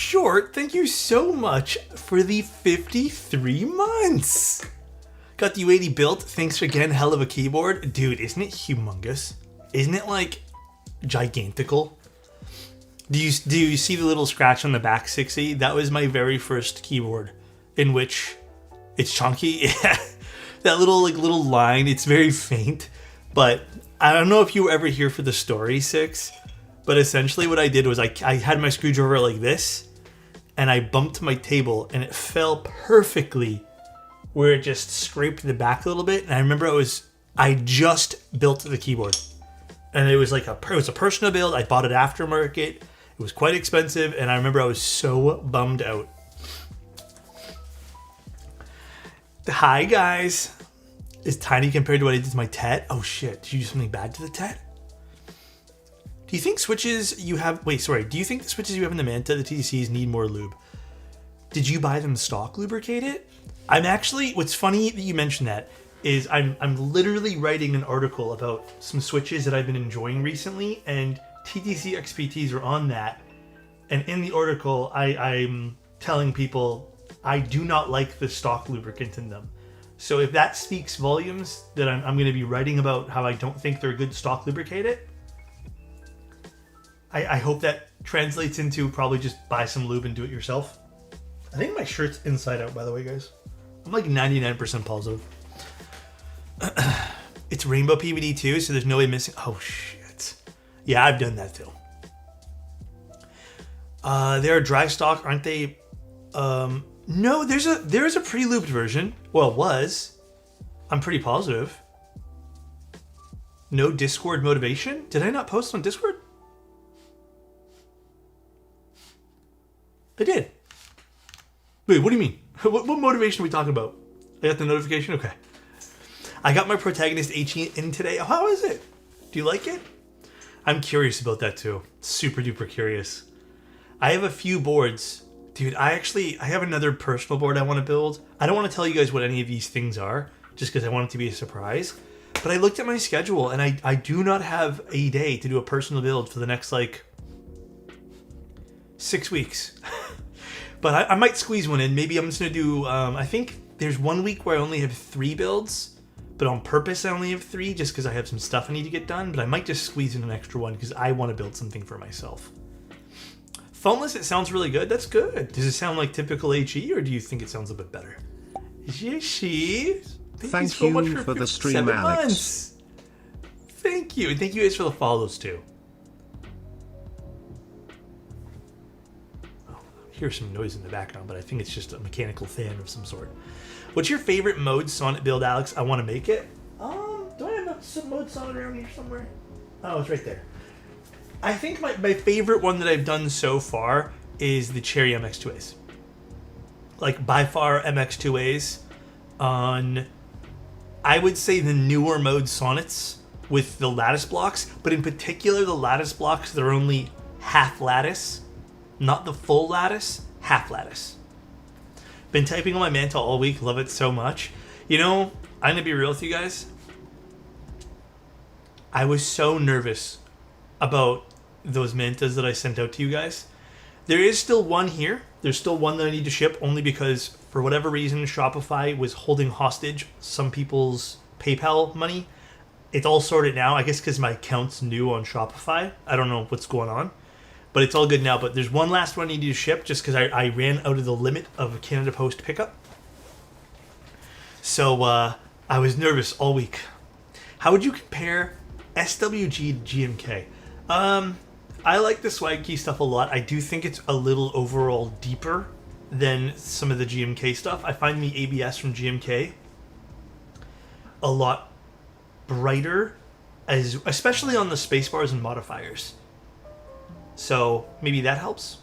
Short, thank you so much for the 53 months. Got the U80 built. Thanks again. Hell of a keyboard. Dude, isn't it humongous? Isn't it like gigantical? Do you see the little scratch on the back, 60? That was my very first keyboard in which it's chunky. Yeah. That little line, it's very faint. But I don't know if you were ever here for the story, 6. But essentially what I did was I had my screwdriver like this, and I bumped my table, and it fell perfectly where it just scraped the back a little bit. And I remember I just built the keyboard, and it was like it was a personal build. I bought it aftermarket. It was quite expensive, and I remember I was so bummed out. Hi guys, is tiny compared to what I did to my TET? Oh shit! Did you do something bad to the TET? Do you think switches you have... Wait, sorry. Do you think the switches you have in the Manta, the TDCs, need more lube? Did you buy them stock lubricated? I'm actually... What's funny that you mentioned that is I'm literally writing an article about some switches that I've been enjoying recently, and TDC XPTs are on that. And in the article, I'm telling people I do not like the stock lubricant in them. So if that speaks volumes, that I'm going to be writing about how I don't think they're good stock lubricated, I hope that translates into probably just buy some lube and do it yourself. I think my shirt's inside out, by the way, guys. I'm like 99% positive. It's rainbow PVD too, so there's no way missing. Oh, shit. Yeah, I've done that too. They're a dry stock, aren't they? No, there's a pre-lubed version. Well, it was. I'm pretty positive. No Discord motivation? Did I not post on Discord? I did. Wait, what do you mean? What motivation are we talking about? I got the notification? Okay. I got my Protagonist HE in today. How is it? Do you like it? I'm curious about that too. Super duper curious. I have a few boards. Dude, I have another personal board I want to build. I don't want to tell you guys what any of these things are, just because I want it to be a surprise. But I looked at my schedule, and I do not have a day to do a personal build for the next, 6 weeks. But I might squeeze one in. Maybe I'm just going to do... I think there's 1 week where I only have 3 builds. But on purpose, I only have 3 just because I have some stuff I need to get done. But I might just squeeze in an extra one because I want to build something for myself. Phoneless, it sounds really good. That's good. Does it sound like typical HE, or do you think it sounds a bit better? Yoshi, thank you so much for the stream, 7 Alex. Months. Thank you. And thank you guys for the follows, too. Oh, I hear some noise in the background, but I think it's just a mechanical fan of some sort. What's your favorite mode sonnet build, Alex? I want to make it. Do I have some mode sonnet around here somewhere? Oh, it's right there. I think my favorite one that I've done so far is the Cherry MX2As. By far MX2As on, I would say, the newer mode sonnets with the lattice blocks, but in particular the lattice blocks that are only half lattice, not the full lattice, half lattice. Been typing on my Manta all week, love it so much. You know, I'm gonna be real with you guys. I was so nervous about those Mantas that I sent out to you guys. There is still one here. There's still one that I need to ship, only because for whatever reason Shopify was holding hostage some people's PayPal money. It's all sorted now, I guess because my account's new on Shopify. I don't know what's going on, but it's all good now. But there's one last one I need to ship just because I ran out of the limit of Canada Post pickup. So I was nervous all week. How would you compare SWG to GMK? I like the swag key stuff a lot. I do think it's a little overall deeper than some of the GMK stuff. I find the ABS from GMK a lot brighter, especially on the space bars and modifiers. So maybe that helps.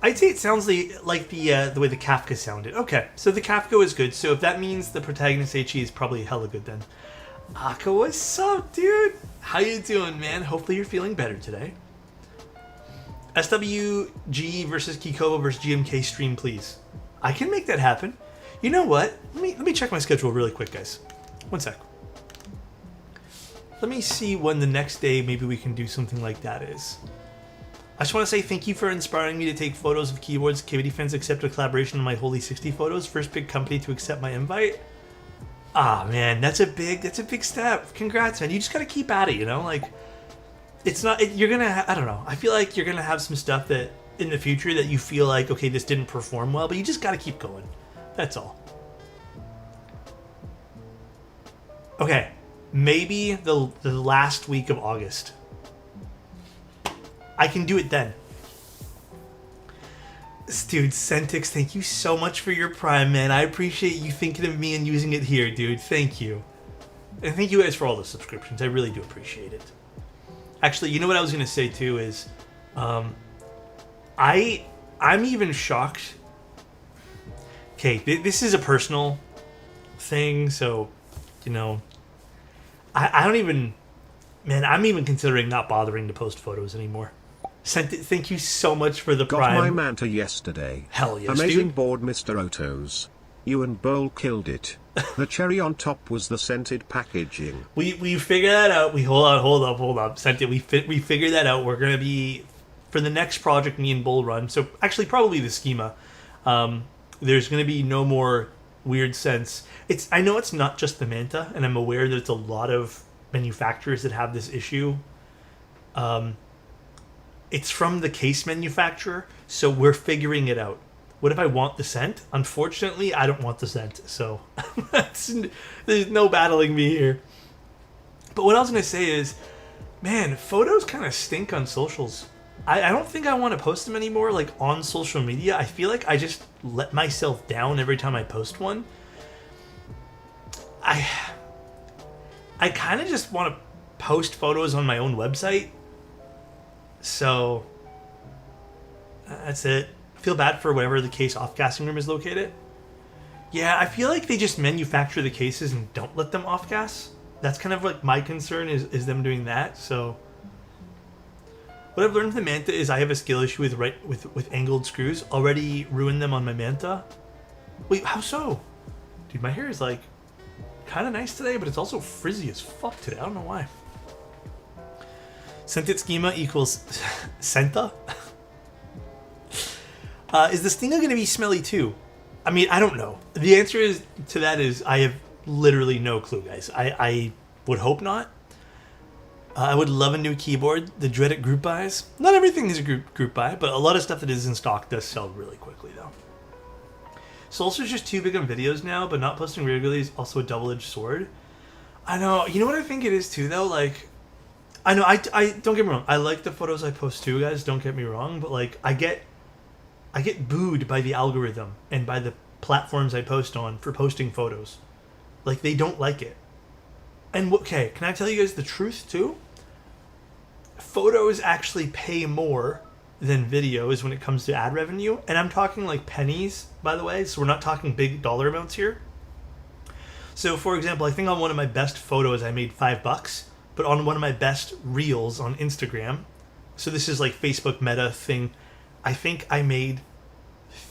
I'd say it sounds like the way the Kafka sounded. Okay, so the Kafka is good. So if that means the Protagonist HE is probably hella good then. Aka, what's up, dude? How you doing, man? Hopefully you're feeling better today. SWG versus Kikobo versus GMK stream, please. I can make that happen. You know what? Let me check my schedule really quick, guys. One sec. Let me see when the next day maybe we can do something like that is. I just want to say thank you for inspiring me to take photos of keyboards. KVD fans accepted a collaboration on my Holy 60 photos. First big company to accept my invite. Ah, man, that's a big step. Congrats, man. You just got to keep at it, you know? Like, it's not, you're going to, I don't know. I feel like you're going to have some stuff that in the future that you feel like, okay, this didn't perform well, but you just got to keep going. That's all. Okay, maybe the last week of August. I can do it then. Dude, Centix, thank you so much for your Prime, man. I appreciate you thinking of me and using it here, dude. Thank you. And thank you guys for all the subscriptions. I really do appreciate it. Actually, you know what I was going to say, too, is... I'm even shocked. Okay, this is a personal thing, so, you know... I don't even... Man, I'm even considering not bothering to post photos anymore. Thank you so much for the Prime. Got my Manta yesterday. Hell yes, amazing dude. board, Mr. Otos. You and Bowl killed it. The cherry on top was the scented packaging. We figured that out. Hold up. Scented. We figured that out. We're gonna be for the next project me and Bull run. So actually, probably the schema. There's gonna be no more weird scents. I know it's not just the Manta, and I'm aware that it's a lot of manufacturers that have this issue. It's from the case manufacturer, so we're figuring it out. What if I want the scent? Unfortunately, I don't want the scent, so there's no battling me here. But what I was going to say is, man, photos kind of stink on socials. I don't think I want to post them anymore, like, on social media. I feel like I just let myself down every time I post one. I kind of just want to post photos on my own website. So, that's it. I feel bad for wherever the case off-gassing room is located. Yeah, I feel like they just manufacture the cases and don't let them off-gas. That's kind of like my concern is them doing that. So, what I've learned from the Manta is I have a skill issue with angled screws. Already ruined them on my Manta. Wait, how so? Dude, my hair is like kind of nice today, but it's also frizzy as fuck today. I don't know why. Scented schema equals Senta. Is the Stinga going to be smelly too? I mean, I don't know. The answer to that is I have literally no clue, guys. I would hope not. I would love a new keyboard. The dreaded group buys. Not everything is a group buy, but a lot of stuff that is in stock does sell really quickly, though. Solstice's just too big on videos now, but not posting regularly is also a double-edged sword. I know. You know what I think it is too, though? Like, I know. I don't get me wrong. I like the photos I post too, guys. Don't get me wrong, but like, I get booed by the algorithm and by the platforms I post on for posting photos. Like, they don't like it. And okay, can I tell you guys the truth too? Photos actually pay more than videos when it comes to ad revenue, and I'm talking like pennies, by the way. So we're not talking big dollar amounts here. So, for example, I think on one of my best photos I made $5, but on one of my best reels on Instagram, so this is like Facebook Meta thing, I think I made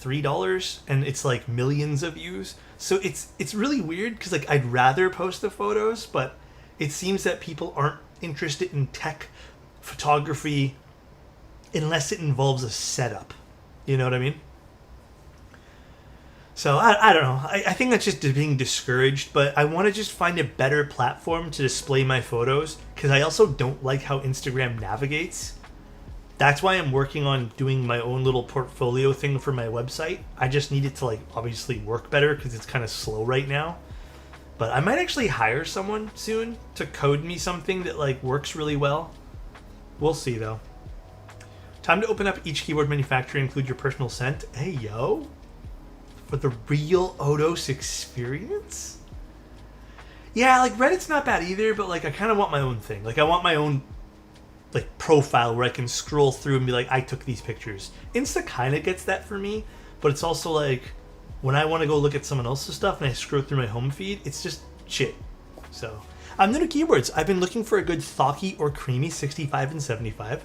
$3, and it's like millions of views. So it's really weird because like I'd rather post the photos, but it seems that people aren't interested in tech photography unless it involves a setup. You know what I mean? So I don't know. I think that's just being discouraged, but I want to just find a better platform to display my photos because I also don't like how Instagram navigates. That's why I'm working on doing my own little portfolio thing for my website. I just need it to like obviously work better because it's kind of slow right now. But I might actually hire someone soon to code me something that like works really well. We'll see though. Time to open up each keyboard manufacturer, include your personal scent. Hey yo, for the real Otos experience. Yeah, like Reddit's not bad either, but like I kind of want my own thing. Like I want my own like profile where I can scroll through and be like, I took these pictures. Insta kind of gets that for me, but it's also like when I want to go look at someone else's stuff and I scroll through my home feed, it's just shit. So I'm new to keyboards. I've been looking for a good thocky or creamy 65 and 75.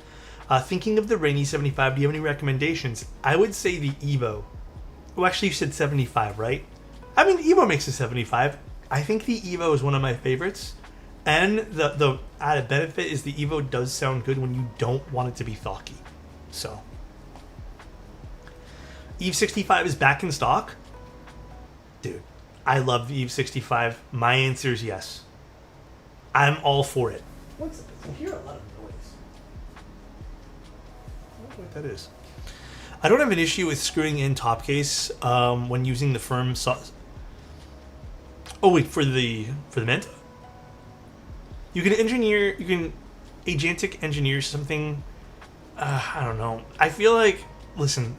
Thinking of the rainy 75, do you have any recommendations? I would say the Evo. Oh, actually you said 75, right? I mean, the Evo makes a 75. I think the Evo is one of my favorites. And the added benefit is the Evo does sound good when you don't want it to be thocky. So Eve 65 is back in stock. Dude, I love the Eve 65. My answer is yes. I'm all for it. What's this? I hear a lot of noise. I don't know what that is. I don't have an issue with screwing in top case when using the firm Oh wait, for the Manta? You can agentic engineer something. I don't know. I feel like, listen,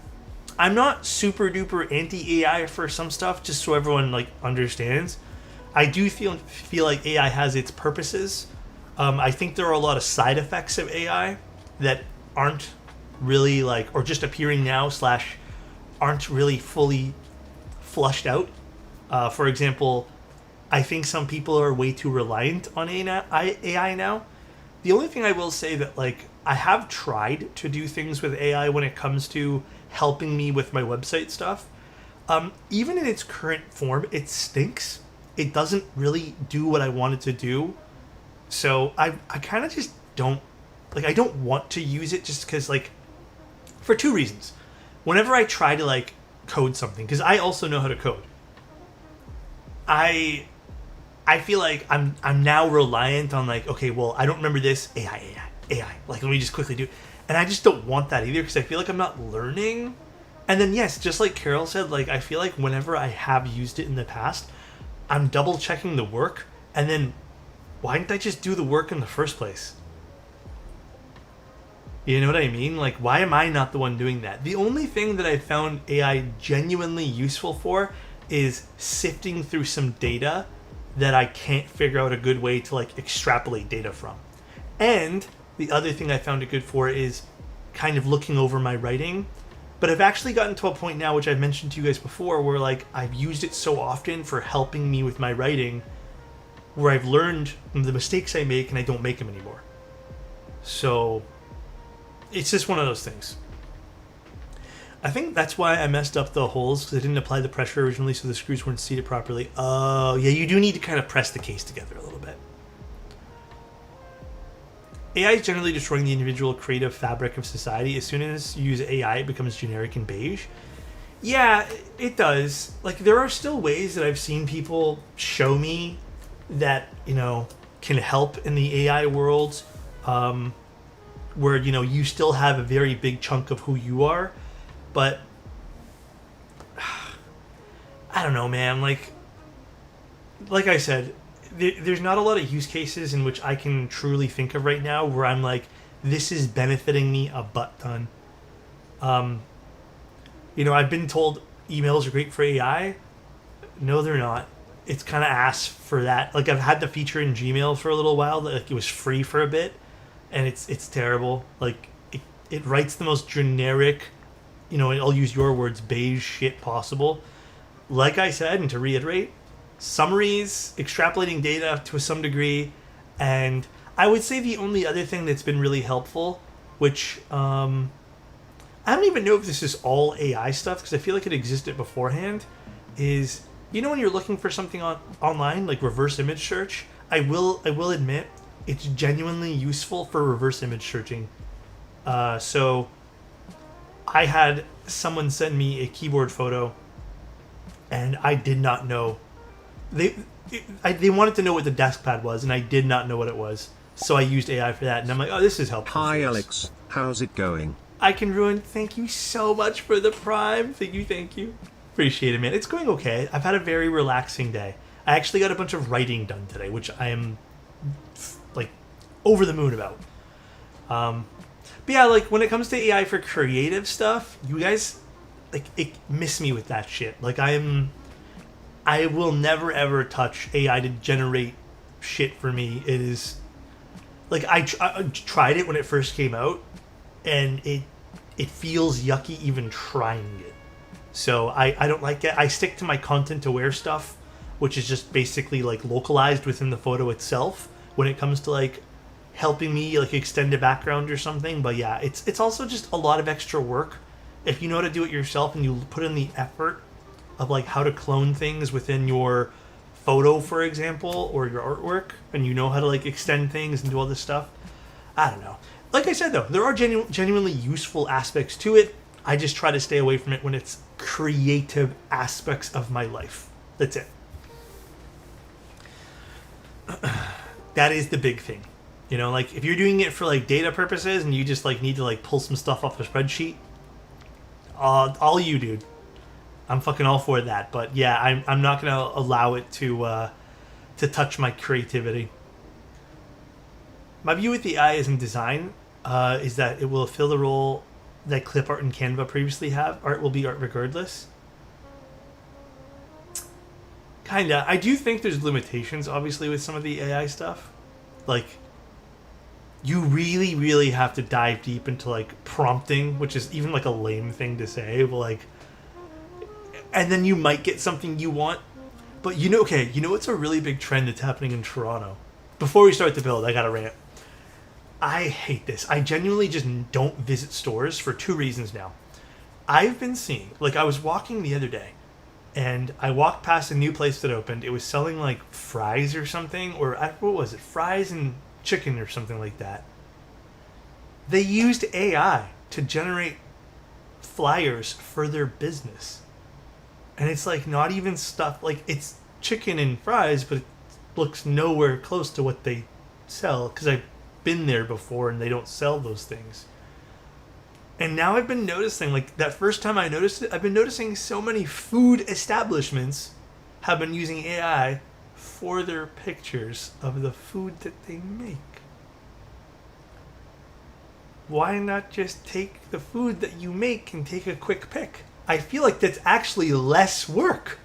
I'm not super duper anti-AI for some stuff, just so everyone like understands. I do feel like AI has its purposes. I think there are a lot of side effects of AI that aren't really like, or just appearing now / aren't really fully flushed out. For example, I think some people are way too reliant on AI now. The only thing I will say that like I have tried to do things with AI when it comes to helping me with my website stuff. Even in its current form, it stinks. It doesn't really do what I want it to do. So I kind of just don't, like, I don't want to use it just because, like, for two reasons. Whenever I try to, like, code something, because I also know how to code, I feel like I'm now reliant on, like, okay, well, I don't remember this, AI. Like, let me just quickly do it. And I just don't want that either because I feel like I'm not learning. And then, yes, just like Carol said, like, I feel like whenever I have used it in the past, I'm double checking the work, and then why didn't I just do the work in the first place? You know what I mean? Like, why am I not the one doing that? The only thing that I found AI genuinely useful for is sifting through some data that I can't figure out a good way to, like, extrapolate data from. And the other thing I found it good for is kind of looking over my writing. But I've actually gotten to a point now, which I've mentioned to you guys before, where like I've used it so often for helping me with my writing, where I've learned the mistakes I make and I don't make them anymore. So it's just one of those things. I think that's why I messed up the holes, because I didn't apply the pressure originally, so the screws weren't seated properly. Oh, yeah, you do need to kind of press the case together a little bit. AI is generally destroying the individual creative fabric of society. As soon as you use AI, it becomes generic and beige. Yeah, it does. Like, there are still ways that I've seen people show me that, you know, can help in the AI world, where, you know, you still have a very big chunk of who you are. But I don't know, man. Like I said, there's not a lot of use cases in which I can truly think of right now where I'm like, this is benefiting me a butt ton. You know, I've been told emails are great for AI. No, they're not. It's kind of ass for that. Like, I've had the feature in Gmail for a little while. Like, it was free for a bit, and it's terrible. Like, it writes the most generic, you know, I'll use your words, beige shit possible. Like I said, and to reiterate, summaries, extrapolating data to some degree, and I would say the only other thing that's been really helpful, which I don't even know if this is all AI stuff because I feel like it existed beforehand, is, you know, when you're looking for something online, like reverse image search, I will admit it's genuinely useful for reverse image searching. So I had someone send me a keyboard photo, and I did not know. They wanted to know what the desk pad was, and I did not know what it was. So I used AI for that, and I'm like, oh, this is helpful. Hi, Alex. How's it going? I can ruin. Thank you so much for the Prime. Thank you. Appreciate it, man. It's going okay. I've had a very relaxing day. I actually got a bunch of writing done today, which I am, like, over the moon about. But yeah, like, when it comes to AI for creative stuff, you guys, like, it miss me with that shit. Like, I will never ever touch AI to generate shit for me. It is, like, I tried it when it first came out, and it feels yucky even trying it. So I don't like it. I stick to my content aware stuff, which is just basically like localized within the photo itself when it comes to like helping me like extend a background or something. But yeah, it's also just a lot of extra work. If you know how to do it yourself and you put in the effort of like how to clone things within your photo, for example, or your artwork, and you know how to like extend things and do all this stuff, I don't know. like I said though, there are genuinely useful aspects to it. I just try to stay away from it when it's creative aspects of my life. That's it. That is the big thing. You know, like if you're doing it for like data purposes and you just like need to like pull some stuff off a spreadsheet, all you, dude. I'm fucking all for that. But yeah, I'm not gonna allow it to touch my creativity. My view with the AI is in design is that it will fill the role that clip art and Canva previously have. Art will be art regardless. Kinda. I do think there's limitations, obviously, with some of the AI stuff. Like, you really, really have to dive deep into, like, prompting, which is even, like, a lame thing to say, but, like... And then you might get something you want. But, you know what's a really big trend that's happening in Toronto? Before we start the build, I gotta rant. I hate this. I genuinely just don't visit stores for 2 reasons now. I've been seeing... Like, I was walking the other day, and I walked past a new place that opened. It was selling, like, fries or something. Or, what was it? Fries and chicken or something like that. They used AI to generate flyers for their business. And it's, like, not even stuff... Like, it's chicken and fries, but it looks nowhere close to what they sell. Because I've been there before, and they don't sell those things. And now I've been noticing, like, that first time I noticed it, I've been noticing so many food establishments have been using AI for their pictures of the food that they make. Why not just take the food that you make and take a quick pic? I feel like that's actually less work.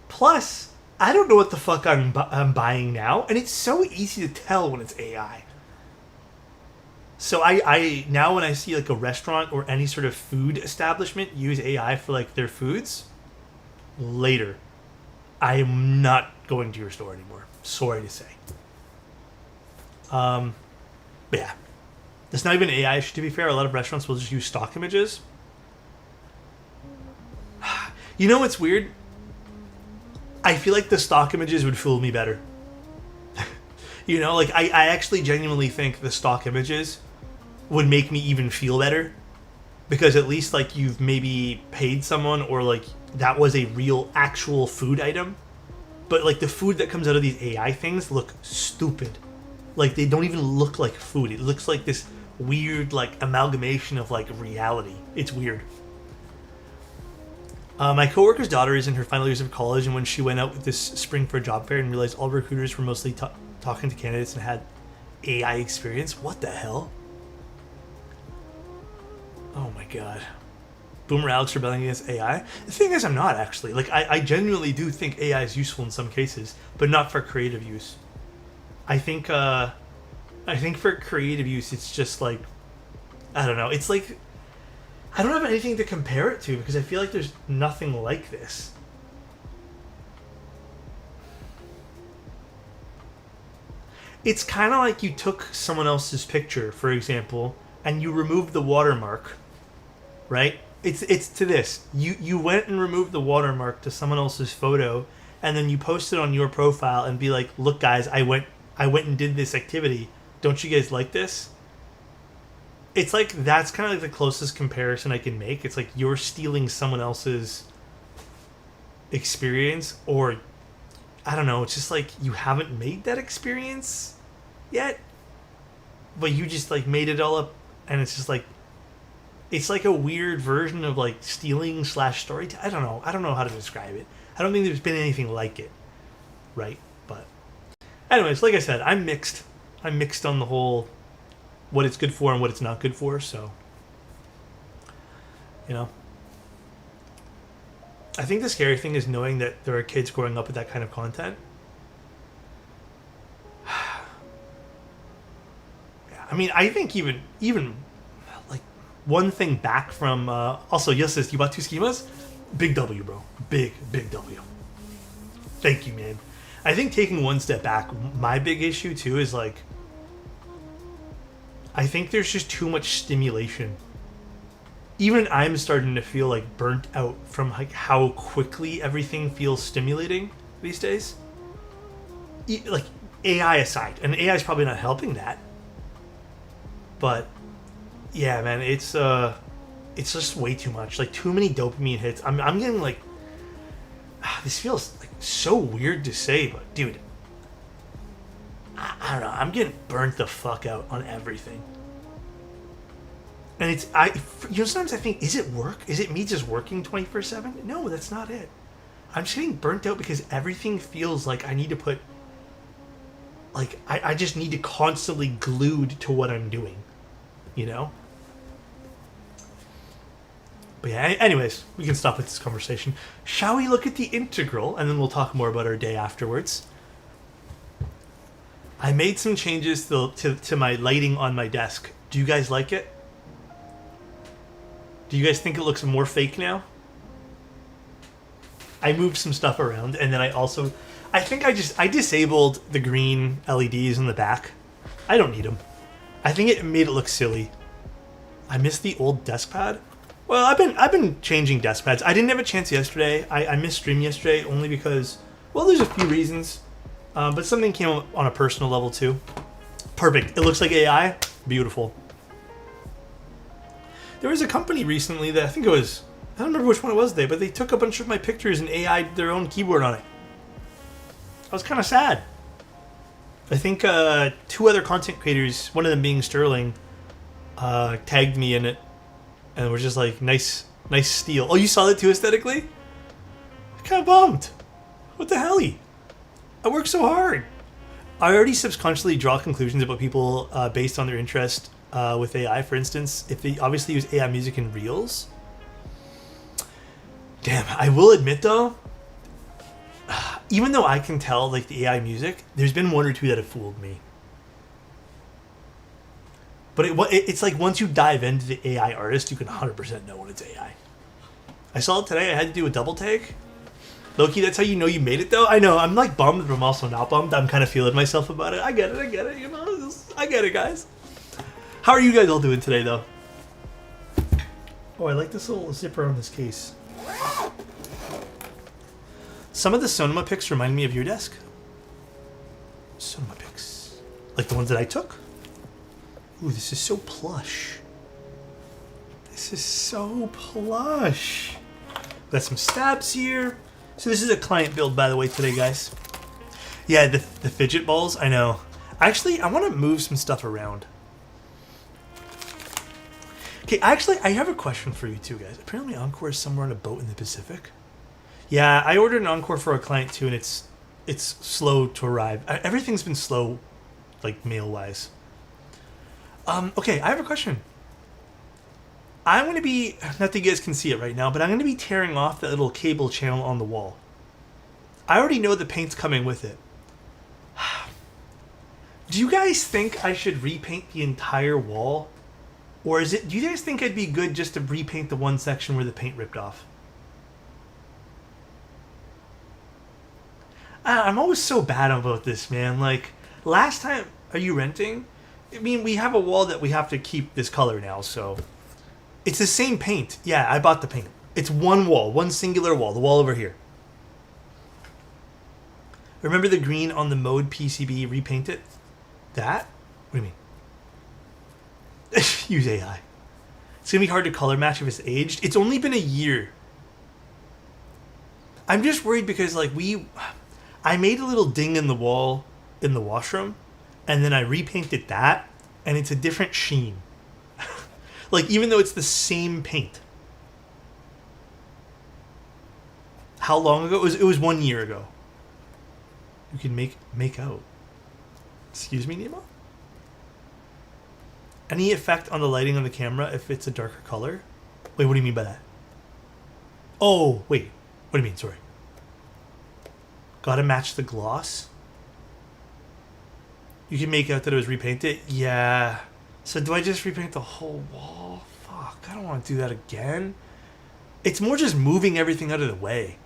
Plus, I don't know what the fuck I'm buying now, and it's so easy to tell when it's AI. So I now when I see like a restaurant or any sort of food establishment use AI for like their foods, later, I am not going to your store anymore. Sorry to say. But yeah, it's not even AI. To be fair, a lot of restaurants will just use stock images. You know what's weird? I feel like the stock images would fool me better. You know, like I actually genuinely think the stock images would make me even feel better, because at least like you've maybe paid someone, or like that was a real actual food item. But like the food that comes out of these AI things look stupid. Like they don't even look like food. It looks like this weird like amalgamation of like reality. It's weird. My coworker's daughter is in her final years of college, and when she went out this spring for a job fair and realized all recruiters were mostly talking to candidates and had AI experience, what the hell? Oh my god. Boomer Alex rebelling against AI? The thing is, I'm not actually. Like, I genuinely do think AI is useful in some cases, but not for creative use. I think for creative use, it's just like, I don't know. It's like, I don't have anything to compare it to because I feel like there's nothing like this. It's kind of like you took someone else's picture, for example, and you removed the watermark, right? It's to this. You went and removed the watermark to someone else's photo, and then you post it on your profile and be like, look guys, I went and did this activity. Don't you guys like this? It's like, that's kind of like the closest comparison I can make. It's like you're stealing someone else's experience, or I don't know, it's just like you haven't made that experience yet, but you just like made it all up, and it's just like, it's like a weird version of like stealing / storytelling. I don't know how to describe it. I don't think there's been anything like it, right? But anyways, like I said, I'm mixed on the whole what it's good for and what it's not good for. So, you know, I think the scary thing is knowing that there are kids growing up with that kind of content. Yeah, I mean, I think even like one thing back from also, yes, you bought 2 schemas? Big W, bro. Big W. Thank you, man. I think taking one step back, my big issue too is like, I think there's just too much stimulation. Even I'm starting to feel like burnt out from like how quickly everything feels stimulating these days. Like AI aside, and AI is probably not helping that, But yeah, man, it's just way too much. Like too many dopamine hits. I'm getting like this feels like so weird to say, but dude, I don't know. I'm getting burnt the fuck out on everything. And sometimes I think, is it work? Is it me just working 24/7? No, that's not it. I'm just getting burnt out because everything feels like I need to put, like, I just need to constantly glued to what I'm doing, you know? But yeah, anyways, we can stop with this conversation. Shall we look at the integral, and then we'll talk more about our day afterwards? I made some changes to my lighting on my desk. Do you guys like it? Do you guys think it looks more fake now? I moved some stuff around, and then I think I disabled the green LEDs in the back. I don't need them. I think it made it look silly. I miss the old desk pad. Well, I've been changing desk pads. I didn't have a chance yesterday. I missed stream yesterday only because, well, there's a few reasons. But something came up on a personal level too. Perfect. It looks like AI. Beautiful. There was a company recently that I don't remember which one it was but they took a bunch of my pictures and AI'd their own keyboard on it. I was kind of sad. I think 2 other content creators, one of them being Sterling, tagged me in it. And we're just like, nice steal. Oh, you saw it too aesthetically? I'm kind of bummed. What the hell? I work so hard. I already subconsciously draw conclusions about people based on their interest with AI. For instance, if they obviously use AI music in Reels. Damn, I will admit though, even though I can tell like the AI music, there's been 1 or 2 that have fooled me. But it's like once you dive into the AI artist, you can 100% know when it's AI. I saw it today. I had to do a double take. Loki, that's how you know you made it, though? I know. I'm like bummed, but I'm also not bummed. I'm kind of feeling myself about it. I get it. You know, I get it, guys. How are you guys all doing today, though? Oh, I like this little zipper on this case. Some of the Sonoma pics remind me of your desk. Sonoma pics. Like the ones that I took? Ooh, this is so plush. This is so plush. Got some stabs here. So this is a client build, by the way, today, guys. Yeah, the fidget balls, I know. Actually, I want to move some stuff around. Okay, actually, I have a question for you two, guys. Apparently, Encore is somewhere on a boat in the Pacific. Yeah, I ordered an Encore for a client, too, and it's slow to arrive. Everything's been slow, like, mail-wise. Okay, I have a question. I'm going to be, not that you guys can see it right now, but I'm going to be tearing off that little cable channel on the wall. I already know the paint's coming with it. Do you guys think I should repaint the entire wall? Or do you guys think it'd be good just to repaint the one section where the paint ripped off? I'm always so bad about this, man. Like, last time, are you renting? I mean, we have a wall that we have to keep this color now, so... It's the same paint. Yeah, I bought the paint. It's one wall, one singular wall, the wall over here. Remember the green on the mode PCB repaint it? That? What do you mean? Use AI. It's going to be hard to color match if it's aged. It's only been a year. I'm just worried because, like, I made a little ding in the wall in the washroom, and then I repainted that, and it's a different sheen. Like, even though it's the same paint. How long ago? It was 1 year ago. You can make out. Excuse me, Nemo? Any effect on the lighting on the camera if it's a darker color? Wait, what do you mean by that? Oh, wait. What do you mean? Sorry. Gotta match the gloss? You can make out that it was repainted? Yeah. So do I just repaint the whole wall? Fuck, I don't want to do that again. It's more just moving everything out of the way.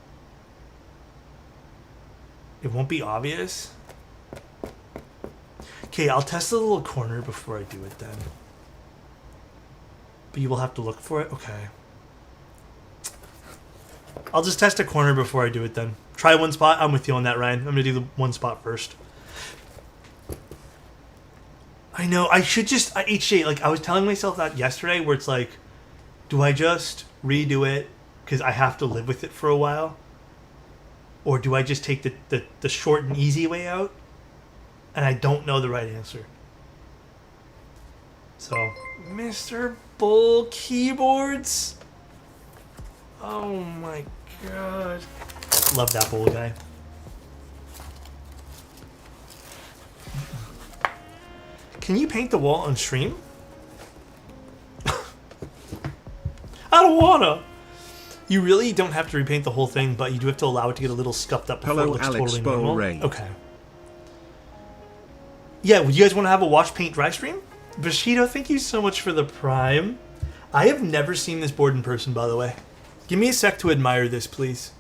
It won't be obvious. Okay, I'll test the little corner before I do it then. But you will have to look for it? Okay. I'll just test a corner before I do it then. Try one spot. I'm with you on that, Ryan. I'm going to do the one spot first. I know. I should just HJ. Like I was telling myself that yesterday, where it's like, do I just redo it because I have to live with it for a while, or do I just take the short and easy way out? And I don't know the right answer. So, Mr. Bull Keyboards. Oh my god. Love that Bull guy. Can you paint the wall on stream? I don't wanna. You really don't have to repaint the whole thing, but you do have to allow it to get a little scuffed up before it looks totally normal. Okay. Yeah, would you guys want to have a wash paint dry stream? Bushido, thank you so much for the prime. I have never seen this board in person, by the way. Give me a sec to admire this, please.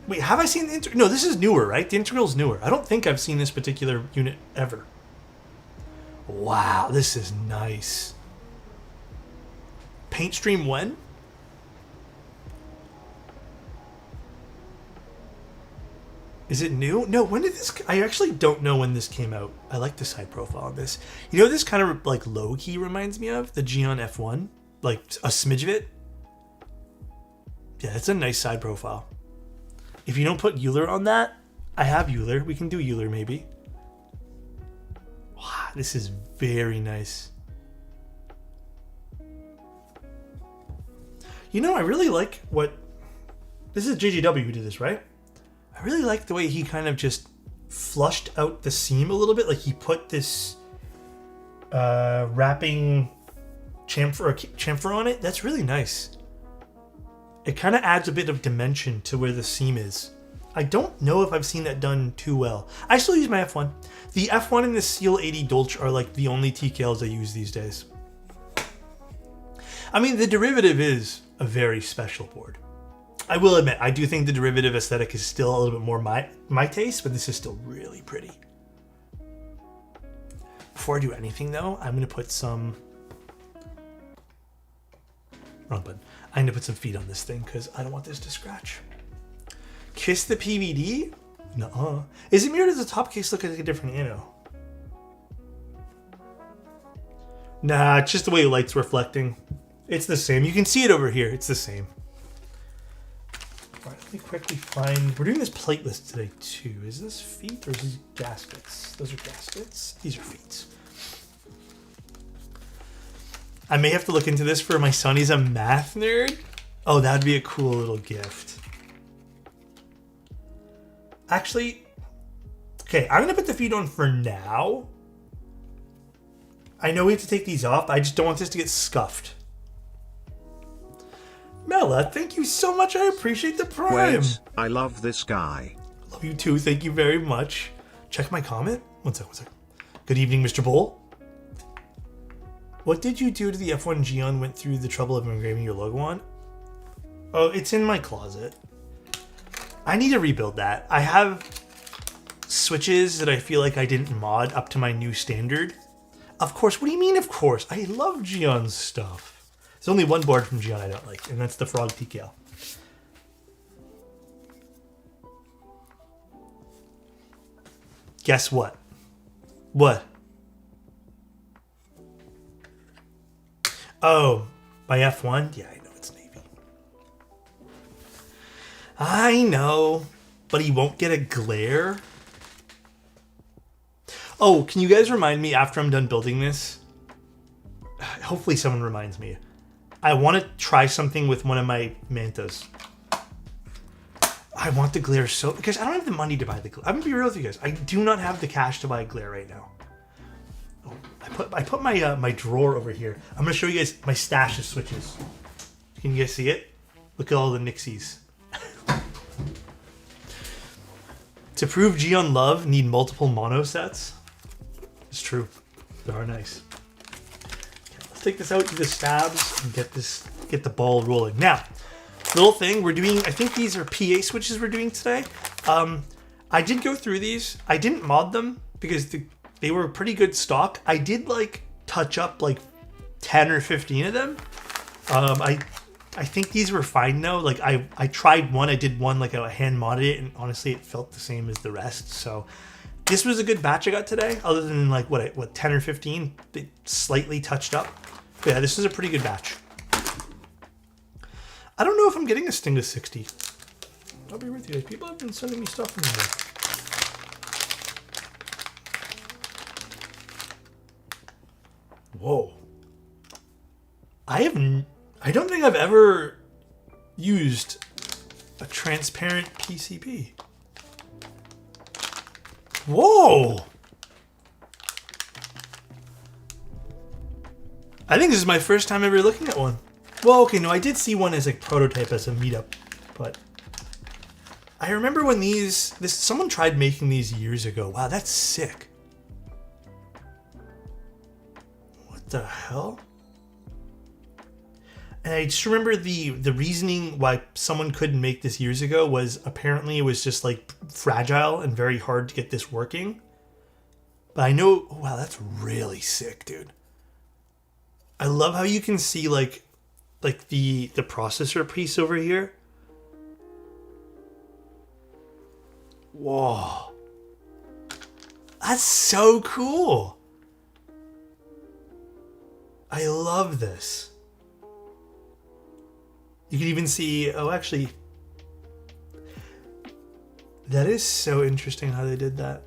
Wait, have I seen the integral? No, this is newer, right? The integral's newer. I don't think I've seen this particular unit ever. Wow, this is nice. Paint stream when? Is it new? No, when did this... I actually don't know when this came out. I like the side profile on this. You know, this kind of like low-key reminds me of the Geon F1. Like a smidge of it. Yeah, it's a nice side profile. If you don't put Euler on that, I have Euler. We can do Euler maybe. Wow, this is very nice. You know, I really like what... This is JJW who did this, right? I really like the way he kind of just flushed out the seam a little bit. Like he put this wrapping chamfer on it. That's really nice. It kind of adds a bit of dimension to where the seam is. I don't know if I've seen that done too well. I still use my F1. The F1 and the Seal 80 Dolch are like the only TKLs I use these days. I mean, the derivative is a very special board. I will admit, I do think the derivative aesthetic is still a little bit more my taste, but this is still really pretty. Before I do anything though, I'm going to put some... Wrong button. I'm going to put some feet on this thing because I don't want this to scratch. Kiss the PVD? Nuh-uh. Is it mirrored as the top case look like a different anno? Nah, it's just the way the light's reflecting. It's the same. You can see it over here. It's the same. All right, let me quickly find... We're doing this plate list today, too. Is this feet or is this gaskets? Those are gaskets. These are feet. I may have to look into this for my son. He's a math nerd. Oh, that'd be a cool little gift. Actually, okay, I'm going to put the feet on for now. I know we have to take these off. I just don't want this to get scuffed. Mela, thank you so much. I appreciate the prime. Wait, I love this guy. Love you too. Thank you very much. Check my comment. One sec. Good evening, Mr. Bull. What did you do to the F1 Geon went through the trouble of engraving your logo on? Oh, it's in my closet. I need to rebuild that. I have switches that I feel like I didn't mod up to my new standard. Of course. What do you mean, of course? I love Geon's stuff. There's only one board from Geon I don't like, and that's the Frog TKL. Guess what? What? Oh, my F1? Yeah, I know it's Navy. I know, but he won't get a glare. Oh, can you guys remind me after I'm done building this? Hopefully someone reminds me. I want to try something with one of my mantas. I want the glare so... Because I don't have the money to buy the glare. I'm going to be real with you guys. I do not have the cash to buy glare right now. Oh, I put my my drawer over here. I'm going to show you guys my stash of switches. Can you guys see it? Look at all the Nixies. To prove Geon love, need multiple mono sets. It's true. They are nice. Let's take this out, do the stabs, and get the ball rolling. Now, little thing we're doing, I think these are PA switches we're doing today. I did go through these. I didn't mod them because they were pretty good stock. I did like touch up like 10 or 15 of them. I I think these were fine though. Like I tried one, I did one like I hand modded it, and honestly it felt the same as the rest. So this was a good batch I got today, other than like what 10 or 15 they slightly touched up. But yeah, this is a pretty good batch. I don't know if I'm getting a Sting to 60. I'll be with you guys. People have been sending me stuff from here. Whoa. I don't think I've ever used a transparent PCB. Whoa! I think this is my first time ever looking at one. Well, okay, no, I did see one as a prototype as a meetup, but I remember when someone tried making these years ago. Wow, that's sick. What the hell? And I just remember the reasoning why someone couldn't make this years ago was apparently it was just like fragile and very hard to get this working. But I know, wow, that's really sick, dude. I love how you can see like the processor piece over here. Whoa. That's so cool. I love this. You can even see, oh, actually, that is so interesting how they did that.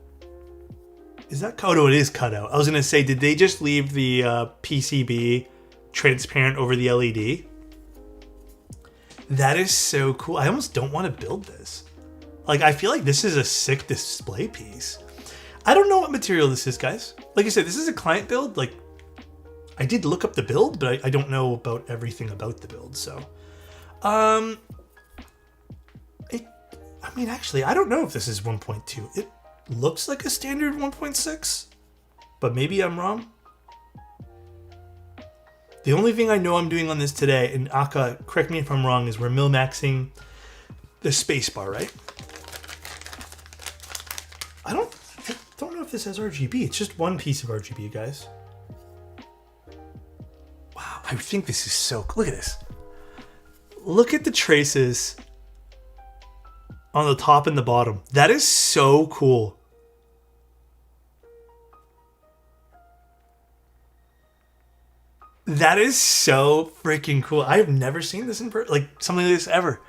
Is that cut? Oh, no, it is cut out. I was going to say, did they just leave the PCB transparent over the LED? That is so cool. I almost don't want to build this. Like, I feel like this is a sick display piece. I don't know what material this is, guys. Like I said, this is a client build. Like, I did look up the build, but I don't know about everything about the build, so... I mean, actually, I don't know if this is 1.2. It looks like a standard 1.6, but maybe I'm wrong. The only thing I know I'm doing on this today, and Aka, correct me if I'm wrong, is we're min-maxing the spacebar, right? I don't know if this has RGB. It's just one piece of RGB, guys. Wow, I think this is so cool. Look at this. Look at the traces on the top and the bottom. That is so cool. That is so freaking cool. I have never seen this in person, like something like this ever.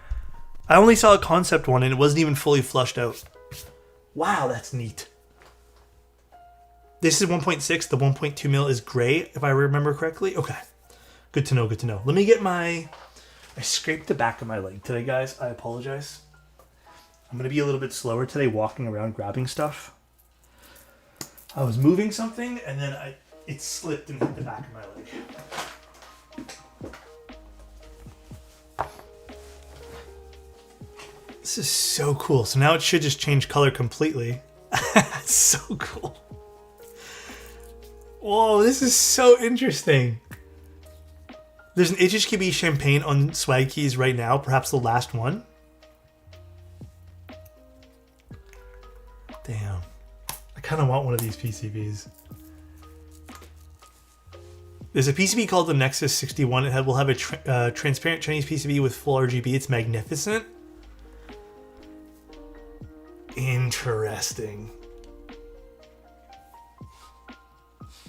I only saw a concept one and it wasn't even fully flushed out. Wow, that's neat. This is 1.6. The 1.2 mil is gray, if I remember correctly. Okay. Good to know, good to know. Let me get my... I scraped the back of my leg today, guys. I apologize. I'm going to be a little bit slower today walking around grabbing stuff. I was moving something and then it slipped and hit the back of my leg. This is so cool. So now it should just change color completely. That's so cool. Whoa, this is so interesting. There's an HHKB champagne on swag keys right now, perhaps the last one. Damn. I kind of want one of these PCBs. There's a PCB called the Nexus 61. It will have a transparent Chinese PCB with full RGB. It's magnificent. Interesting.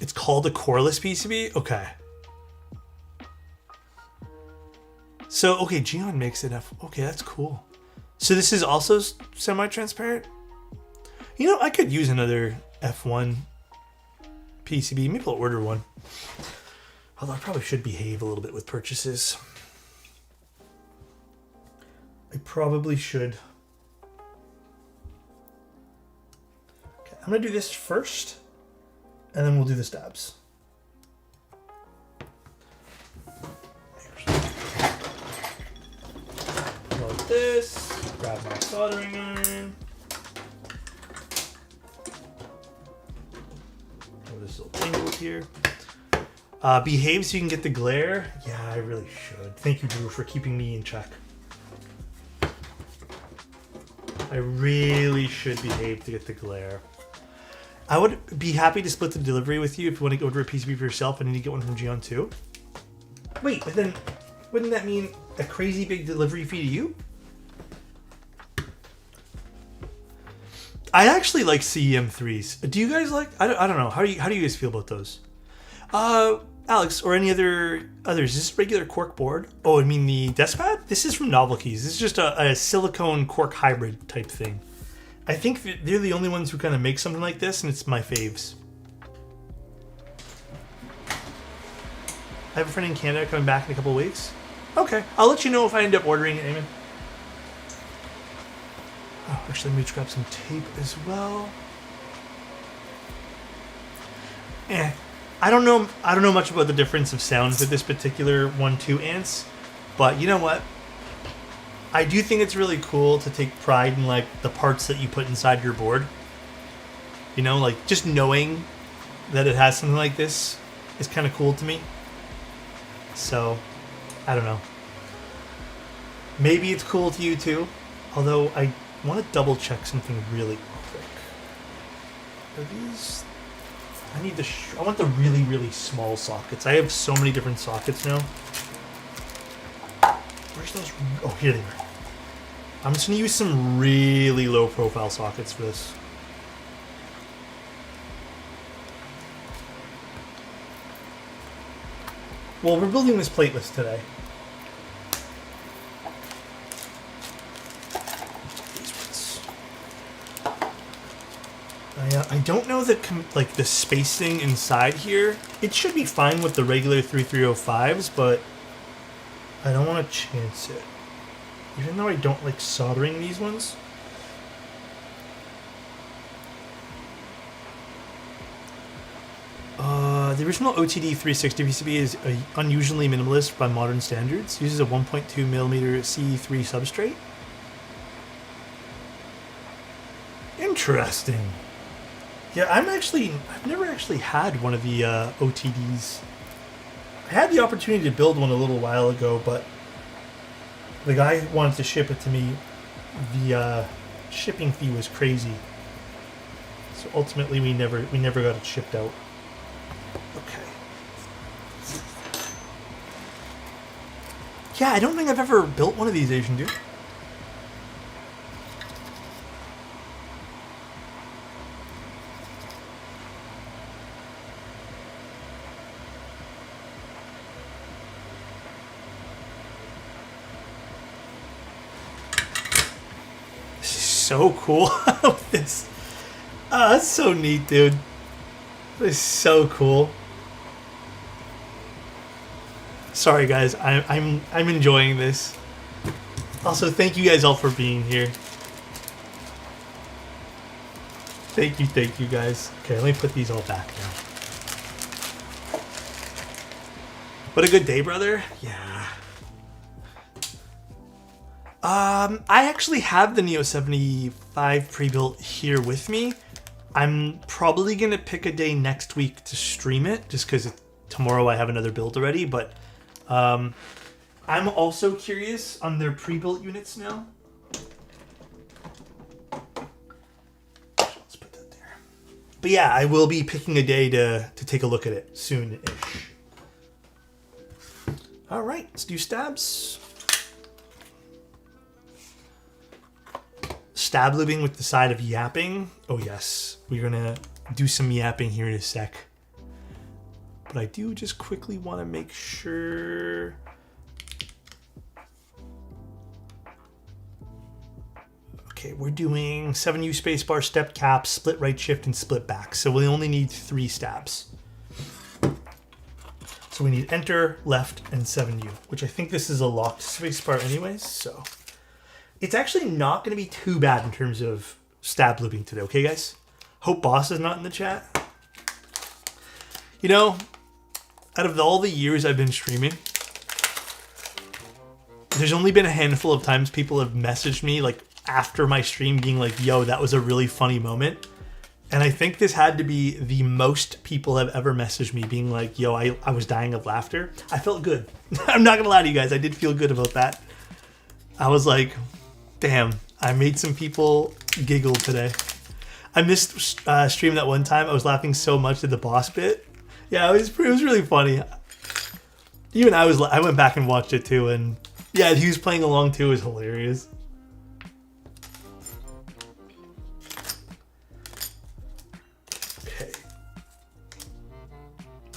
It's called a coreless PCB? Okay. So, okay, Geon makes it okay, that's cool. So this is also semi-transparent? You know, I could use another F1 PCB. Maybe I'll order one. Although I probably should behave a little bit with purchases. I probably should. Okay, I'm going to do this first, and then we'll do the stabs. This, grab my soldering iron. Oh, this little tangle here. Behave so you can get the glare. Yeah, I really should. Thank you, Drew, for keeping me in check. I really should behave to get the glare. I would be happy to split the delivery with you if you want to order a PCB for yourself. I need to get one from Geon too. Wait, but then wouldn't that mean a crazy big delivery fee to you? I actually like CEM3s. Do you guys like? I don't know. How do you guys feel about those? Alex, or any others? Is this regular cork board? Oh, I mean the desk pad? This is from Novel Keys. This is just a silicone cork hybrid type thing. I think they're the only ones who kind of make something like this, and it's my faves. I have a friend in Canada coming back in a couple of weeks. Okay, I'll let you know if I end up ordering it, Eamon. Oh, actually, let me grab some tape as well. I don't know much about the difference of sound with this particular 1-2 amps, but you know what? I do think it's really cool to take pride in like the parts that you put inside your board. You know, like just knowing that it has something like this is kind of cool to me. So, I don't know. Maybe it's cool to you too, although I want to double check something really quick. Are these? I need the. I want the really, really small sockets. I have so many different sockets now. Where's those? Oh, here they are. I'm just gonna use some really low profile sockets for this. Well, we're building this platelist today. I don't know that like the spacing inside here. It should be fine with the regular 3305s, but I don't want to chance it. Even though I don't like soldering these ones. The original OTD 360 PCB is unusually minimalist by modern standards. Uses a 1.2mm CE3 substrate. Interesting. Yeah, I've never actually had one of the OTDs. I had the opportunity to build one a little while ago, but the guy wanted to ship it to me. The shipping fee was crazy. So ultimately we never got it shipped out. Okay. Yeah, I don't think I've ever built one of these, Asian dude. So cool with this. Oh, that's so neat, dude. This is so cool. Sorry, guys. I'm enjoying this. Also, thank you guys all for being here. Thank you, guys. Okay, let me put these all back now. What a good day, brother. Yeah. I actually have the Neo 75 pre-built here with me. I'm probably going to pick a day next week to stream it, just because tomorrow I have another build already, but I'm also curious on their pre-built units now. Let's put that there. But yeah, I will be picking a day to take a look at it soon-ish. All right, let's do stabs. Stab looping with the side of yapping. Oh yes, we're gonna do some yapping here in a sec. But I do just quickly want to make sure. Okay, we're doing 7U spacebar, step cap, split right shift, and split back. So we only need 3 stabs. So we need enter, left, and 7U, which I think this is a locked spacebar anyways, so. It's actually not going to be too bad in terms of stab looping today, okay, guys? Hope Boss is not in the chat. You know, out of all the years I've been streaming, there's only been a handful of times people have messaged me, like, after my stream being like, yo, that was a really funny moment. And I think this had to be the most people have ever messaged me being like, yo, I was dying of laughter. I felt good. I'm not going to lie to you guys. I did feel good about that. I was like, damn, I made some people giggle today. I missed stream that one time. I was laughing so much at the boss bit. Yeah, it was really funny. Even I went back and watched it too, and Yeah, he was playing along too. It was hilarious. Okay.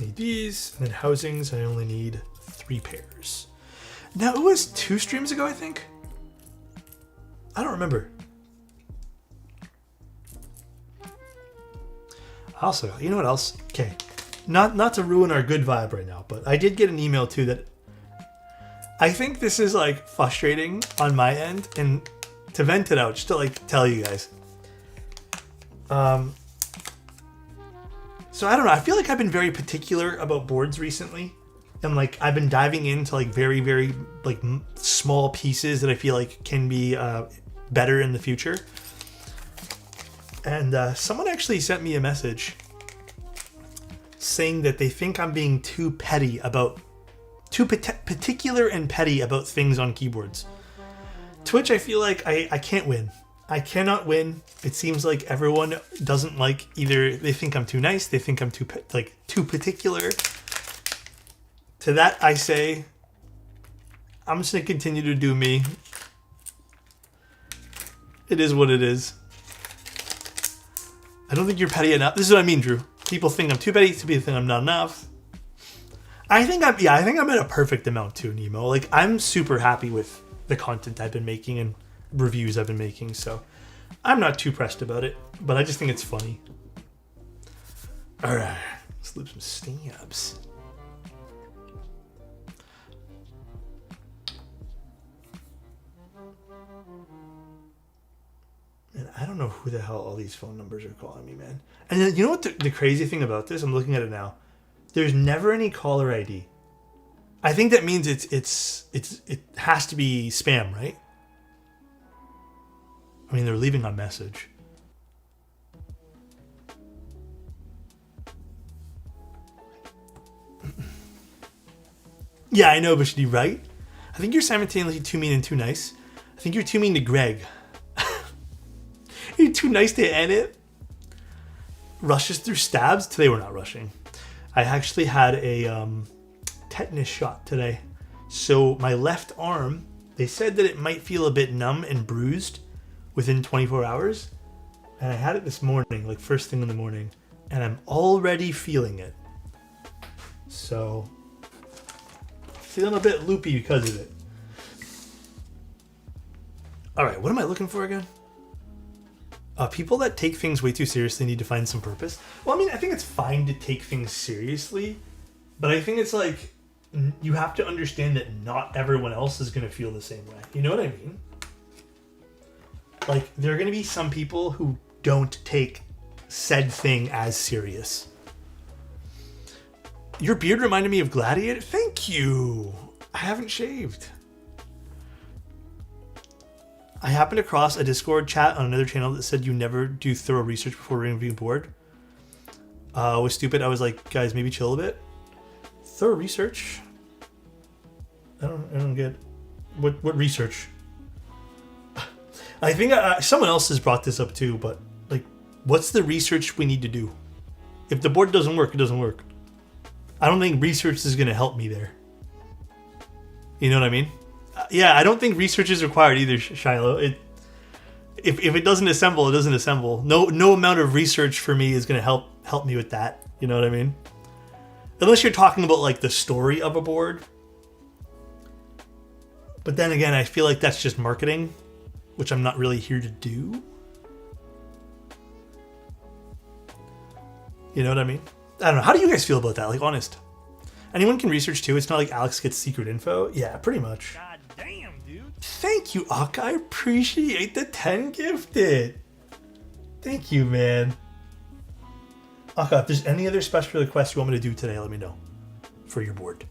Need these, and then housings, I only need 3 pairs. Now, it was 2 streams ago, I think? I don't remember. Also, you know what else? Okay. Not to ruin our good vibe right now, but I did get an email too that I think this is like frustrating on my end, and to vent it out, just to like tell you guys. So I don't know. I feel like I've been very particular about boards recently, and like I've been diving into like very, very like small pieces that I feel like can be better in the future. And someone actually sent me a message saying that they think I'm being too petty about, too particular and petty about things on keyboards. To which I feel like I can't win. I cannot win. It seems like everyone doesn't like, either they think I'm too nice, they think I'm too particular. To that I say, I'm just gonna continue to do me. It is what it is. I don't think you're petty enough. This is what I mean, Drew. People think I'm too petty. People think I'm not enough. I think I'm at a perfect amount too, Nemo. Like, I'm super happy with the content I've been making and reviews I've been making, so I'm not too pressed about it, but I just think it's funny. Alright, let's loop some stamps. And I don't know who the hell all these phone numbers are calling me, man. And then, you know what the crazy thing about this? I'm looking at it now. There's never any caller ID. I think that means it has to be spam, right? I mean, they're leaving a message. Yeah, I know, Bishop, right? I think you're simultaneously too mean and too nice. I think you're too mean to Greg. You're too nice to edit. Rushes through stabs? Today we're not rushing. I actually had a tetanus shot today. So my left arm, they said that it might feel a bit numb and bruised within 24 hours. And I had it this morning, like first thing in the morning. And I'm already feeling it. So, feeling a bit loopy because of it. Alright, what am I looking for again? People that take things way too seriously need to find some purpose. Well, I mean, I think it's fine to take things seriously, but I think it's like, you have to understand that not everyone else is going to feel the same way. You know what I mean? Like, there are going to be some people who don't take said thing as serious. Your beard reminded me of Gladiator? Thank you! I haven't shaved. I happened across a Discord chat on another channel that said you never do thorough research before reviewing board. It was stupid. I was like, guys, maybe chill a bit. Thorough research? I don't get what research. I think someone else has brought this up too, but like, what's the research we need to do? If the board doesn't work, it doesn't work. I don't think research is going to help me there. You know what I mean? Yeah, I don't think research is required either, Shiloh. If it doesn't assemble, it doesn't assemble. No amount of research for me is going to help me with that. You know what I mean? Unless you're talking about like the story of a board. But then again, I feel like that's just marketing, which I'm not really here to do. You know what I mean? I don't know. How do you guys feel about that? Like, honest. Anyone can research too. It's not like Alex gets secret info. Yeah, pretty much. God damn, dude. Thank you, Akka. I appreciate the 10 gifted. Thank you, man. Akka, if there's any other special requests you want me to do today, let me know. For your board.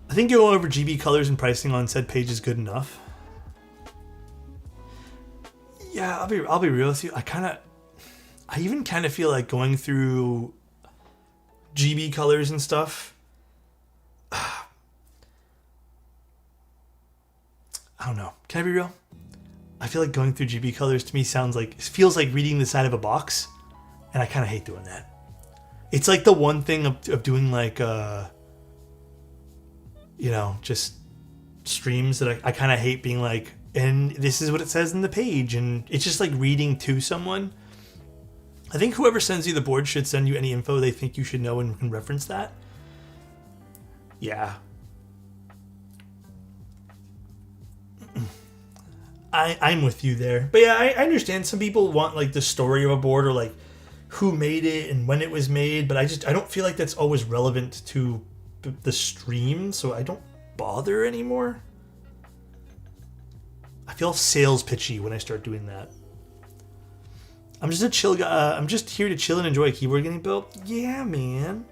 I think going over GB colors and pricing on said page is good enough. Yeah, I'll be real with you. I even kind of feel like going through GB colors and stuff. I don't know. Can I be real? I feel like going through GB colors to me feels like reading the side of a box, and I kind of hate doing that. It's like the one thing of doing like just streams that I kind of hate being like, and this is what it says in the page, and it's just like reading to someone. I think whoever sends you the board should send you any info they think you should know and can reference that. Yeah. I'm with you there. But yeah, I understand some people want like the story of a board or like who made it and when it was made, but I don't feel like that's always relevant to the stream, so I don't bother anymore. I feel sales pitchy when I start doing that. I'm just a chill guy. I'm just here to chill and enjoy a keyboard getting built. Yeah, man.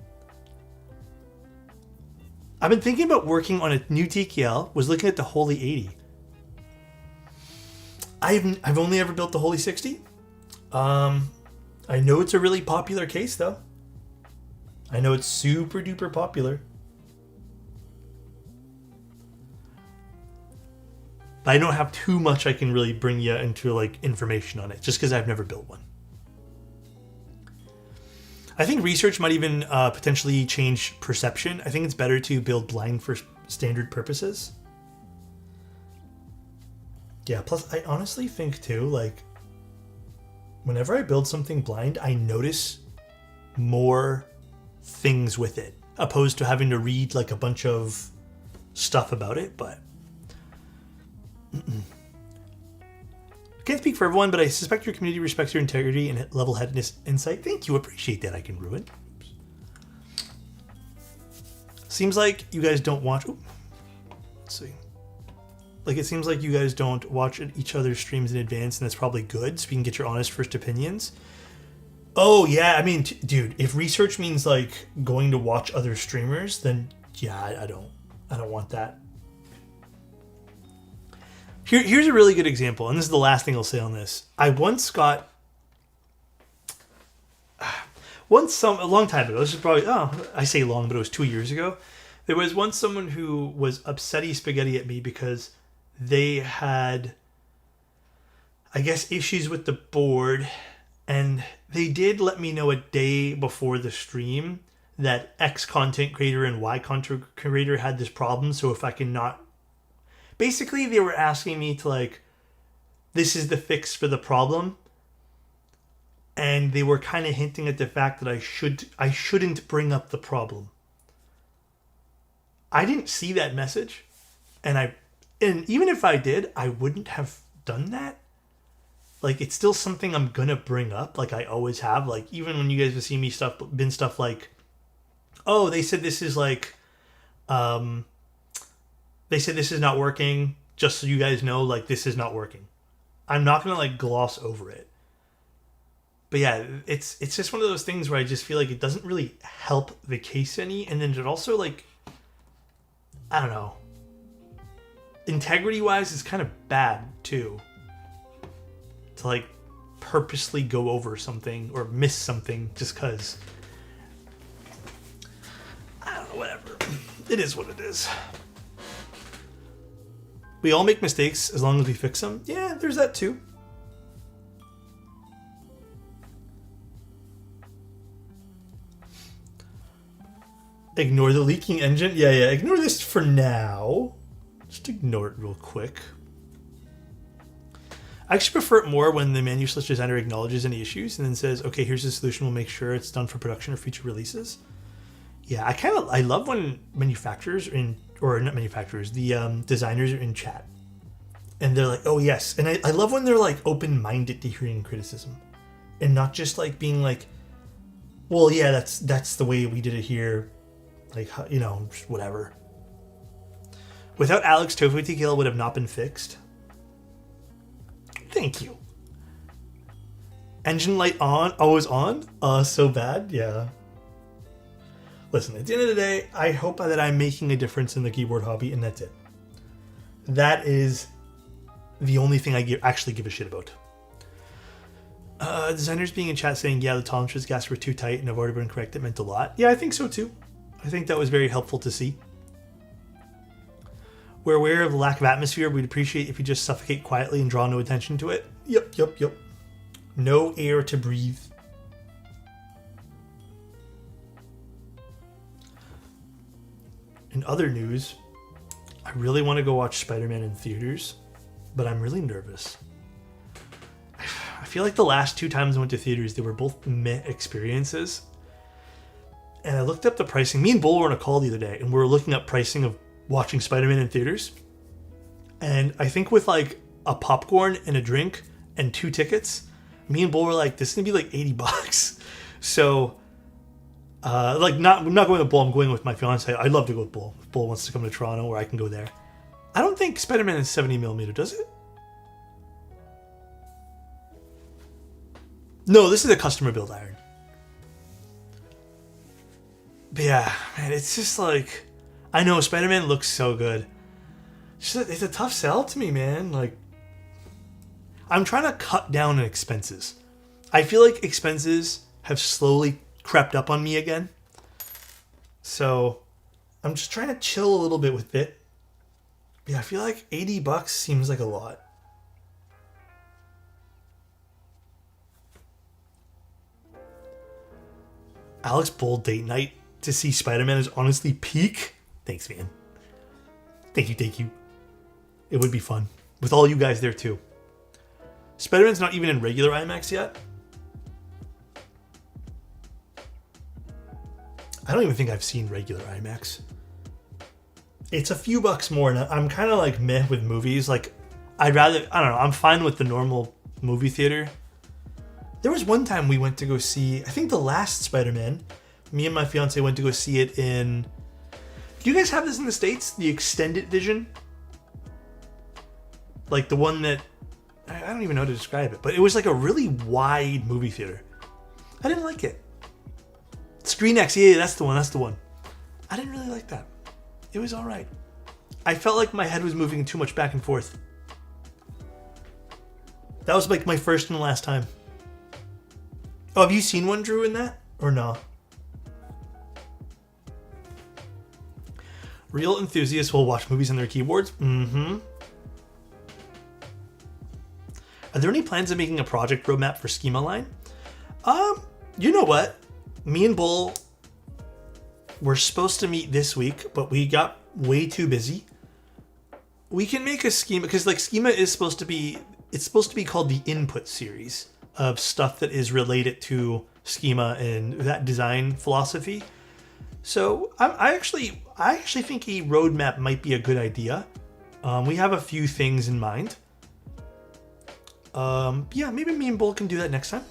I've been thinking about working on a new TKL. Was looking at the Holy 80. I've only ever built the Holy 60. I know it's a really popular case though. I know it's super duper popular. But I don't have too much I can really bring you into like information on it, just because I've never built one. I think research might even potentially change perception. I think it's better to build blind for standard purposes. Yeah, plus I honestly think too, like, whenever I build something blind, I notice more things with it, opposed to having to read like a bunch of stuff about it, but can't speak for everyone, but I suspect your community respects your integrity and level-headedness insight. Thank you, appreciate that. I can ruin. Seems like you guys don't watch. Ooh, let's see. Like, it seems like you guys don't watch each other's streams in advance, and that's probably good, so we can get your honest first opinions. Oh yeah, I mean, dude, if research means like going to watch other streamers, then yeah, I don't want that. Here's a really good example, and this is the last thing I'll say on this. I once got a long time ago. This is probably I say long, but it was 2 years ago. There was once someone who was upsetty spaghetti at me because they had, I guess, issues with the board, and they did let me know a day before the stream that X content creator and Y content creator had this problem. So if I can not, basically they were asking me to like, this is the fix for the problem, and they were kind of hinting at the fact that I shouldn't bring up the problem. I didn't see that message, and even if I did, I wouldn't have done that. Like, it's still something I'm gonna bring up, like I always have. Like, even when you guys have seen me been stuff like, oh, they said this is like, they said this is not working, just so you guys know, like, this is not working. I'm not gonna like gloss over it. But yeah, it's just one of those things where I just feel like it doesn't really help the case any, and then it also, like, I don't know, integrity-wise, it's kind of bad too. To like purposely go over something or miss something just because. I don't know, whatever. It is what it is. We all make mistakes as long as we fix them. Yeah, there's that too. Ignore the leaking engine. Yeah, ignore this for now. Just ignore it real quick. I actually prefer it more when the menu/designer acknowledges any issues and then says, okay, here's the solution. We'll make sure it's done for production or future releases. Yeah, I love when manufacturers the designers are in chat. And they're like, oh yes. And I love when they're like open-minded to hearing criticism. And not just like being like, well, yeah, that's the way we did it here. Like, you know, just whatever. Without Alex, Tofu TKL would have not been fixed. Thank you. Engine light on, always on? So bad? Yeah. Listen, at the end of the day, I hope that I'm making a difference in the keyboard hobby, and that's it. That is the only thing I actually give a shit about. Designers being in chat saying, yeah, the tolerances gas were too tight and have already been corrected meant a lot. Yeah, I think so too. I think that was very helpful to see. We're aware of the lack of atmosphere. We'd appreciate if you just suffocate quietly and draw no attention to it. Yep. No air to breathe. In other news, I really want to go watch Spider-Man in theaters, but I'm really nervous. I feel like the last 2 times I went to theaters, they were both meh experiences. And I looked up the pricing. Me and Bull were on a call the other day, and we were looking up pricing of watching Spider-Man in theaters. And I think with like a popcorn and a drink and 2 tickets, me and Bull were like, this is gonna be like $80. So, I'm not going with Bull. I'm going with my fiance. I'd love to go with Bull. If Bull wants to come to Toronto, or I can go there. I don't think Spider-Man is 70mm, does it? No, this is a customer build iron. But yeah, man, it's just like, I know Spider-Man looks so good. It's a tough sell to me, man. Like, I'm trying to cut down on expenses. I feel like expenses have slowly crept up on me again. So I'm just trying to chill a little bit with it. Yeah, I feel like $80 seems like a lot. Alex Bull date night to see Spider-Man is honestly peak. Thanks, man. Thank you. It would be fun. With all you guys there, too. Spider-Man's not even in regular IMAX yet. I don't even think I've seen regular IMAX. It's a few bucks more, and I'm kind of like meh with movies. Like, I don't know, I'm fine with the normal movie theater. There was one time we went to go see, I think the last Spider-Man, me and my fiance went to go see it in, do you guys have this in the States? The extended vision? Like the one that, I don't even know how to describe it, but it was like a really wide movie theater. I didn't like it. ScreenX, yeah, that's the one. I didn't really like that. It was alright. I felt like my head was moving too much back and forth. That was like my first and last time. Oh, have you seen one, Drew, in that? Or no? Real enthusiasts will watch movies on their keyboards? Mm-hmm. Are there any plans of making a project roadmap for Schema Line? You know what? Me and Bull were supposed to meet this week, but we got way too busy. We can make a schema, because like Schema is supposed to be, it's supposed to be called the input series of stuff that is related to Schema and that design philosophy. So I actually think a roadmap might be a good idea. We have a few things in mind. Yeah, maybe me and Bull can do that next time.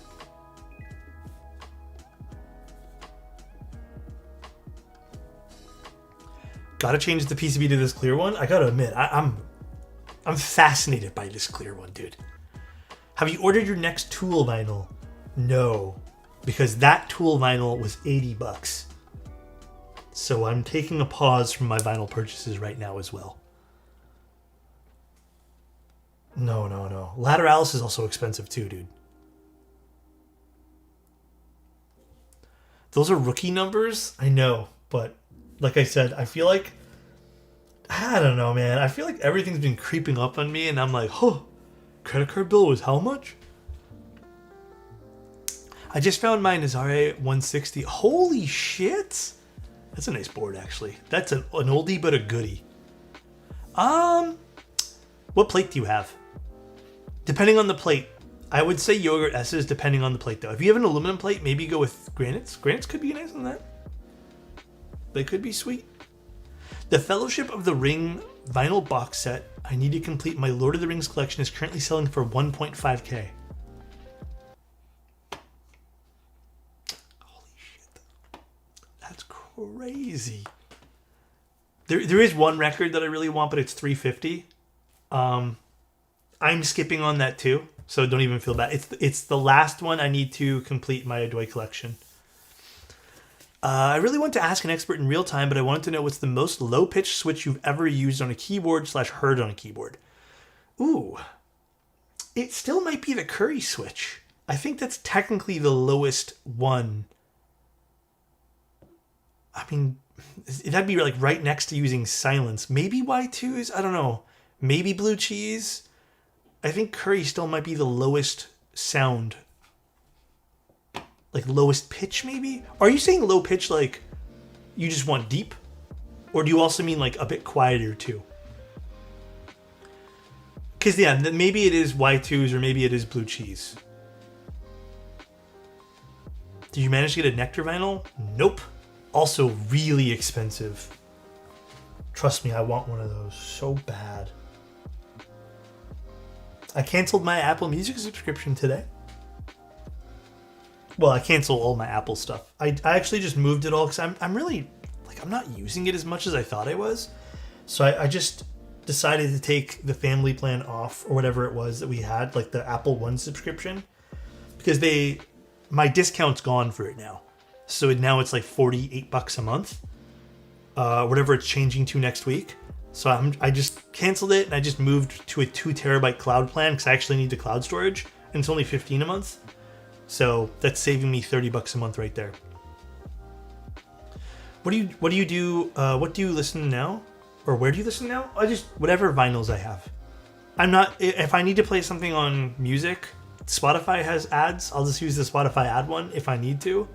Gotta change the PCB to this clear one. I gotta admit, I'm fascinated by this clear one, dude. Have you ordered your next Tool vinyl? No, because that Tool vinyl was $80. So I'm taking a pause from my vinyl purchases right now as well. No. Lateralis is also expensive too, dude. Those are rookie numbers? I know, but like I said, I feel like, I don't know, man. I feel like everything's been creeping up on me, and I'm like, oh, credit card bill was how much? I just found my Nazare 160. Holy shit! That's a nice board, actually. That's an oldie but a goodie. What plate do you have? Depending on the plate, I would say Yogurt S's depending on the plate, though. If you have an aluminum plate, maybe go with granites. Granites could be nice on that. They could be sweet. The Fellowship of the Ring vinyl box set I need to complete my Lord of the Rings collection is currently selling for $1.5K. Holy shit. That's crazy. There is one record that I really want, but it's $350. I'm skipping on that too, so don't even feel bad. It's the last one I need to complete my Adoy collection. I really want to ask an expert in real time, but I wanted to know what's the most low-pitched switch you've ever used on a keyboard / heard on a keyboard. Ooh. It still might be the Curry switch. I think that's technically the lowest one. I mean, that'd be like right next to using silence. Maybe Y2s? I don't know. Maybe blue cheese? I think Curry still might be the lowest sound. Like lowest pitch, maybe? Are you saying low pitch like you just want deep? Or do you also mean like a bit quieter too? Because, yeah, maybe it is Y2s or maybe it is blue cheese. Did you manage to get a Nectar vinyl? Nope. Also really expensive. Trust me, I want one of those so bad. I canceled my Apple Music subscription today. Well, I canceled all my Apple stuff. I actually just moved it all because I'm really, like, I'm not using it as much as I thought I was. So I just decided to take the family plan off, or whatever it was that we had, like the Apple One subscription, because my discount's gone for it now. So now it's like $48 a month, whatever it's changing to next week. So I just canceled it and I just moved to a 2 terabyte cloud plan because I actually need the cloud storage, and it's only $15 a month. So that's saving me $30 a month right there. What do you do? What do you listen to now? Or where do you listen now? I just, whatever vinyls I have. I'm not, if I need to play something on music, Spotify has ads. I'll just use the Spotify ad one if I need to.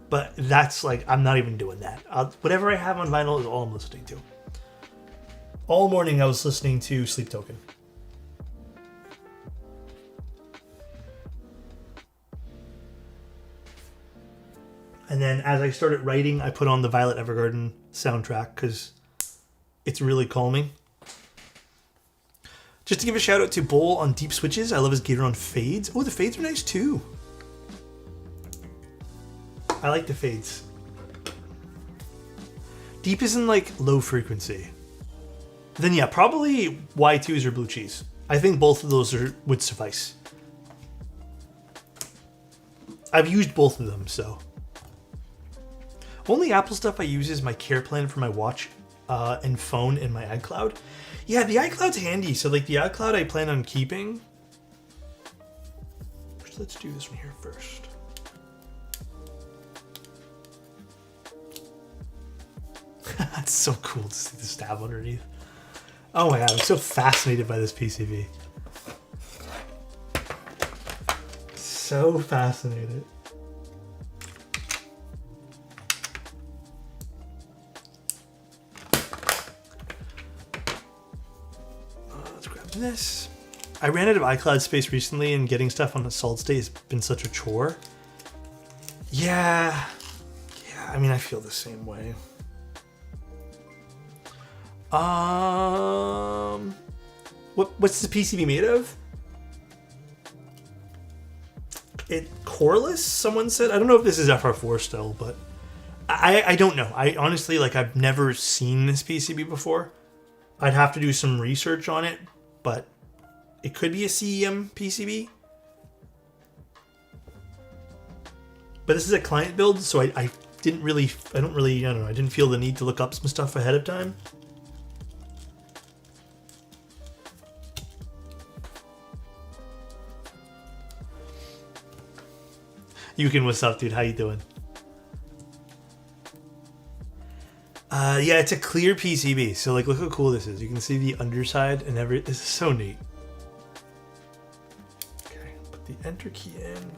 But that's like, I'm not even doing that. Whatever I have on vinyl is all I'm listening to. All morning I was listening to Sleep Token. And then as I started writing, I put on the Violet Evergarden soundtrack because it's really calming. Just to give a shout out to Bowl on Deep Switches. I love his Gator on fades. Oh, the fades are nice too. I like the fades. Deep is in like low frequency. Then yeah, probably Y2s or blue cheese. I think both of those would suffice. I've used both of them, so. Only Apple stuff I use is my care plan for my watch and phone and my iCloud. Yeah, the iCloud's handy. So like the iCloud I plan on keeping. Let's do this one here first. That's so cool to see the stab underneath. Oh my god, I'm so fascinated by this PCB. So fascinated. Let's grab this. I ran out of iCloud space recently, and getting stuff on a solid state has been such a chore. Yeah, I mean, I feel the same way. What's the PCB made of? It coreless, someone said. I don't know if this is FR4 still, but I don't know. I honestly, like, I've never seen this PCB before. I'd have to do some research on it, but it could be a CEM PCB. But this is a client build, so I didn't I didn't feel the need to look up some stuff ahead of time. Yukin, what's up, dude? How you doing? Yeah, it's a clear PCB. So like, look how cool this is. You can see the underside and this is so neat. Okay, put the enter key in.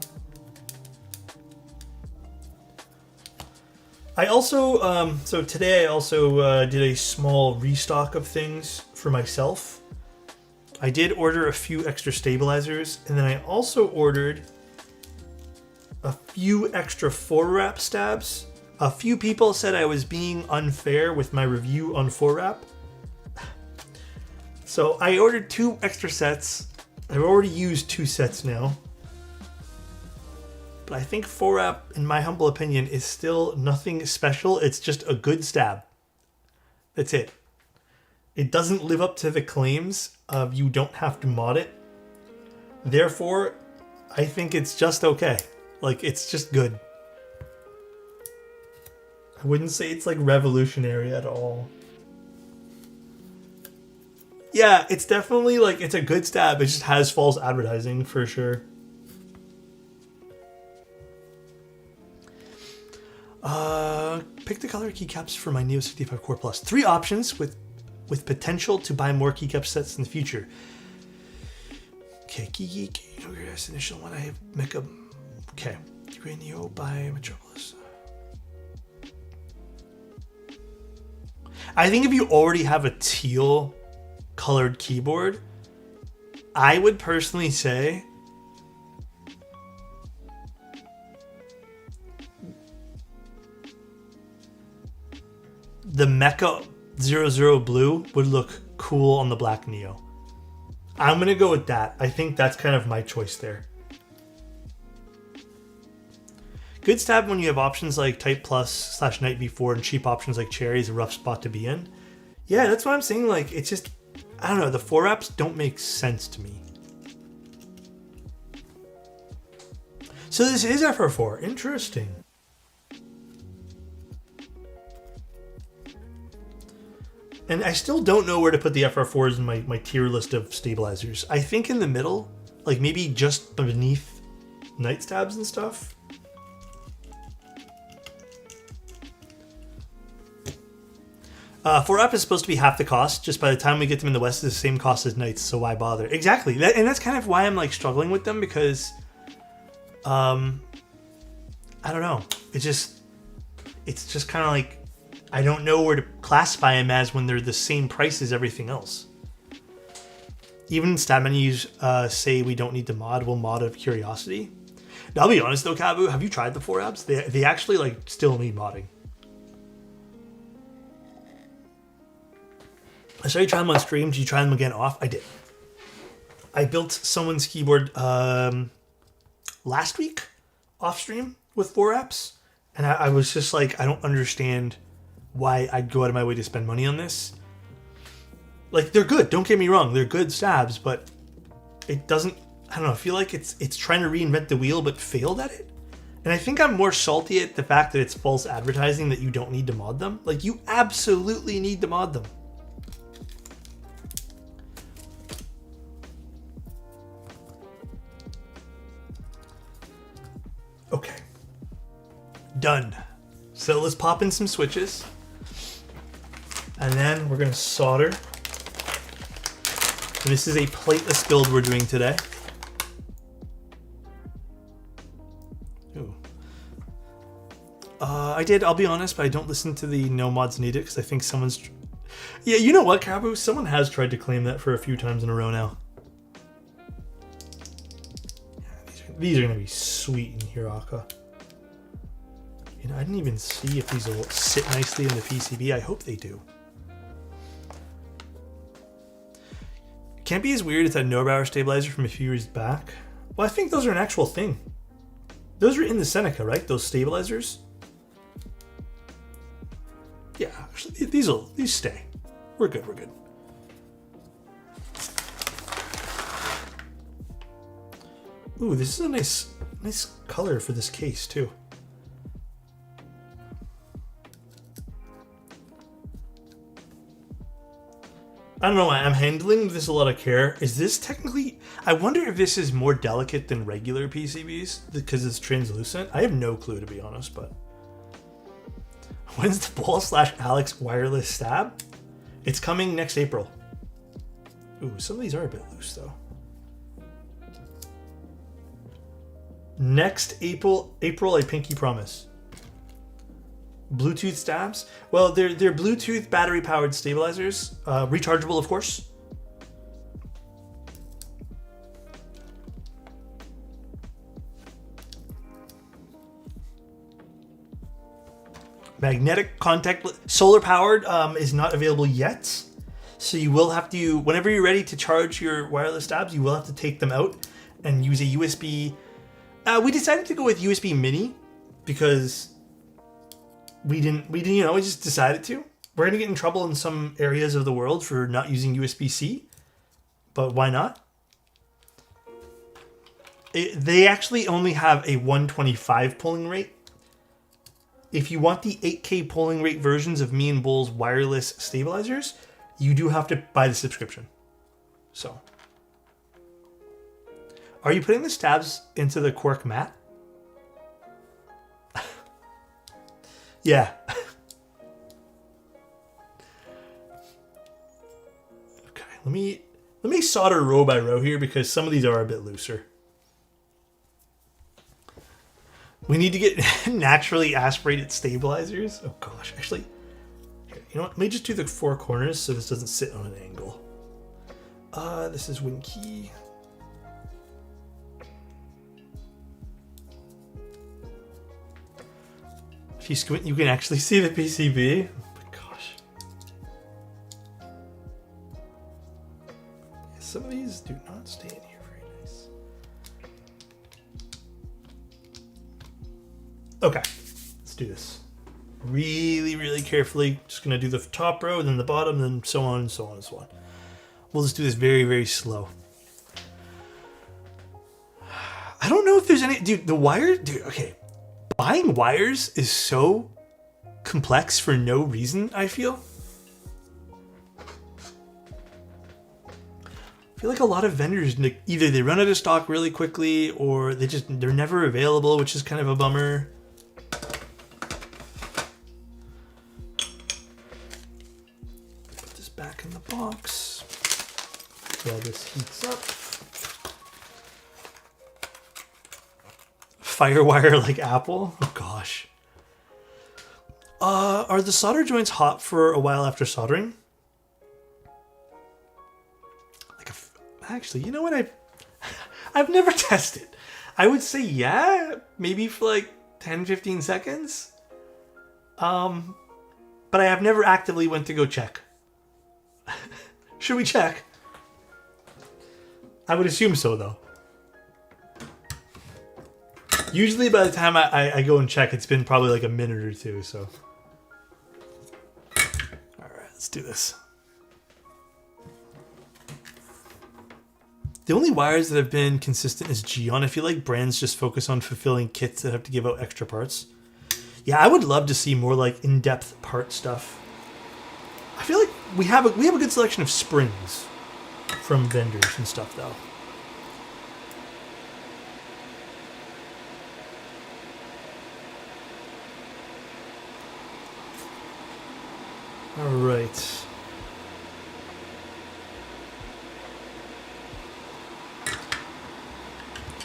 I also, so today I also did a small restock of things for myself. I did order a few extra stabilizers, and then I also ordered a few extra 4-wrap stabs. A few people said I was being unfair with my review on 4-wrap. So I ordered 2 extra sets. I've already used 2 sets now. But I think 4-wrap, in my humble opinion, is still nothing special. It's just a good stab. That's it. It doesn't live up to the claims of you don't have to mod it. Therefore, I think it's just okay. Like, it's just good. I wouldn't say it's like revolutionary at all. Yeah, it's definitely like, it's a good stab. It just has false advertising for sure. Pick the color keycaps for my Neo 65 Core Plus. 3 options with potential to buy more keycap sets in the future. Okay, Keygeek, initial one. I have Mecha. Okay, Gray Neo by Metropolis. I think if you already have a teal colored keyboard, I would personally say the Mecha 00 Blue would look cool on the Black Neo. I'm going to go with that. I think that's kind of my choice there. Good stab when you have options like Type Plus / Knight V4 and cheap options like Cherry is a rough spot to be in. Yeah, that's what I'm saying. Like, it's just, I don't know, the 4-apps don't make sense to me. So this is FR4. Interesting. And I still don't know where to put the FR4s in my tier list of stabilizers. I think in the middle, like maybe just beneath Knight stabs and stuff. 4-up is supposed to be half the cost. Just by the time we get them in the West, it's the same cost as Knights, so why bother? Exactly. And that's kind of why I'm like struggling with them, because I don't know. It's just kind of like I don't know where to classify them as when they're the same price as everything else. Even stat menus say we don't need to mod. We'll mod out of curiosity. Now, I'll be honest though, Kabu, have you tried the 4-apps? They actually like still need modding. I saw you try them on stream. Did you try them again off? I did. I built someone's keyboard last week off stream with 4-apps. And I was just like, I don't understand why I'd go out of my way to spend money on this. Like, they're good. Don't get me wrong. They're good stabs, but it doesn't, I don't know. I feel like it's trying to reinvent the wheel, but failed at it. And I think I'm more salty at the fact that it's false advertising that you don't need to mod them. Like, you absolutely need to mod them. Okay. Done. So let's pop in some switches. And then we're going to solder. This is a plateless build we're doing today. Ooh. I'll be honest, but I don't listen to the no mods needed because I think someone's... Yeah, you know what, Kabu? Someone has tried to claim that for a few times in a row now. These are going to be sweet in Hiraka. You know, I didn't even see if these will sit nicely in the PCB. I hope they do. Can't be as weird as that Nobauer stabilizer from a few years back. Well, I think those are an actual thing. Those are in the Seneca, right? Those stabilizers? Yeah, actually, these stay. We're good, we're good. Ooh, this is a nice color for this case too. I don't know why I'm handling this a lot of care. Is this technically, I wonder if this is more delicate than regular PCBs because it's translucent. I have no clue, to be honest, but when's the Ball / Alex wireless stab? It's coming next April. Ooh, some of these are a bit loose though. Next April, I pinky promise. Bluetooth stabs? Well, they're Bluetooth battery-powered stabilizers. Rechargeable, of course. Magnetic contact, solar-powered is not available yet. So you will have to, whenever you're ready to charge your wireless stabs, you will have to take them out and use a USB. We decided to go with USB Mini because we didn't, you know, we just decided to. We're going to get in trouble in some areas of the world for not using USB-C, but why not? They actually only have a 125 polling rate. If you want the 8K polling rate versions of me and Bull's wireless stabilizers, you do have to buy the subscription. So, are you putting the stabs into the Quark mat? Yeah. Okay, let me solder row by row here because some of these are a bit looser. We need to get naturally aspirated stabilizers. Oh gosh, actually, here, you know what? Let me just do the four corners so this doesn't sit on an angle. This is Win Key. If you squint, you can actually see the PCB. Oh my gosh. Some of these do not stay in here very nice. Okay, let's do this. Really, really carefully. Just gonna do the top row, then the bottom, then so on and so on and so on. We'll just do this very, very slow. I don't know if there's any... Dude, the wire... Dude, okay. Buying wires is so complex for no reason, I feel. I feel like a lot of vendors, either they run out of stock really quickly or they're never available, which is kind of a bummer. Put this back in the box while this heats up. Firewire like Apple? Oh gosh. Are the solder joints hot for a while after soldering? Actually, you know what? I've never tested. I would say yeah, maybe for like 10-15 seconds. But I have never actively went to go check. Should we check? I would assume so though. Usually by the time I go and check, it's been probably like a minute or two, so. Alright, let's do this. The only wires that have been consistent is Geon. I feel like brands just focus on fulfilling kits that have to give out extra parts. Yeah, I would love to see more like in-depth part stuff. I feel like we have a good selection of springs from vendors and stuff though. All right.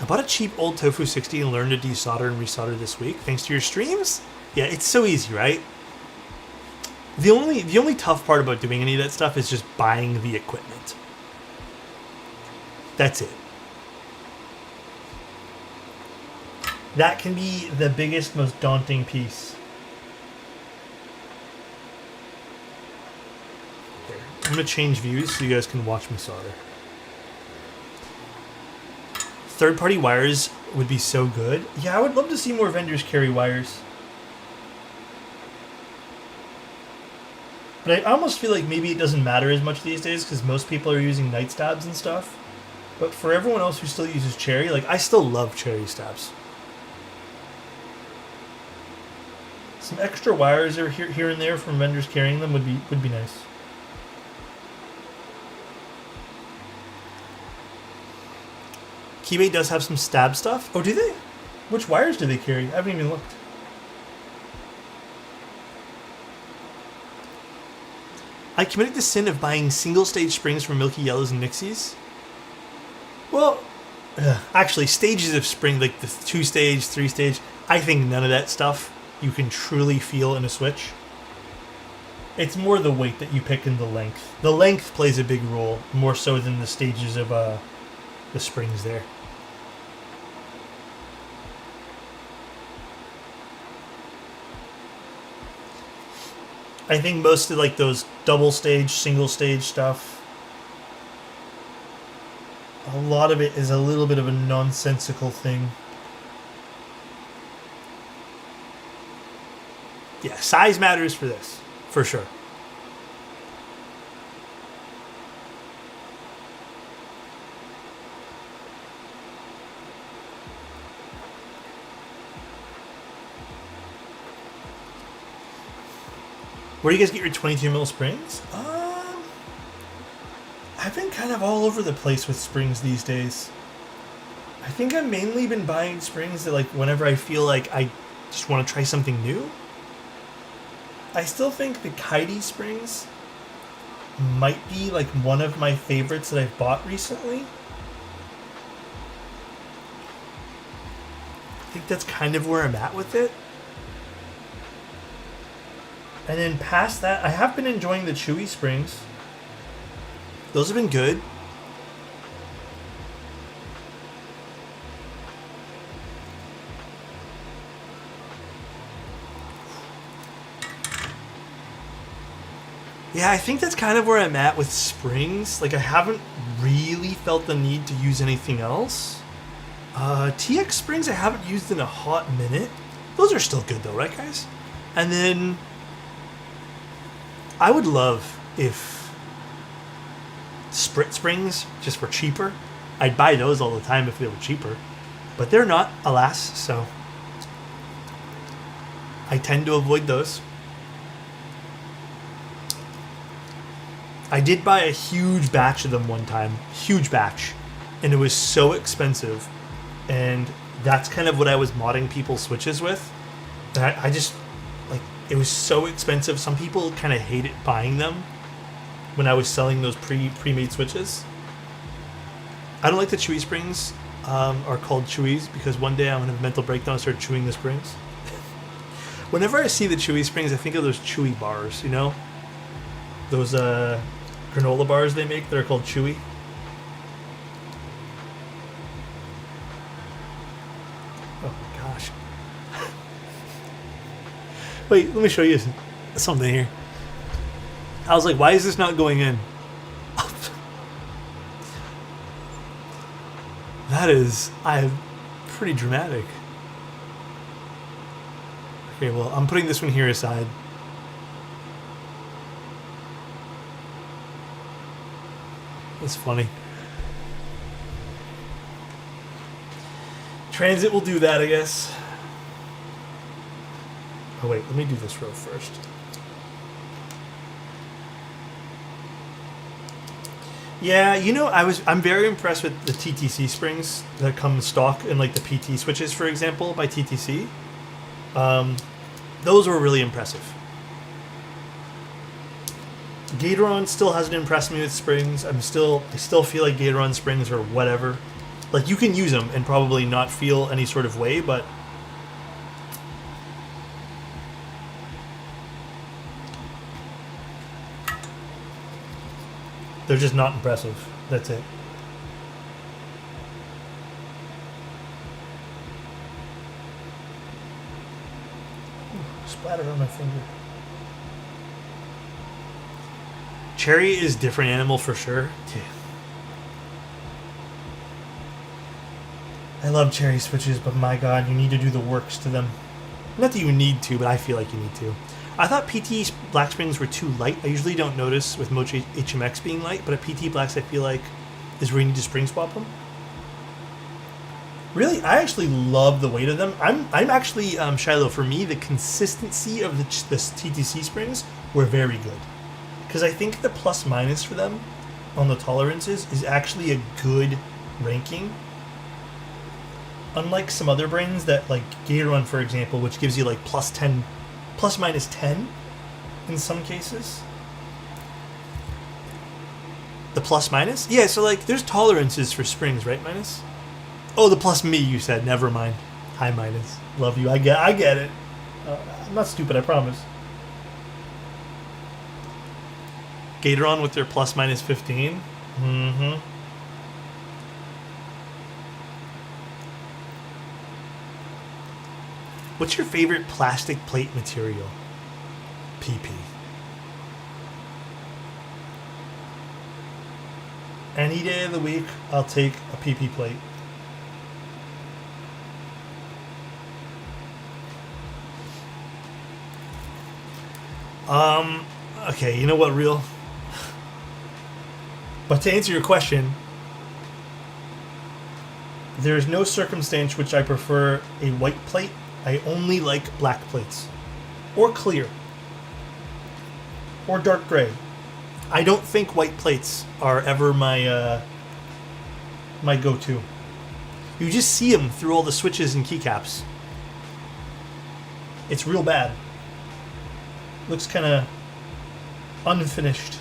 I bought a cheap old Tofu 60 and learned to desolder and resolder this week thanks to your streams. Yeah, it's so easy, right? The only tough part about doing any of that stuff is just buying the equipment. That's it. That can be the biggest, most daunting piece. Here, I'm going to change views so you guys can watch me solder. Third-party wires would be so good. Yeah, I would love to see more vendors carry wires. But I almost feel like maybe it doesn't matter as much these days because most people are using night stabs and stuff. But for everyone else who still uses cherry, like I still love cherry stabs. Some extra wires are here and there from vendors carrying them would be nice. Keygeek does have some stab stuff. Oh, do they? Which wires do they carry? I haven't even looked. I committed the sin of buying single-stage springs from Milky Yellows and Nixies. Well, actually, stages of spring, like the 2-stage, 3-stage, I think none of that stuff you can truly feel in a switch. It's more the weight that you pick and the length. The length plays a big role, more so than the stages of the springs there. I think most of like those double stage, single stage stuff, a lot of it is a little bit of a nonsensical thing. Yeah, size matters for this, for sure. Where do you guys get your 22mm springs? I've been kind of all over the place with springs these days. I think I've mainly been buying springs that like whenever I feel like I just want to try something new. I still think the Keygeek springs might be like one of my favorites that I've bought recently. I think that's kind of where I'm at with it. And then past that, I have been enjoying the Chewy springs. Those have been good. Yeah, I think that's kind of where I'm at with springs. Like, I haven't really felt the need to use anything else. TX springs I haven't used in a hot minute. Those are still good though, right guys? And then I would love if sprit springs just were cheaper. I'd buy those all the time if they were cheaper. But they're not, alas, so I tend to avoid those. I did buy a huge batch of them one time. Huge batch. And it was so expensive. And that's kind of what I was modding people's switches with. And I just, like, it was so expensive. Some people kind of hated buying them when I was selling those pre-made switches. I don't like the Chewy springs are called Chewies because one day I'm going to have a mental breakdown and start chewing the springs. Whenever I see the Chewy springs, I think of those Chewy bars, you know? Those granola bars they make that are called Chewy. Oh my gosh. Wait, let me show you something here. I was like, why is this not going in? That is, pretty dramatic. Okay, well, I'm putting this one here aside. That's funny. Transit will do that, I guess. Oh wait, let me do this row first. Yeah, you know, I'm very impressed with the TTC springs that come stock in like the PT switches, for example, by TTC. Those were really impressive. Gatoron still hasn't impressed me with springs. I still feel like Gatoron springs are whatever. Like, you can use them and probably not feel any sort of way, but they're just not impressive. That's it. Ooh, splattered on my finger. Cherry is a different animal for sure. Dude. I love cherry switches, but my god, you need to do the works to them. Not that you need to, but I feel like you need to. I thought PT Black Springs were too light. I usually don't notice with Mochi HMX being light, but at PT Blacks I feel like is where you need to spring swap them. Really, I actually love the weight of them. I'm actually, Shiloh, for me, the consistency of the TTC springs were very good. Because I think the plus minus for them on the tolerances is actually a good ranking. Unlike some other brands that, like Gatoron, for example, which gives you like plus minus 10 in some cases. The plus minus? Yeah, so like there's tolerances for springs, right, minus? Oh, the plus me, you said. Never mind. Hi, minus. Love you. I get it. I'm not stupid, I promise. Gatoron with their plus minus 15. Mm-hmm. What's your favorite plastic plate material? PP. Any day of the week, I'll take a PP plate. Okay, you know what, real? But to answer your question, there is no circumstance which I prefer a white plate. I only like black plates. Or clear. Or dark gray. I don't think white plates are ever my my go-to. You just see them through all the switches and keycaps. It's real bad. Looks kind of unfinished.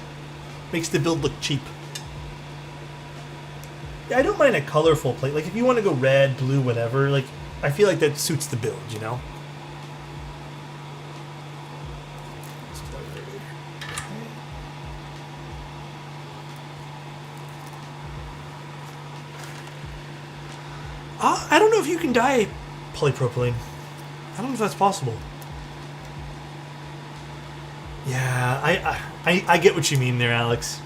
Makes the build look cheap. Yeah, I don't mind a colorful plate. Like, if you want to go red, blue, whatever, like, I feel like that suits the build, you know? I don't know if you can dye polypropylene. I don't know if that's possible. Yeah, I get what you mean there, Alex.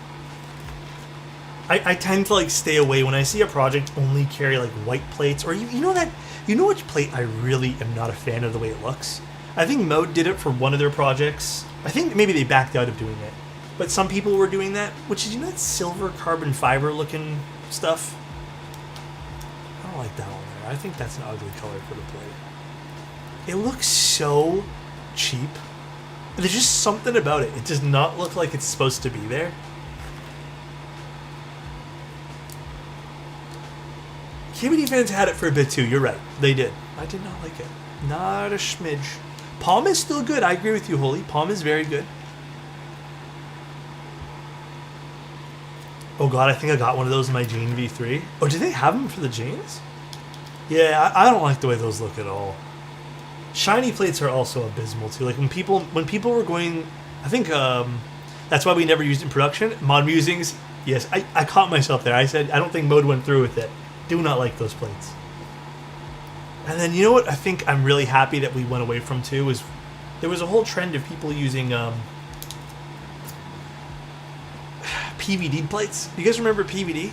I tend to like stay away when I see a project only carry like white plates, or you know that, you know which plate I really am not a fan of the way it looks. I think Mode did it for one of their projects. I think maybe they backed out of doing it, but some people were doing that, which is, you know, that silver carbon fiber looking stuff. I don't like that one there. I think that's an ugly color for the plate. It looks so cheap. There's just something about it. It does not look like it's supposed to be there. KBD fans had it for a bit too. You're right. They did. I did not like it. Not a smidge. Palm is still good. I agree with you, Holy. Palm is very good. Oh god, I think I got one of those in my Jane V3. Oh, do they have them for the Janes? Yeah, I don't like the way those look at all. Shiny plates are also abysmal too. Like when people were going, I think that's why we never used it in production. Mod Musings, yes, I caught myself there. I said I don't think Mode went through with it. Do not like those plates. And then you know what I think I'm really happy that we went away from too is there was a whole trend of people using PVD plates. You guys remember PVD?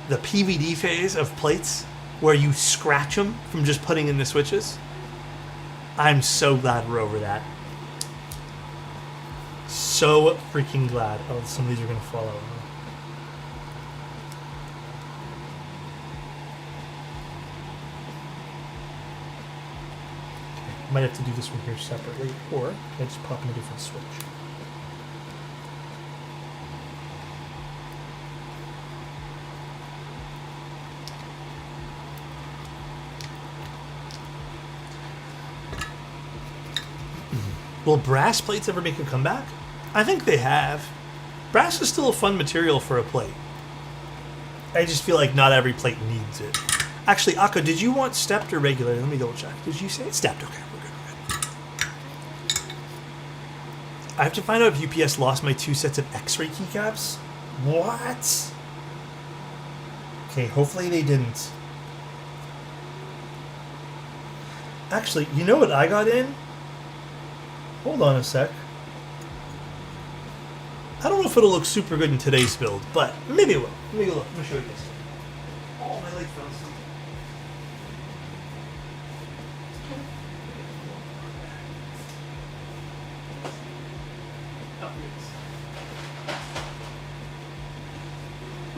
The PVD phase of plates where you scratch them from just putting in the switches. I'm so glad we're over that. So freaking glad. Oh, some of these are going to fall out. Might have to do this one here separately, or I just pop in a different switch. Will brass plates ever make a comeback? I think they have. Brass is still a fun material for a plate. I just feel like not every plate needs it. Actually, Akko, did you want stepped or regular? Let me double check. Did you say stepped? Okay, we're good. I have to find out if UPS lost my 2 sets of X-ray keycaps. What? Okay, hopefully they didn't. Actually, you know what I got in? Hold on a sec. I don't know if it'll look super good in today's build, but maybe it will. Let me look. Let me show you this. Oh, my leg fell asleep.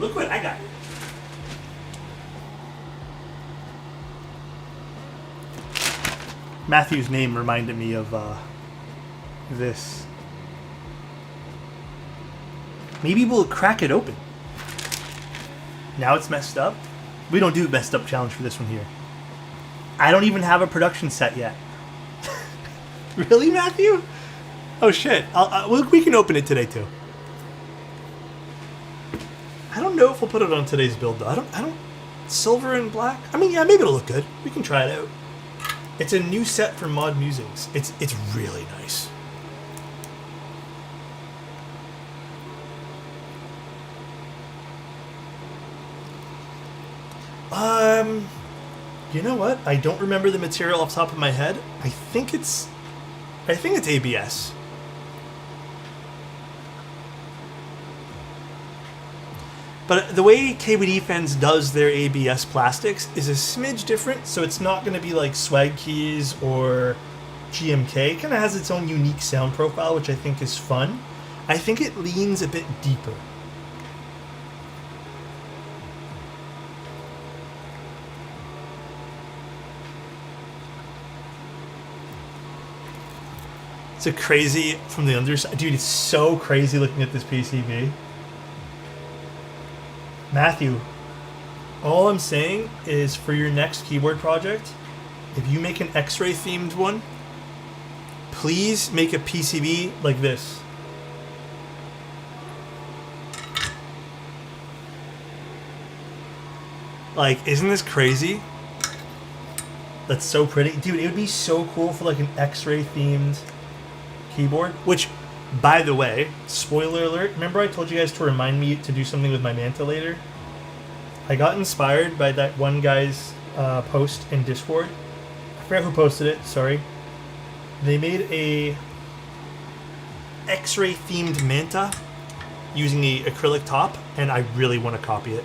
Look what I got. Matthew's name reminded me of this. Maybe we'll crack it open. Now it's messed up. We don't do messed up challenge for this one here. I don't even have a production set yet. Really, Matthew? Oh shit! We can open it today too. I don't know if we'll put it on today's build though. I don't. Silver and black. I mean, yeah, maybe it'll look good. We can try it out. It's a new set for Mod Musings. It's really nice. You know what? I don't remember the material off the top of my head. I think it's ABS. But the way KBD Fens does their ABS plastics is a smidge different, so it's not going to be like Swag Keys or GMK. It kind of has its own unique sound profile, which I think is fun. I think it leans a bit deeper. It's a crazy from the underside. Dude, it's so crazy looking at this PCB. Matthew, all I'm saying is for your next keyboard project, if you make an X-ray themed one, please make a PCB like this. Like, isn't this crazy? That's so pretty. Dude, it would be so cool for like an X-ray themed keyboard, which, by the way, spoiler alert, remember I told you guys to remind me to do something with my Manta later? I got inspired by that one guy's post in Discord. I forgot who posted it, sorry. They made a X-ray themed Manta using the acrylic top, and I really want to copy it.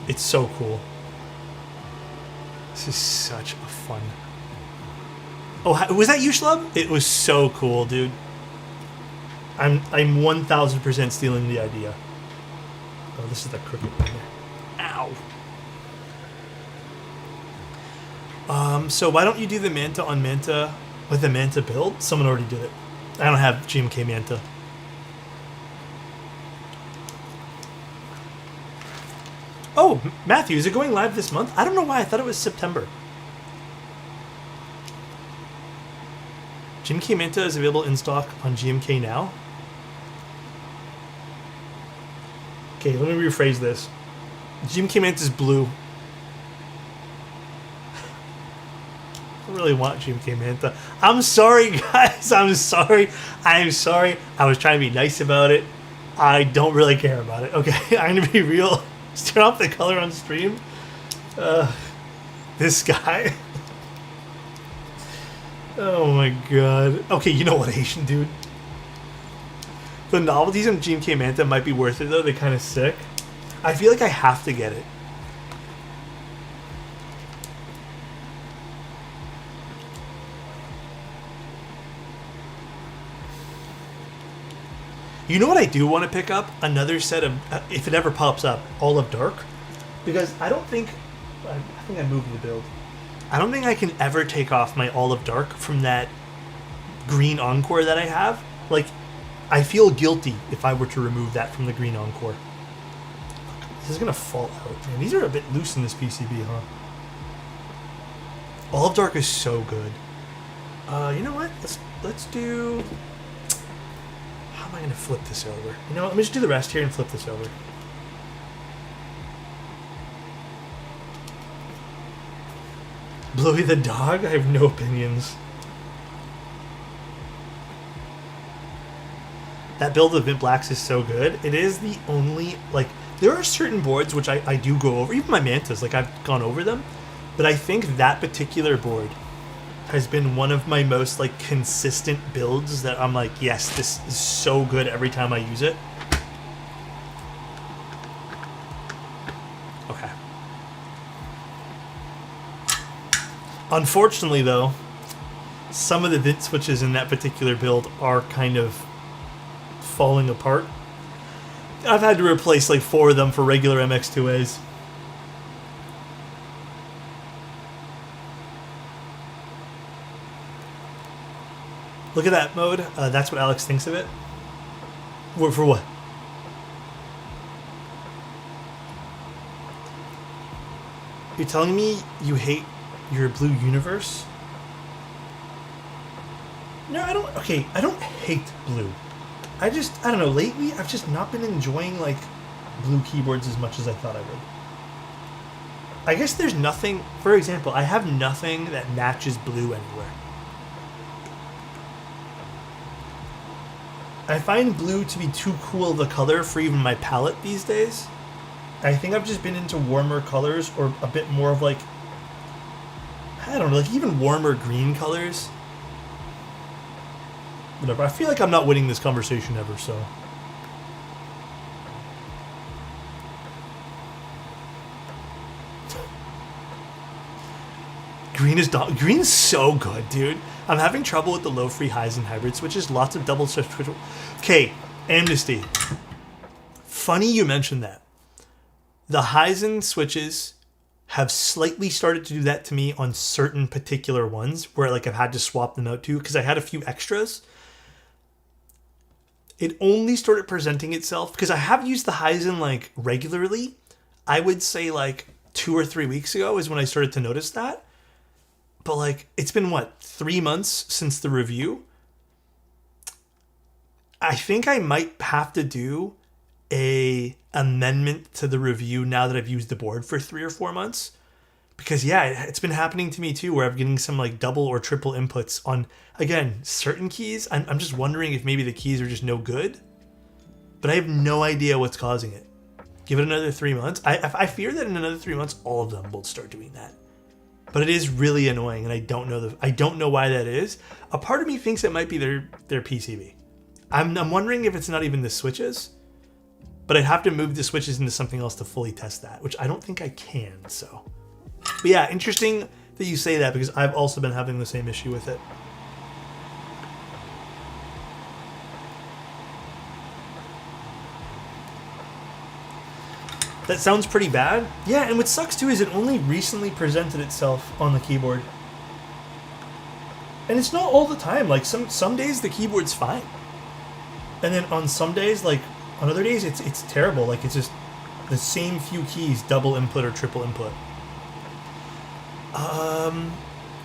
It's so cool. This is such a fun... Oh, was that you, Schlub? It was so cool, dude. I'm 1000% stealing the idea. Oh, this is the crooked one there. Ow. So why don't you do the Manta on Manta with the Manta build? Someone already did it. I don't have GMK Manta. Oh, Matthew, is it going live this month? I don't know why. I thought it was September. GMK Manta is available in stock on GMK now. Okay, let me rephrase this. GMK Manta is blue. I really want GMK Manta. I'm sorry, guys. I'm sorry. I was trying to be nice about it. I don't really care about it. Okay, I'm going to be real. Just turn off the color on stream. This guy. Oh my god. Okay, you know what, Asian dude? The novelties on GMK Manta might be worth it though. They're kind of sick. I feel like I have to get it. You know what I do want to pick up? Another set of, if it ever pops up, Olive Dark. Because I think I moved the build. I don't think I can ever take off my Olive Dark from that green Encore that I have. Like, I feel guilty if I were to remove that from the green Encore. This is going to fall out, man. These are a bit loose in this PCB, huh? Olive Dark is so good. You know what? Let's do... How am I going to flip this over? You know what? Let me just do the rest here and flip this over. Bluey the dog? I have no opinions. That build of Mint Blacks is so good. It is the only, like, there are certain boards which I do go over, even my Mantas, like, I've gone over them, but I think that particular board has been one of my most, like, consistent builds that I'm like, yes, this is so good every time I use it. Okay. Unfortunately, though, some of the vent switches in that particular build are kind of falling apart. I've had to replace like 4 of them for regular MX2As. Look at that mode. That's what Alex thinks of it. For what? You're telling me you hate your blue universe? No, I don't. Okay, I don't hate blue. I don't know, lately I've just not been enjoying, like, blue keyboards as much as I thought I would. I guess there's nothing, for example, I have nothing that matches blue anywhere. I find blue to be too cool of a color for even my palette these days. I think I've just been into warmer colors, or a bit more of, like, I don't know, like even warmer green colors. Whatever. I feel like I'm not winning this conversation ever, so. Green's so good, dude. I'm having trouble with the low free highs and hybrid switches. Lots of double switch. Okay, Amnesty. Funny you mentioned that. The Heisen switches have slightly started to do that to me on certain particular ones where like I've had to swap them out too because I had a few extras. It only started presenting itself because I have used the Heisen like regularly. I would say like 2 or 3 weeks ago is when I started to notice that. But like it's been what, 3 months since the review? I think I might have to do a amendment to the review now that I've used the board for 3 or 4 months. Because yeah, it's been happening to me too, where I'm getting some like double or triple inputs on, again, certain keys. I'm just wondering if maybe the keys are just no good. But I have no idea what's causing it. Give it another 3 months. I fear that in another 3 months, all of them will start doing that. But it is really annoying, and I don't know why that is. A part of me thinks it might be their PCB. I'm wondering if it's not even the switches, but I'd have to move the switches into something else to fully test that, which I don't think I can, so. But yeah, interesting that you say that because I've also been having the same issue with it. That sounds pretty bad. Yeah, and what sucks too is it only recently presented itself on the keyboard. And it's not all the time. Like some days the keyboard's fine. And then on some days, like on other days, it's terrible. Like it's just the same few keys, double input or triple input.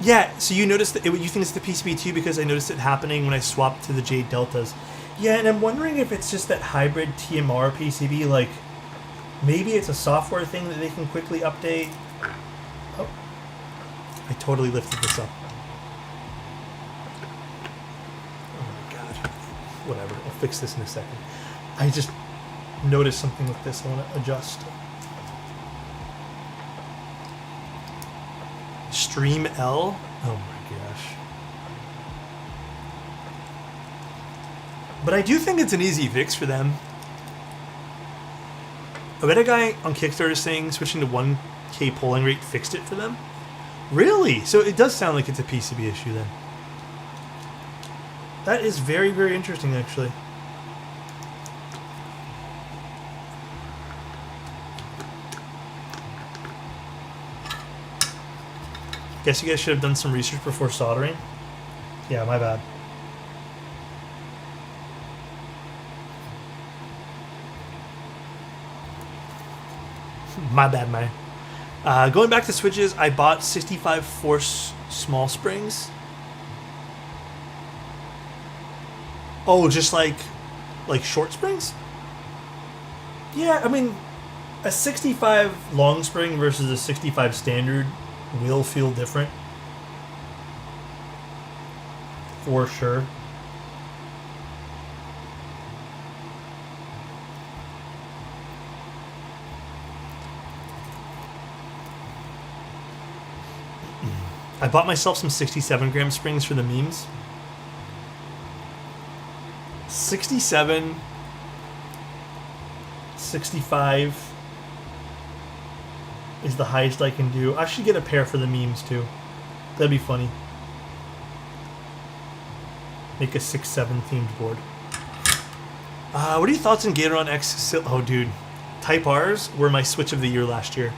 Yeah, so you noticed that you think it's the PCB too because I noticed it happening when I swapped to the Jade Deltas. Yeah, and I'm wondering if it's just that hybrid TMR PCB, like maybe it's a software thing that they can quickly update. Oh, I totally lifted this up. Whatever, I'll fix this in a second. I just noticed something with this I want to adjust. Stream L? Oh my gosh. But I do think it's an easy fix for them. I read a guy on Kickstarter saying switching to 1K polling rate fixed it for them. Really? So it does sound like it's a PCB issue then. That is very, very interesting, actually. Guess you guys should have done some research before soldering. Yeah, my bad. My bad, man. Going back to switches, I bought 65 force small springs. Oh, just like short springs? Yeah, I mean, a 65 long spring versus a 65 standard will feel different. For sure. I bought myself some 67 gram springs for the memes. 67, 65 is the highest I can do. I should get a pair for the memes too. That'd be funny. Make a 6-7 themed board. What are your thoughts on Gatoron X? Oh, dude. Type Rs were my Switch of the Year last year.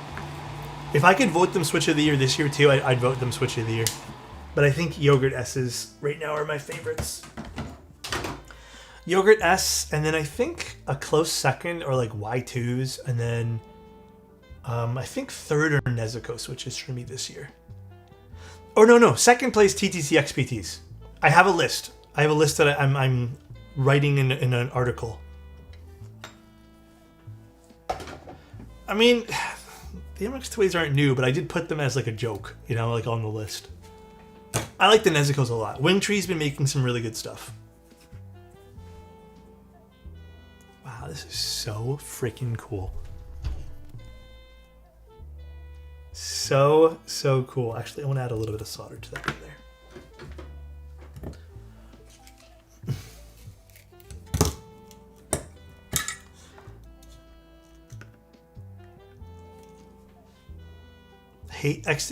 If I could vote them Switch of the Year this year too, I'd vote them Switch of the Year. But I think Yogurt S's right now are my favorites. Yogurt S, and then I think a close second or like Y2s, and then I think third are Nezuko switches for me this year. Or no, second place TTC XPTs. I have a list. I have a list that I'm writing in an article. I mean, the MX2As aren't new, but I did put them as like a joke, you know, like on the list. I like the Nezukos a lot. Wingtree's been making some really good stuff. Wow, this is so freaking cool. So cool. Actually, I want to add a little bit of solder to that right there.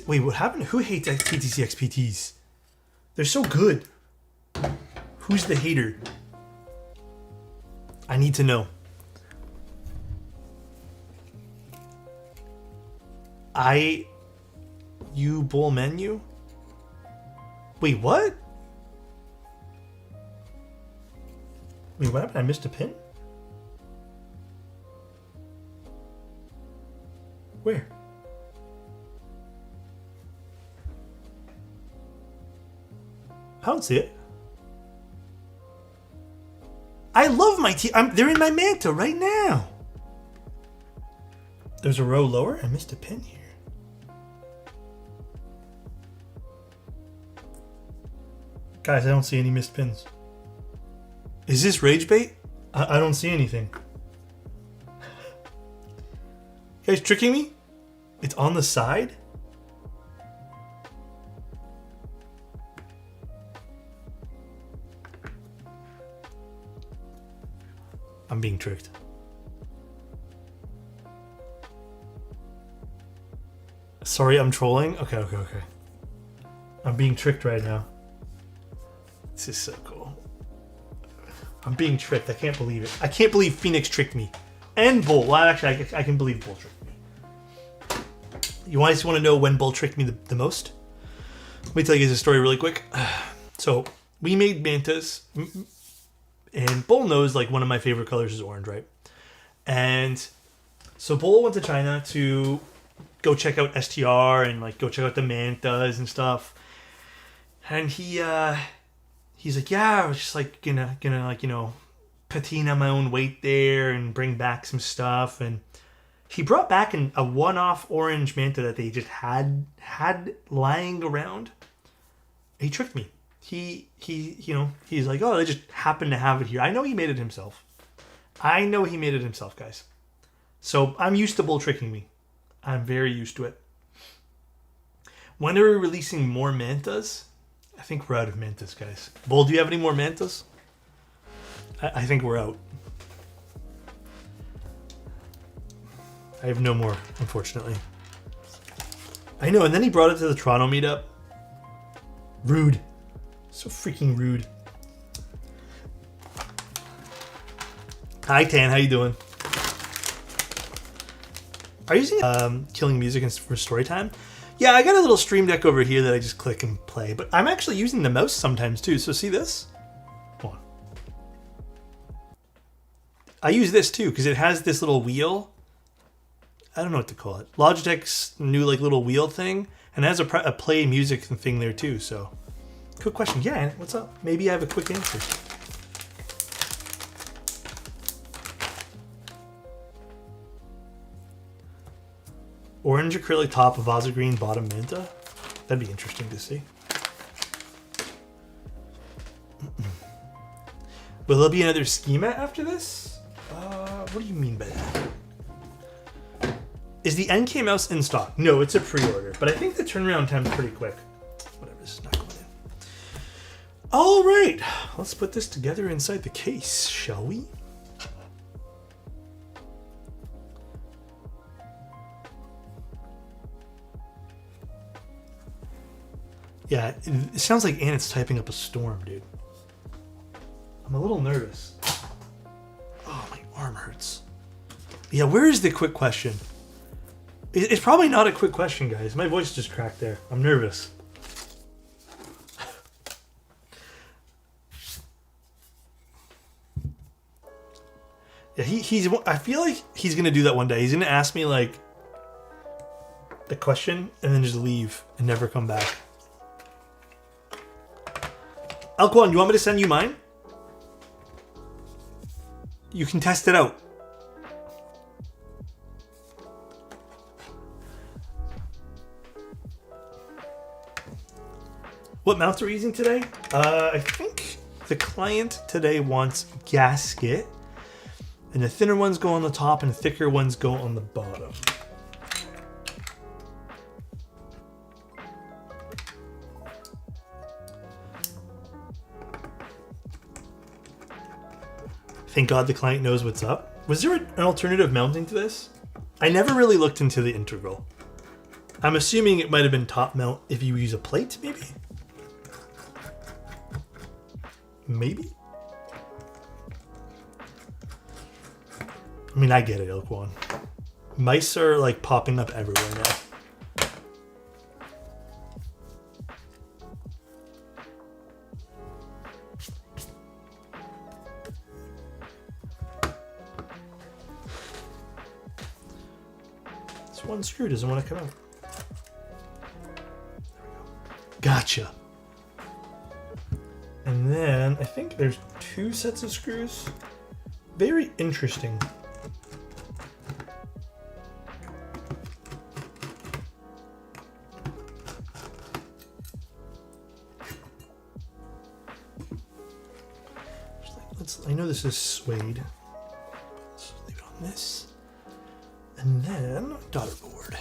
Wait, what happened? Who hates TTC XPTs? They're so good. Who's the hater? I need to know. You bull menu? Wait, what? Wait, what happened? I missed a pin? Where? I don't see it. I love my they're in my Manta right now. There's a row lower? I missed a pin here. Guys, I don't see any missed pins. Is this rage bait? I don't see anything. You guys tricking me? It's on the side? I'm being tricked. Sorry, I'm trolling? Okay. I'm being tricked right now. This is so cool. I'm being tricked. I can't believe it. I can't believe Phoenix tricked me. And Bull. Well, actually, I can believe Bull tricked me. You guys want to know when Bull tricked me the most? Let me tell you guys a story really quick. So, we made mantas. And Bull knows, like, one of my favorite colors is orange, right? And so Bull went to China to go check out STR and, like, go check out the mantas and stuff. And he's like, yeah, I was just like gonna like, you know, patina my own weight there and bring back some stuff. And he brought back a one-off orange manta that they just had lying around. He tricked me. He you know, he's like, oh, they just happened to have it here. I know he made it himself. Guys. So I'm used to Bull tricking me. I'm very used to it. When are we releasing more mantas? I think we're out of mantas, guys. Bull, do you have any more mantas? I think we're out. I have no more, unfortunately. I know, and then he brought it to the Toronto meetup. Rude. So freaking rude. Hi, Tan. How you doing? Are you using Killing Music for story time? Yeah, I got a little stream deck over here that I just click and play, but I'm actually using the mouse sometimes too, so see this? Hold on. I use this too, because it has this little wheel. I don't know what to call it. Logitech's new like little wheel thing, and it has a play music thing there too, so. Quick question. Yeah, what's up? Maybe I have a quick answer. Orange acrylic top, Vaza green bottom manta. That'd be interesting to see. Will there be another schema after this? What do you mean by that? Is the NK mouse in stock? No, it's a pre-order, but I think the turnaround time's pretty quick. Whatever, this is not going in. All right, let's put this together inside the case, shall we? Yeah, it sounds like Annette's typing up a storm, dude. I'm a little nervous. Oh, my arm hurts. Yeah, where is the quick question? It's probably not a quick question, guys. My voice just cracked there. I'm nervous. Yeah, I feel like he's gonna do that one day. He's gonna ask me like the question and then just leave and never come back. Alquan, you want me to send you mine? You can test it out. What mounts are we using today? I think the client today wants gasket, and the thinner ones go on the top and the thicker ones go on the bottom. Thank God the client knows what's up. Was there an alternative mounting to this? I never really looked into the integral. I'm assuming it might have been top mount if you use a plate, maybe? Maybe? I mean, I get it, Ilkwon. Mice are like popping up everywhere now. One screw doesn't want to come out. There we go. Gotcha. And then I think there's 2 sets of screws. Very interesting. I know this is suede. Let's leave it on this. And then, daughter board.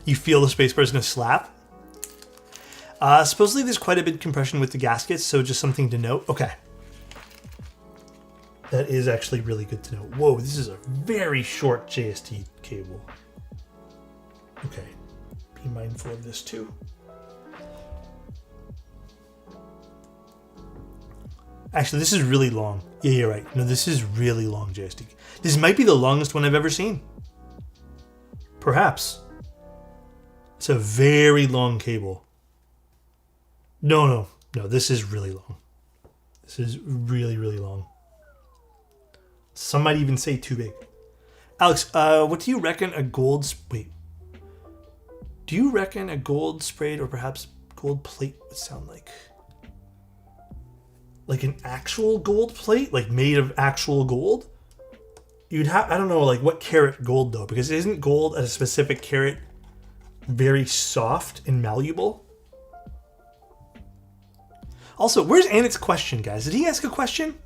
You feel the spacebar is going to slap? Supposedly there's quite a bit of compression with the gaskets, so just something to note. Okay. That is actually really good to know. Whoa, this is a very short JST cable. Okay, be mindful of this too. Actually, this is really long. Yeah, you're right. No, this is really long JST. This might be the longest one I've ever seen. Perhaps. It's a very long cable. No, this is really long. This is really, really long. Some might even say too big. Alex, what do you reckon a gold... Wait. Do you reckon a gold sprayed or perhaps gold plate would sound like? Like an actual gold plate? Like made of actual gold? You'd have... I don't know, like what carat gold though? Because isn't gold at a specific carat very soft and malleable? Also, where's Annet's question, guys? Did he ask a question?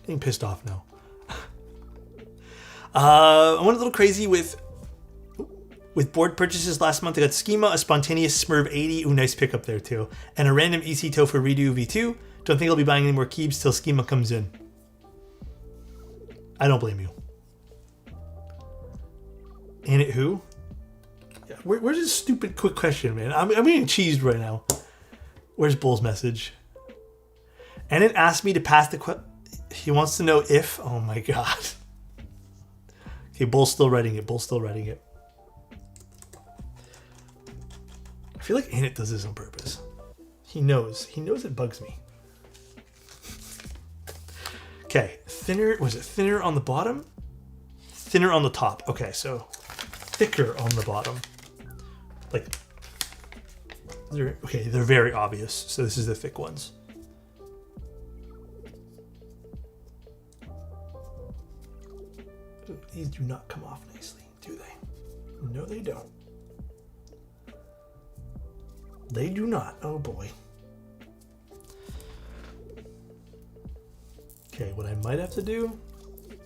Getting pissed off now. I went a little crazy with board purchases last month. I got Schema, a spontaneous Smurf 80. Ooh, nice pickup there too. And a random EC Toe for Redo V2. Don't think I'll be buying any more keeps till Schema comes in. I don't blame you. Annet who? Yeah, where's this stupid quick question, man? I'm getting cheesed right now. Where's Bull's message? Annet asked me to pass the question. He wants to know if... Oh my god. Okay, Bull's still writing it. Bull's still writing it. I feel like Annette does this on purpose. He knows. He knows it bugs me. Okay, thinner... Was it thinner on the bottom? Thinner on the top. Okay, so thicker on the bottom. Like... They're very obvious. So this is the thick ones. These do not come off nicely, do they? No, they don't. They do not. Oh boy. Okay, what I might have to do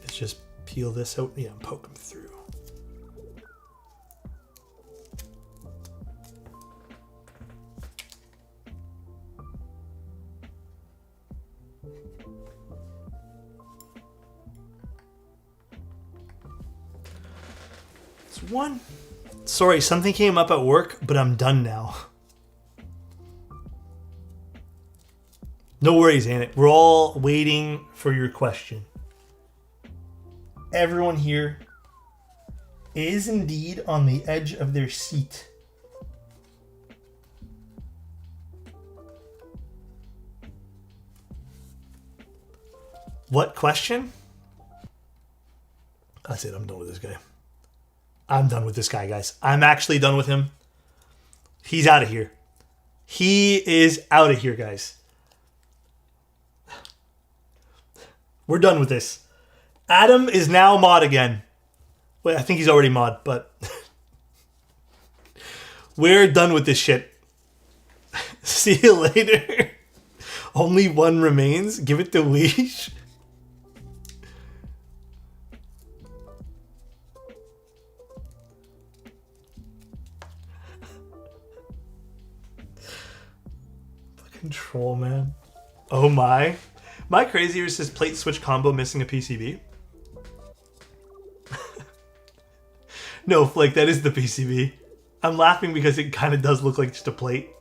is just peel this out. Yeah, and poke them through. One. Sorry, something came up at work, but I'm done now. No worries, Annette. We're all waiting for your question. Everyone here is indeed on the edge of their seat. What question? That's it. I'm done with this guy. I'm done with this guy, guys. I'm actually done with him. He's out of here. He is out of here, guys. We're done with this. Adam is now mod again. Wait, I think he's already mod, but... We're done with this shit. See you later. Only one remains. Give it to Leash. Control, man. Oh my. My crazier says plate switch combo missing a PCB. No, Flake, that is the PCB. I'm laughing because it kind of does look like just a plate.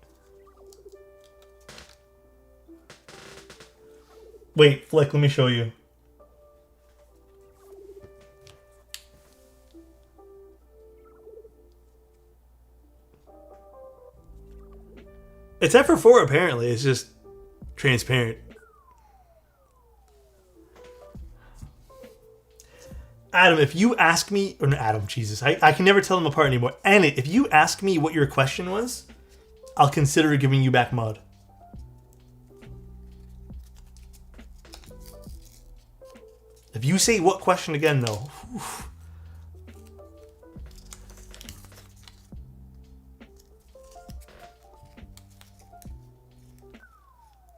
Wait, Fleck, let me show you. It's F4 apparently. It's just transparent. Adam, if you ask me... Or no, Adam, Jesus. I can never tell them apart anymore. And if you ask me what your question was, I'll consider giving you back mod. If you say what question again, though... Oof.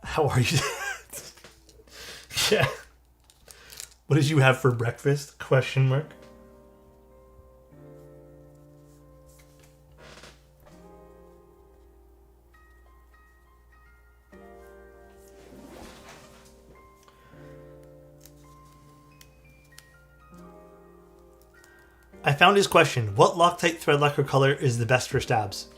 How are you? Yeah. What did you have for breakfast? Question mark. I found his question. What Loctite thread lacquer color is the best for stabs?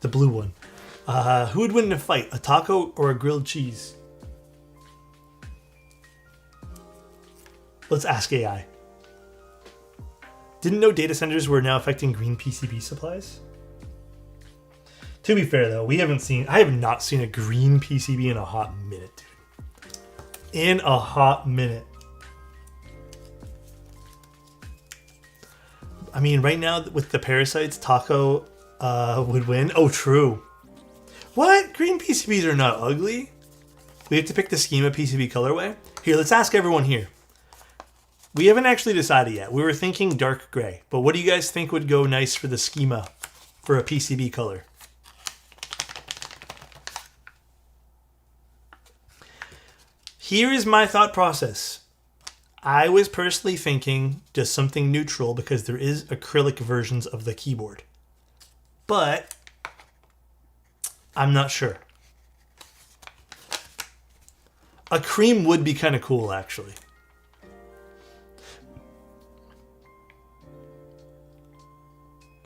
The blue one. Who would win in a fight, a taco or a grilled cheese? Let's ask AI. Didn't know data centers were now affecting green PCB supplies? To be fair though, I have not seen a green PCB in a hot minute, dude. In a hot minute. I mean, right now with the parasites, taco would win. Oh, true. What? Green PCBs are not ugly? We have to pick the schema PCB colorway? Here, let's ask everyone here. We haven't actually decided yet. We were thinking dark gray, but what do you guys think would go nice for the schema for a PCB color? Here is my thought process. I was personally thinking just something neutral because there is acrylic versions of the keyboard. But I'm not sure. A cream would be kind of cool, actually.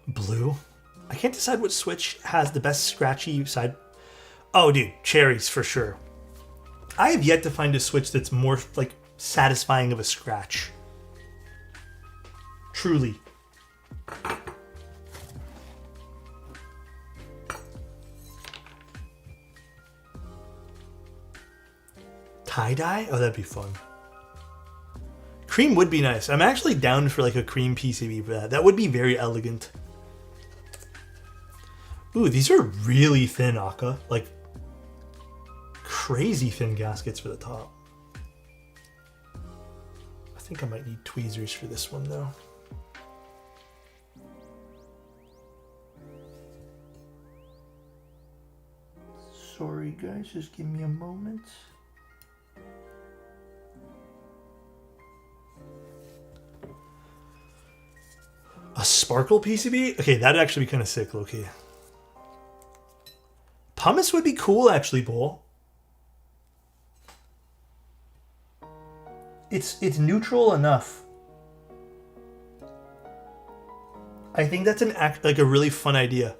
Blue? I can't decide which switch has the best scratchy side. Oh, dude, cherries for sure. I have yet to find a switch that's more like satisfying of a scratch. Truly. Tie-dye? Oh, that'd be fun. Cream would be nice. I'm actually down for like a cream PCB for that. That would be very elegant. Ooh, these are really thin, Akka. Like, crazy thin gaskets for the top. I think I might need tweezers for this one, though. Sorry, guys. Just give me a moment. A sparkle PCB? Okay, that'd actually be kind of sick, low-key. Pumice would be cool, actually, Bull. It's neutral enough. I think that's like a really fun idea.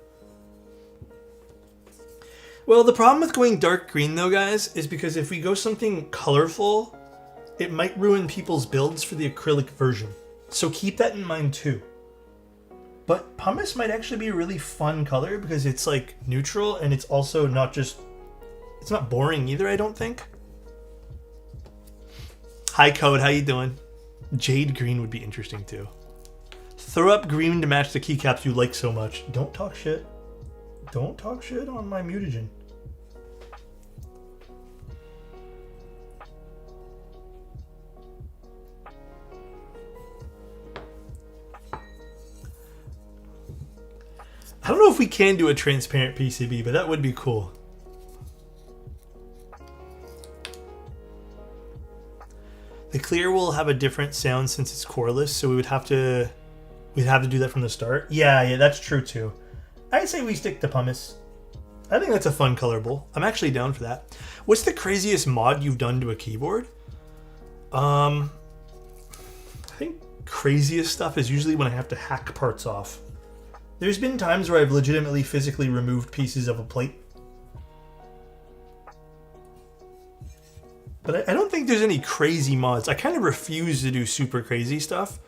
Well, the problem with going dark green, though, guys, is because if we go something colorful, it might ruin people's builds for the acrylic version. So keep that in mind, too. But pumice might actually be a really fun color because it's like neutral and it's also not just, it's not boring either, I don't think. Hi Code, how you doing? Jade green would be interesting too. Throw up green to match the keycaps you like so much. Don't talk shit. Don't talk shit on my mutagen. I don't know if we can do a transparent PCB, but that would be cool. The clear will have a different sound since it's coreless, so we'd have to do that from the start. Yeah, that's true too. I'd say we stick to pumice. I think that's a fun color bowl. I'm actually down for that. What's the craziest mod you've done to a keyboard? I think craziest stuff is usually when I have to hack parts off. There's been times where I've legitimately physically removed pieces of a plate. But I don't think there's any crazy mods. I kind of refuse to do super crazy stuff.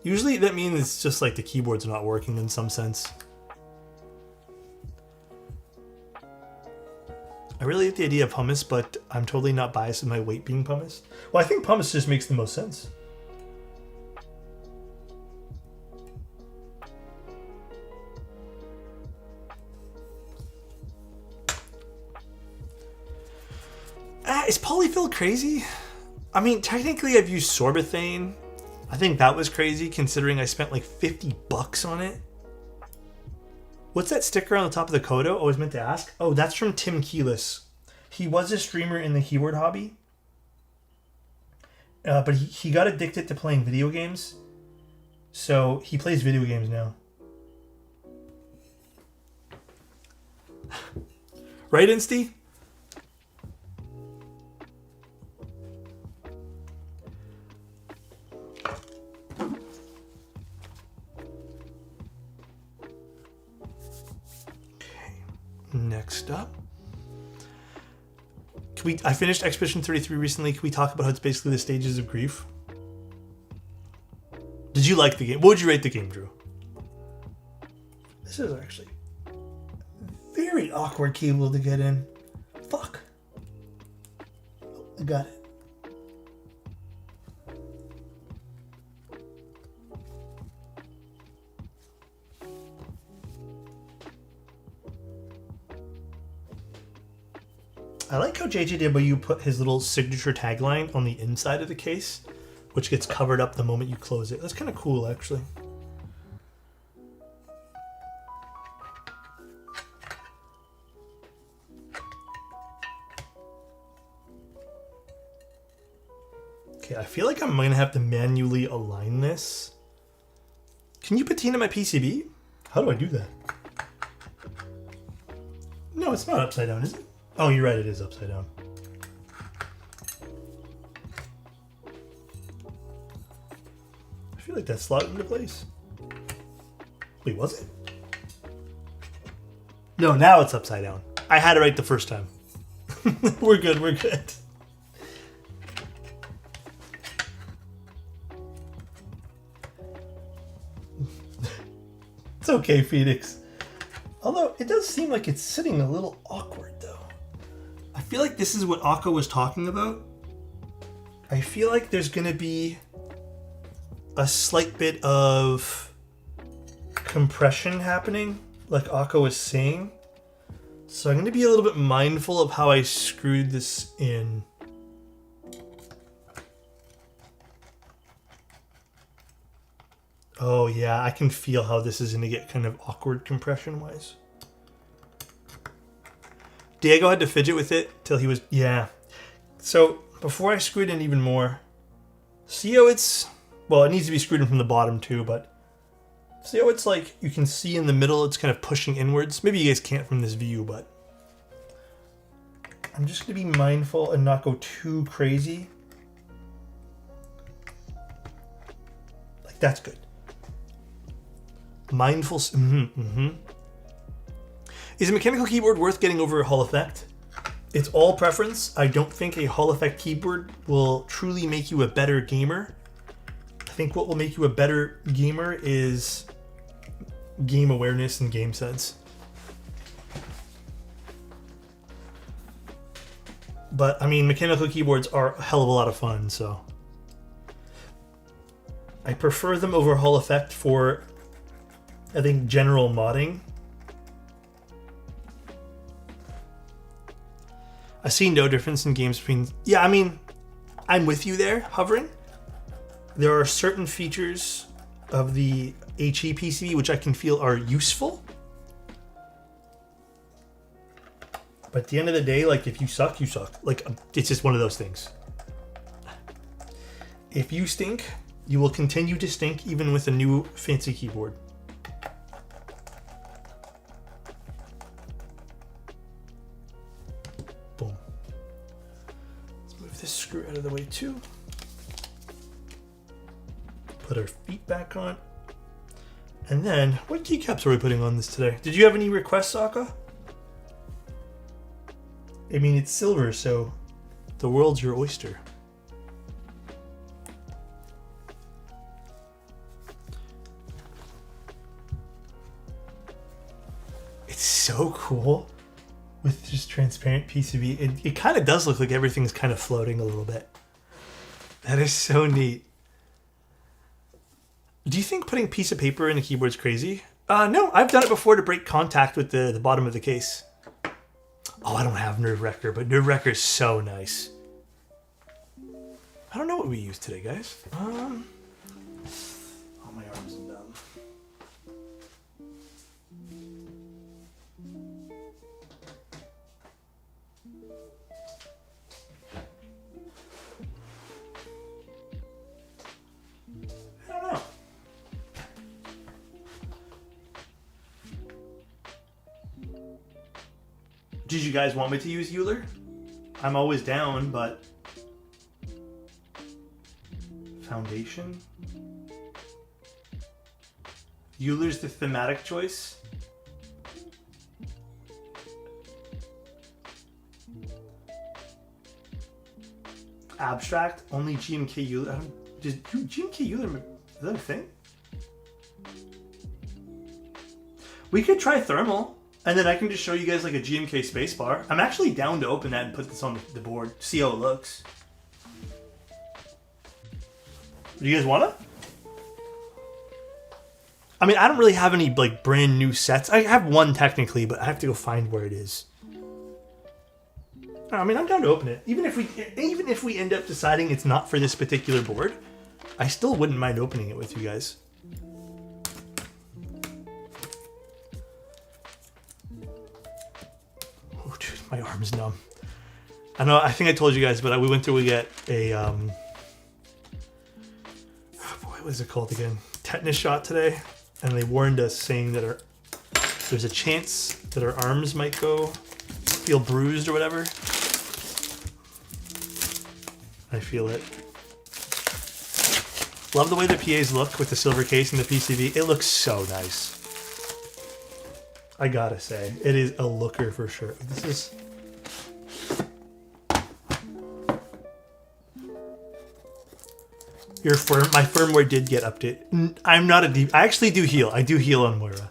Usually that means it's just like the keyboard's not working in some sense. I really like the idea of pumice, but I'm totally not biased in my weight being pumice. Well, I think pumice just makes the most sense. Is polyfill crazy? I mean, technically I've used sorbethane. I think that was crazy considering I spent like 50 bucks on it. What's that sticker on the top of the Kodo? I was meant to ask. Oh, that's from Tim Keelis. He was a streamer in the keyboard hobby. But he got addicted to playing video games. So he plays video games now. Right, Insty? Next up. I finished Expedition 33 recently. Can we talk about how it's basically the stages of grief? Did you like the game? What would you rate the game, Drew? This is actually very awkward cable to get in. Fuck. I got it. I like how JJW put his little signature tagline on the inside of the case, which gets covered up the moment you close it. That's kind of cool, actually. Okay, I feel like I'm going to have to manually align this. Can you patina my PCB? How do I do that? No, it's not upside down, is it? Oh, you're right, it is upside down. I feel like that's slotted into place. Wait, was it? No, now it's upside down. I had it right the first time. We're good, we're good. It's okay, Phoenix. Although, it does seem like it's sitting a little awkward, though. I feel like this is what Akko was talking about. I feel like there's going to be a slight bit of compression happening, like Akko was saying. So I'm going to be a little bit mindful of how I screwed this in. Oh yeah, I can feel how this is going to get kind of awkward compression-wise. Diego had to fidget with it till he was... Yeah. So, before I screwed in even more... See how it's... Well, it needs to be screwed in from the bottom too, but... See how it's like, you can see in the middle, it's kind of pushing inwards? Maybe you guys can't from this view, but... I'm just going to be mindful and not go too crazy. Like, that's good. Mindful... Is a mechanical keyboard worth getting over a Hall effect? It's all preference. I don't think a Hall effect keyboard will truly make you a better gamer. I think what will make you a better gamer is game awareness and game sense. But, I mean, mechanical keyboards are a hell of a lot of fun, so... I prefer them over Hall effect for, I think, general modding. I see no difference in games between... Yeah, I mean, I'm with you there, hovering. There are certain features of the HE PCB which I can feel are useful. But at the end of the day, like, if you suck, you suck. Like, it's just one of those things. If you stink, you will continue to stink even with a new fancy keyboard. Boom. Let's move this screw out of the way too. Put our feet back on. And then, what keycaps are we putting on this today? Did you have any requests, Sokka? I mean, it's silver, so the world's your oyster. It's so cool with just transparent PCB. It kind of does look like everything's kind of floating a little bit. That is so neat. Do you think putting a piece of paper in a keyboard is crazy? No, I've done it before to break contact with the bottom of the case. Oh, I don't have Nerve Wrecker, but Nerve Wrecker is so nice. I don't know what we use today, guys. Oh, my arms are dumb. I don't know. Did you guys want me to use Euler? I'm always down, but... Foundation? Euler's the thematic choice? abstract. Only GMK Euler. Does GMK Euler, is that a thing? We could try thermal, and then I can just show you guys like a GMK spacebar. I'm actually down to open that and put this on the board, see how it looks. Do you guys wanna? I mean, I don't really have any like brand new sets. I have one technically, but I have to go find where it is. I mean, I'm down to open it. Even if we end up deciding it's not for this particular board, I still wouldn't mind opening it with you guys. Oh, dude, my arm's numb. I know. I think I told you guys, but we went through. We get a oh boy, what is it called again? Tetanus shot today, and they warned us saying that there's a chance that our arms might feel bruised or whatever. I feel it. Love the way the PAs look with the silver case and the PCB. It looks so nice. I gotta say, it is a looker for sure. This is... my firmware did get updated. I'm not a deep... I actually do heal. I do heal on Moira.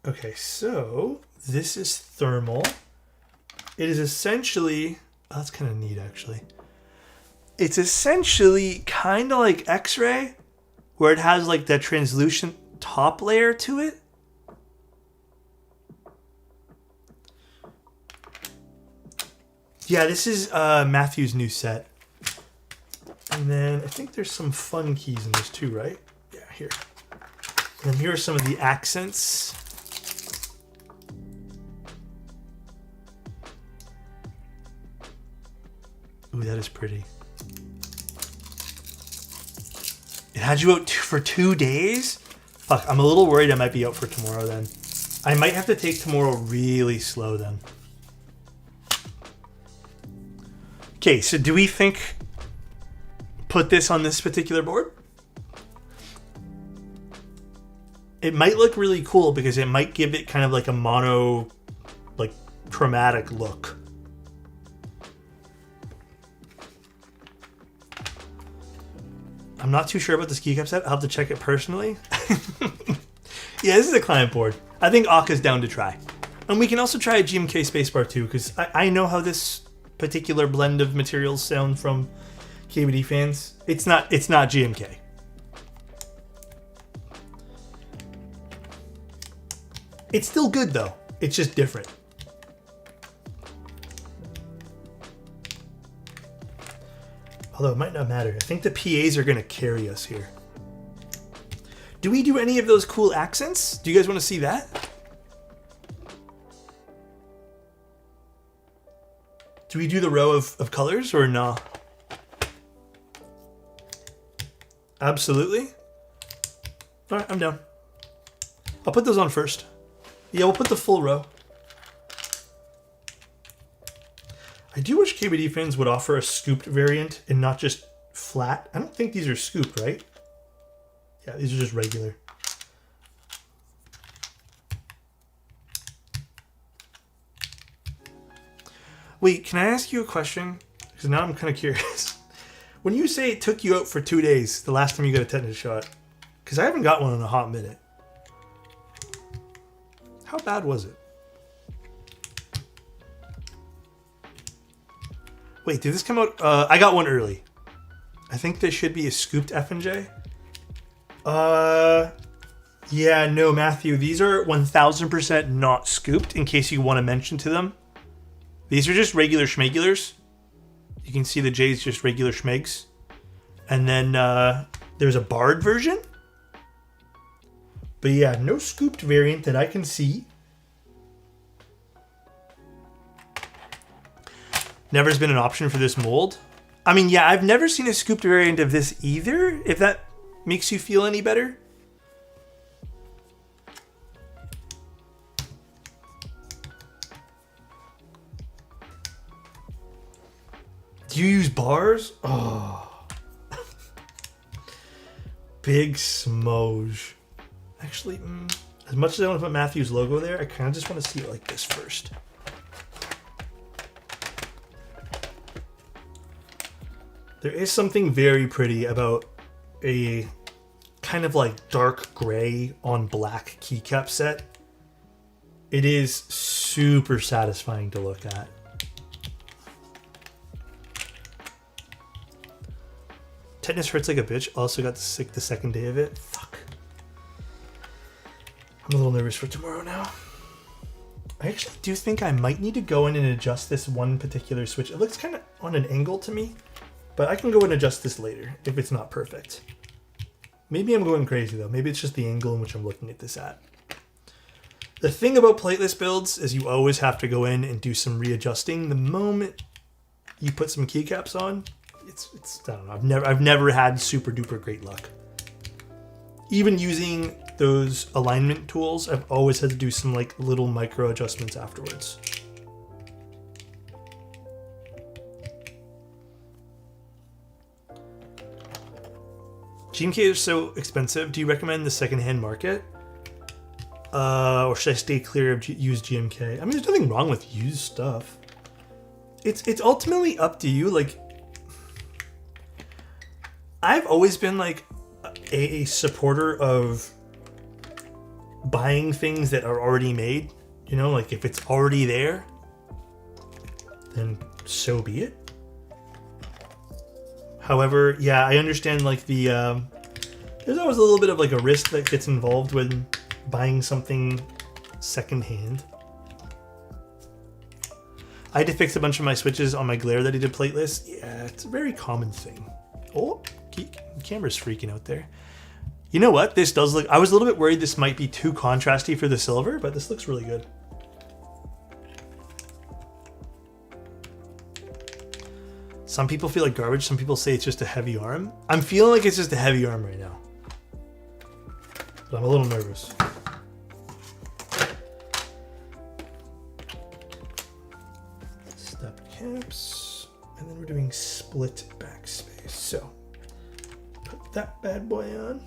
Okay, so this is thermal. It is essentially... Oh, that's kind of neat, actually. It's essentially kind of like X-ray, where it has like that translucent top layer to it. Yeah, this is Matthew's new set. And then I think there's some fun keys in this too, right? Yeah, here. And here are some of the accents. Ooh, that is pretty. It had you out for 2 days? Fuck, I'm a little worried I might be out for tomorrow then. I might have to take tomorrow really slow then. Okay, so do we think put this on this particular board? It might look really cool because it might give it kind of like a mono, like chromatic look. I'm not too sure about this keycap set. I'll have to check it personally. Yeah, this is a client board. I think Aka's down to try. And we can also try a GMK spacebar too, because I know how this particular blend of materials sound from KBD fans. It's not GMK. It's still good though. It's just different. Although it might not matter. I think the PAs are going to carry us here. Do we do any of those cool accents? Do you guys want to see that? Do we do the row of colors or no? Absolutely. All right, I'm down. I'll put those on first. Yeah, we'll put the full row. I do wish KBD fans would offer a scooped variant and not just flat. I don't think these are scooped, right? Yeah, these are just regular. Wait, can I ask you a question? Because now I'm kind of curious. When you say it took you out for 2 days, the last time you got a tetanus shot, because I haven't got one in a hot minute. How bad was it? Wait, did this come out? I got one early. I think this should be a scooped F&J. Yeah, no, Matthew. These are 1000% not scooped, in case you want to mention to them. These are just regular schmegulars. You can see the J's just regular schmegs. And then there's a barred version. But yeah, no scooped variant that I can see. Never's been an option for this mold. I mean, yeah, I've never seen a scooped variant of this either, if that makes you feel any better. Do you use bars? Oh. Big smoge. Actually, as much as I want to put Matthew's logo there, I kind of just want to see it like this first. There is something very pretty about a kind of like dark gray on black keycap set. It is super satisfying to look at. Tetanus hurts like a bitch. Also got sick the second day of it. Fuck. I'm a little nervous for tomorrow now. I actually do think I might need to go in and adjust this one particular switch. It looks kind of on an angle to me, but I can go and adjust this later if it's not perfect. Maybe I'm going crazy though. Maybe it's just the angle in which I'm looking at this at. The thing about plateless builds is you always have to go in and do some readjusting. The moment you put some keycaps on, it's I don't know. I've never had super duper great luck. Even using those alignment tools, I've always had to do some like little micro adjustments afterwards. GMK is so expensive. Do you recommend the secondhand market? Or should I stay clear of used GMK? I mean, there's nothing wrong with used stuff. It's ultimately up to you. Like, I've always been like a supporter of buying things that are already made. You know, like if it's already there, then so be it. However, yeah, I understand like the there's always a little bit of like a risk that gets involved when buying something secondhand. I had to fix a bunch of my switches on my glare that I did plateless. Yeah, it's a very common thing. Oh, camera's freaking out there. You know what? This does look... I was a little bit worried this might be too contrasty for the silver, but this looks really good. Some people feel like garbage. Some people say it's just a heavy arm. I'm feeling like it's just a heavy arm right now. But I'm a little nervous. Step caps. And then we're doing split backspace. So, put that bad boy on.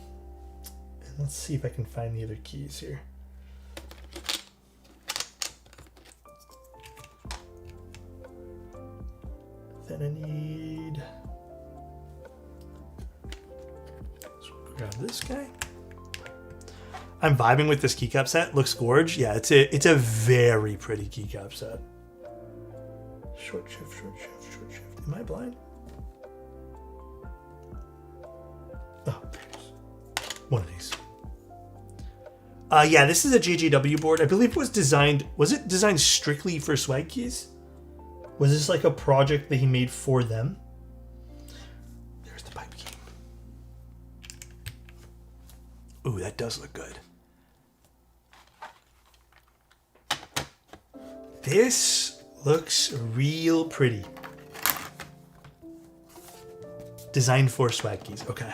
And let's see if I can find the other keys here. Then I need... Let's grab this guy. I'm vibing with this keycap set. Looks gorge. Yeah, it's a very pretty keycap set. Short shift, short shift, short shift. Am I blind? Oh, there's one of these. Yeah, this is a JGW board. I believe it was designed... Was it designed strictly for swag keys? Was this like a project that he made for them? There's the pipe key. Ooh, that does look good. This looks real pretty. Designed for swag keys. Okay.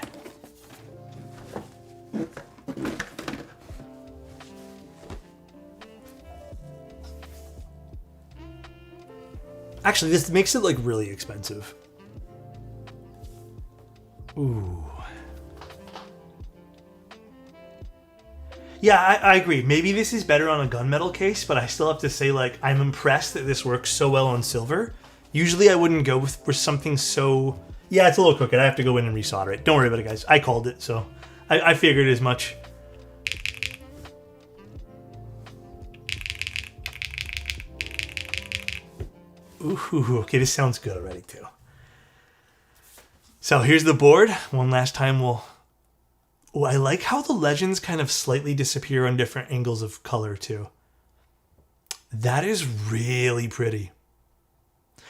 Actually, this makes it like really expensive. Ooh. Yeah, I agree. Maybe this is better on a gunmetal case, but I still have to say, like, I'm impressed that this works so well on silver. Usually I wouldn't go for something so... Yeah, it's a little crooked. I have to go in and resolder it. Don't worry about it, guys. I called it, so I figured as much. Ooh, okay, this sounds good already, too. So here's the board. One last time we'll... Oh, I like how the legends kind of slightly disappear on different angles of color, too. That is really pretty.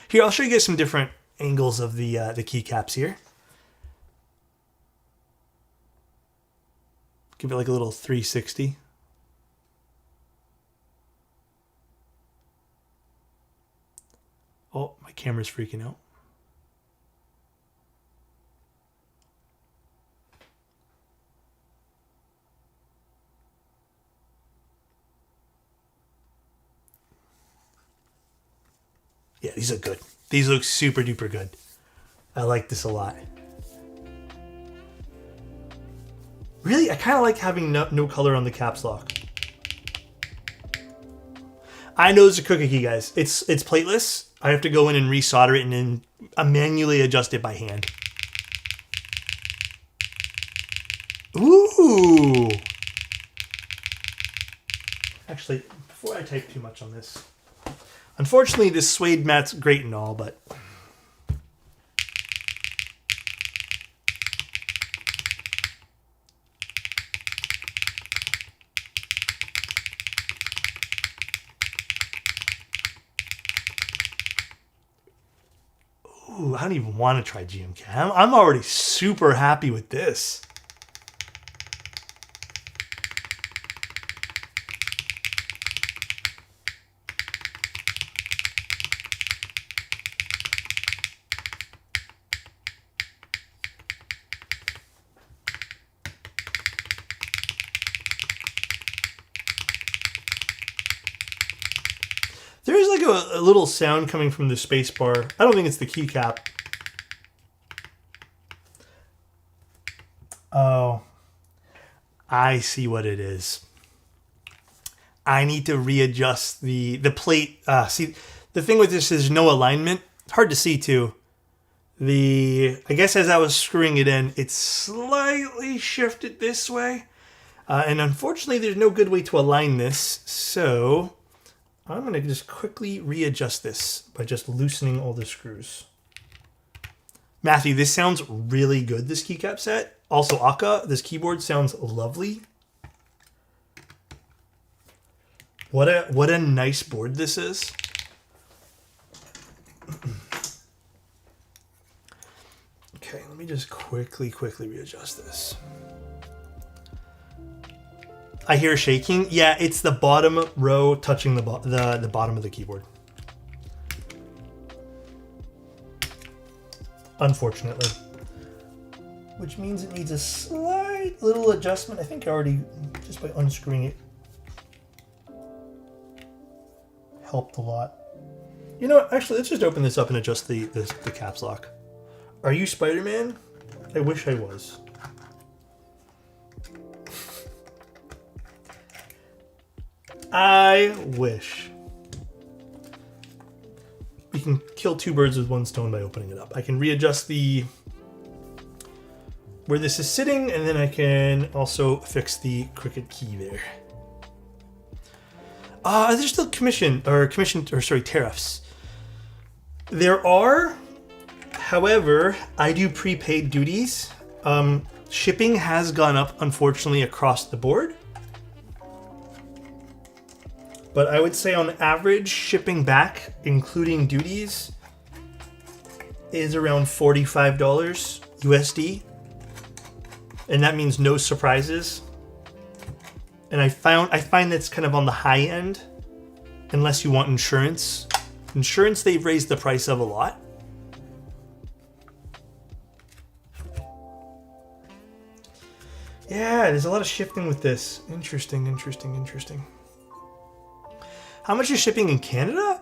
Here, I'll show you guys some different angles of the keycaps here. Give it like a little 360. Oh, my camera's freaking out. Yeah, these look good. These look super duper good. I like this a lot. Really, I kind of like having no color on the caps lock. I know it's a cookie key, guys. It's plateless. I have to go in and resolder it and then manually adjust it by hand. Ooh. Actually, before I type too much on this, unfortunately, this suede mat's great and all, but ooh, I don't even want to try GMK. I'm already super happy with this. There's like a little sound coming from the space bar. I don't think it's the keycap. Oh, I see what it is. I need to readjust the plate. See, the thing with this is no alignment. It's hard to see too. I guess as I was screwing it in, it slightly shifted this way. And unfortunately, there's no good way to align this. So I'm going to just quickly readjust this by just loosening all the screws. Matthew, this sounds really good, this keycap set. Also, Akka, this keyboard sounds lovely. What a nice board this is. Okay, let me just quickly readjust this. I hear shaking. Yeah, it's the bottom row touching the bottom of the keyboard. Unfortunately. Which means it needs a slight little adjustment. I think I already, just by unscrewing it, helped a lot. You know what? Actually, let's just open this up and adjust the caps lock. Are you Spider-Man? I wish I was. I wish. We can kill two birds with one stone by opening it up. I can readjust where this is sitting, and then I can also fix the crooked key there. There's still tariffs. There are, however, I do prepaid duties. Shipping has gone up, unfortunately, across the board. But I would say on average, shipping back, including duties, is around $45 USD. And that means no surprises. And I find that's kind of on the high end, unless you want insurance. Insurance, they've raised the price of a lot. Yeah, there's a lot of shifting with this. Interesting. How much is shipping in Canada?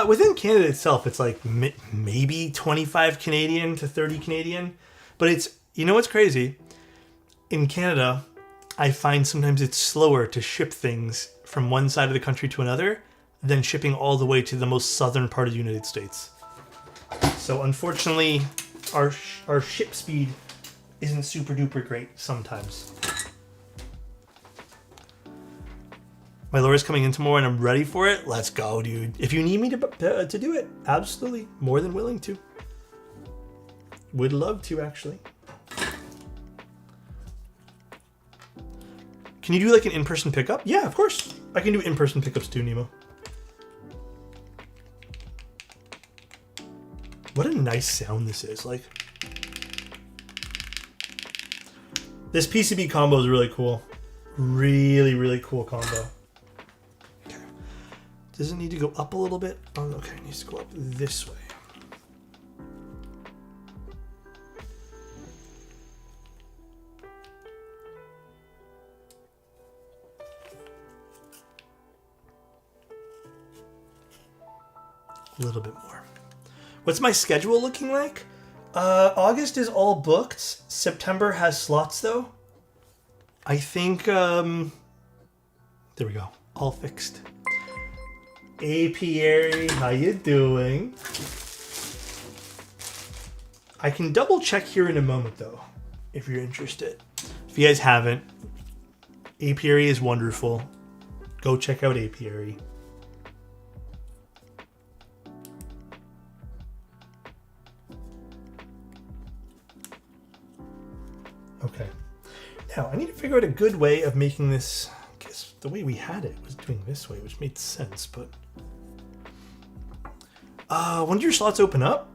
Within Canada itself, it's like maybe 25 Canadian to 30 Canadian. But it's, you know what's crazy? In Canada, I find sometimes it's slower to ship things from one side of the country to another than shipping all the way to the most southern part of the United States. So unfortunately, our ship speed isn't super duper great sometimes. My lawyer's coming in tomorrow and I'm ready for it. Let's go, dude. If you need me to do it, absolutely. More than willing to. Would love to, actually. Can you do like an in-person pickup? Yeah, of course. I can do in-person pickups too, Nemo. What a nice sound this is. Like, this PCB combo is really cool. Really cool combo. Does it need to go up a little bit? Oh, okay, it needs to go up this way. A little bit more. What's my schedule looking like? August is all booked. September has slots though. I think, there we go. All fixed. Apiary, how you doing? I can double check here in a moment though, if you're interested. If you guys haven't, apiary is wonderful. Go check out apiary. Okay. Now, I need to figure out a good way of making this. I guess the way we had it was doing this way, which made sense, but... when do your slots open up?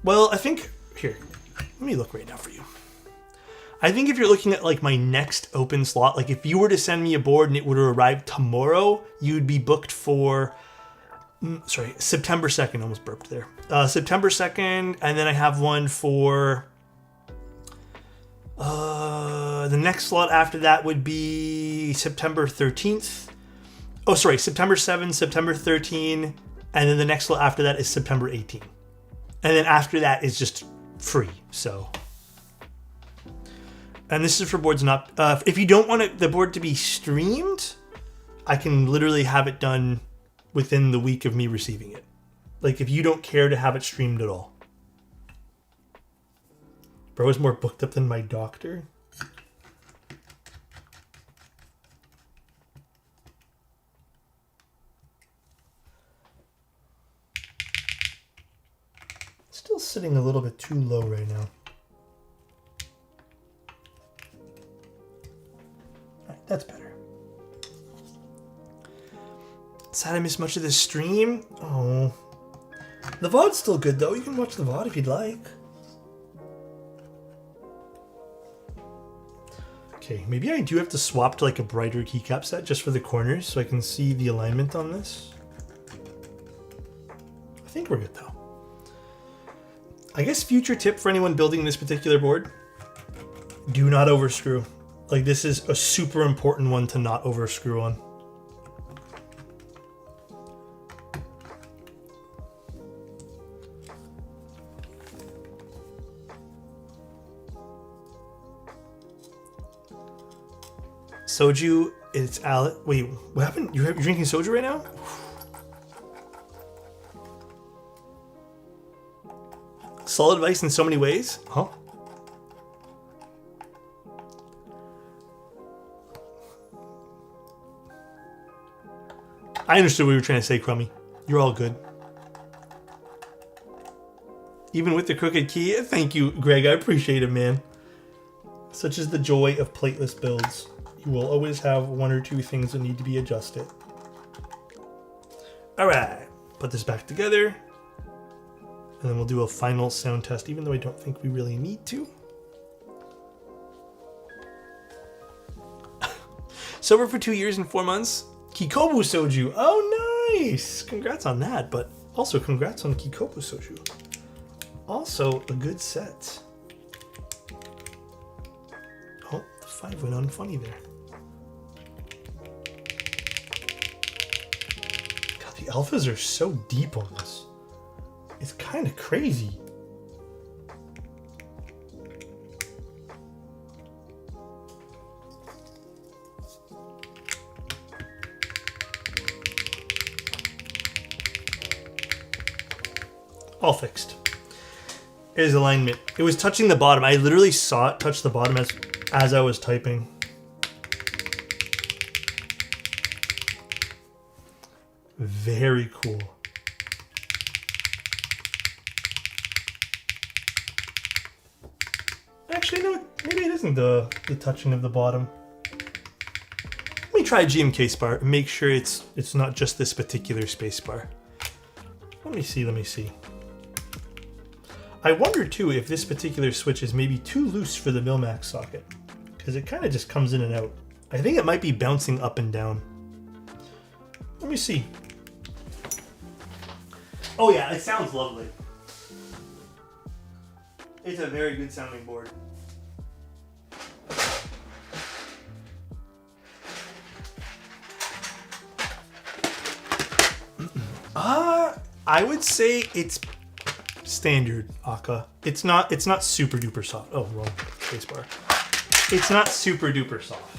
Well, I think... Here, let me look right now for you. I think if you're looking at like my next open slot, like if you were to send me a board and it would arrive tomorrow, you'd be booked for... sorry, September 2nd. Almost burped there. September 2nd, and then I have one for... the next slot after that would be September 13th. Oh, sorry, September 7, September 13, and then the next slot after that is September 18. And then after that is just free, so. And this is for boards not... if you don't want the board to be streamed, I can literally have it done within the week of me receiving it. Like, if you don't care to have it streamed at all. Bro is more booked up than my doctor. Still sitting a little bit too low right now. Alright, that's better. Sad I missed much of this stream. Oh. The VOD's still good though. You can watch the VOD if you'd like. Okay, maybe I do have to swap to like a brighter keycap set just for the corners so I can see the alignment on this. I think we're good though. I guess future tip for anyone building this particular board, do not overscrew. Like this is a super important one to not overscrew on. Soju, it's Alex. Wait, what happened? You're drinking soju right now? Solid advice in so many ways? Huh? I understood what you were trying to say, Crummy. You're all good. Even with the crooked key? Thank you, Greg. I appreciate it, man. Such is the joy of plateless builds. You will always have one or two things that need to be adjusted. Alright, put this back together. And then we'll do a final sound test, even though I don't think we really need to. Sober for 2 years and 4 months. Kikobu Soju. Oh, nice! Congrats on that, but also congrats on Kikobu Soju. Also a good set. Oh, the 5 went unfunny there. God, the alphas are so deep on this. It's kind of crazy. All fixed. Here's alignment. It was touching the bottom. I literally saw it touch the bottom as I was typing. Very cool. Actually, no, maybe it isn't the touching of the bottom. Let me try GMK spar and make sure it's not just this particular space bar. Let me see. I wonder too if this particular switch is maybe too loose for the Milmax socket, because it kind of just comes in and out. I think it might be bouncing up and down. Let me see. Oh yeah, it sounds lovely. It's a very good sounding board. I would say it's standard Aka. It's not super duper soft. Oh, wrong spacebar. It's not super duper soft.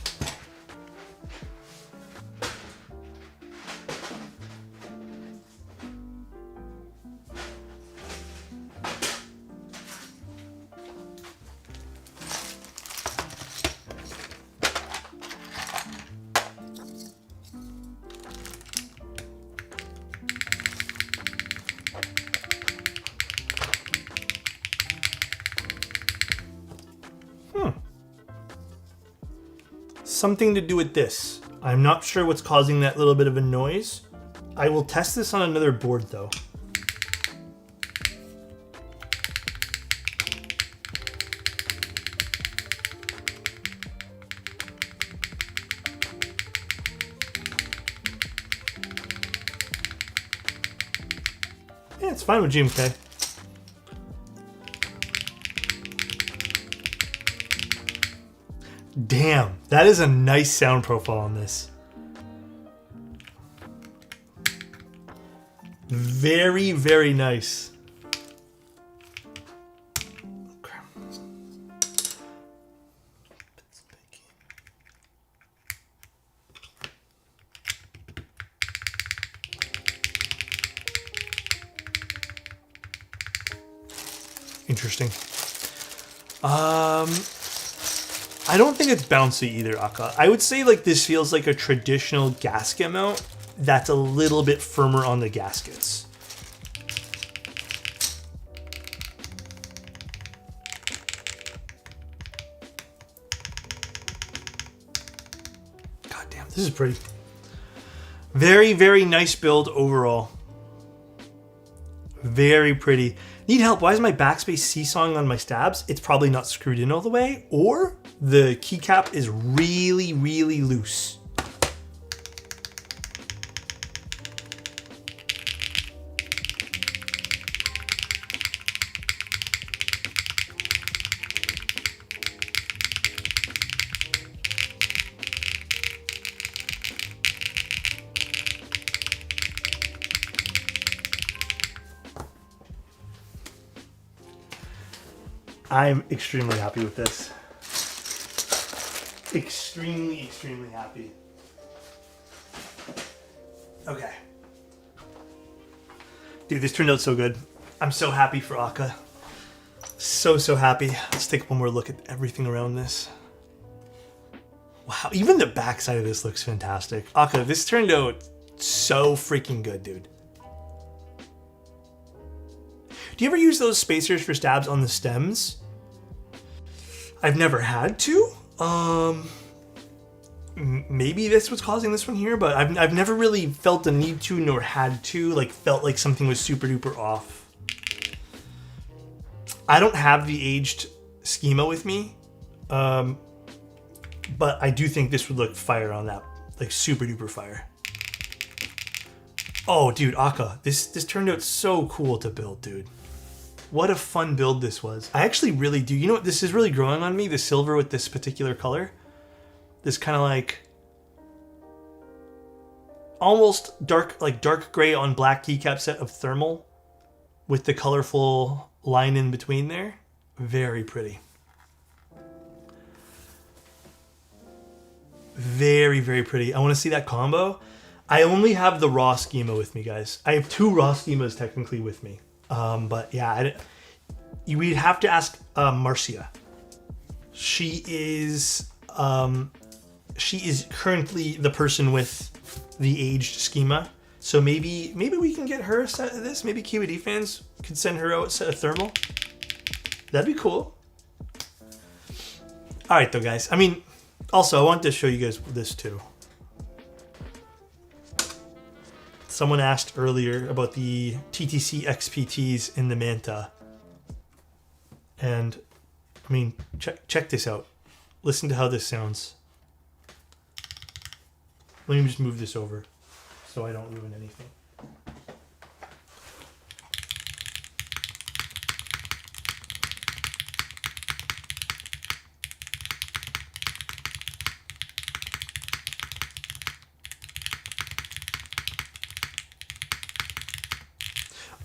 something to do with this. I'm not sure what's causing that little bit of a noise. I will test this on another board though. Yeah, it's fine with GMK. Damn, that is a nice sound profile on this. Very, very nice. Interesting. I don't think it's bouncy either, Aka. I would say like this feels like a traditional gasket mount that's a little bit firmer on the gaskets. God damn, this is pretty. Very, very nice build overall. Very pretty. Need help. Why is my backspace seesawing on my stabs? It's probably not screwed in all the way, or the keycap is really, really loose. I'm extremely happy with this. Extremely, extremely happy. Okay. Dude, this turned out so good. I'm so happy for Aka. So, so happy. Let's take one more look at everything around this. Wow, even the backside of this looks fantastic. Aka, this turned out so freaking good, dude. Do you ever use those spacers for stabs on the stems? I've never had to. Maybe that's what's causing this one here, but I've never really felt the need to nor had to, like felt like something was super duper off. I don't have the aged schema with me, but I do think this would look fire on that, like super duper fire. Oh, dude, Aka, this turned out so cool to build, dude. What a fun build this was. I actually really do. You know what? This is really growing on me, the silver with this particular color. This kind of like almost dark, like dark gray on black keycap set of thermal with the colorful line in between there. Very pretty. Very, very pretty. I want to see that combo. I only have the raw schema with me, guys. I have two raw schemas technically with me. But yeah, we'd have to ask Marcia. She is currently the person with the aged schema. So maybe we can get her a set of this. Maybe QED fans could send her out a set of thermal. That'd be cool. All right, though, guys. I mean, also I wanted to show you guys this too. Someone asked earlier about the TTC XPTs in the Manta. And, I mean, check this out. Listen to how this sounds. Let me just move this over so I don't ruin anything.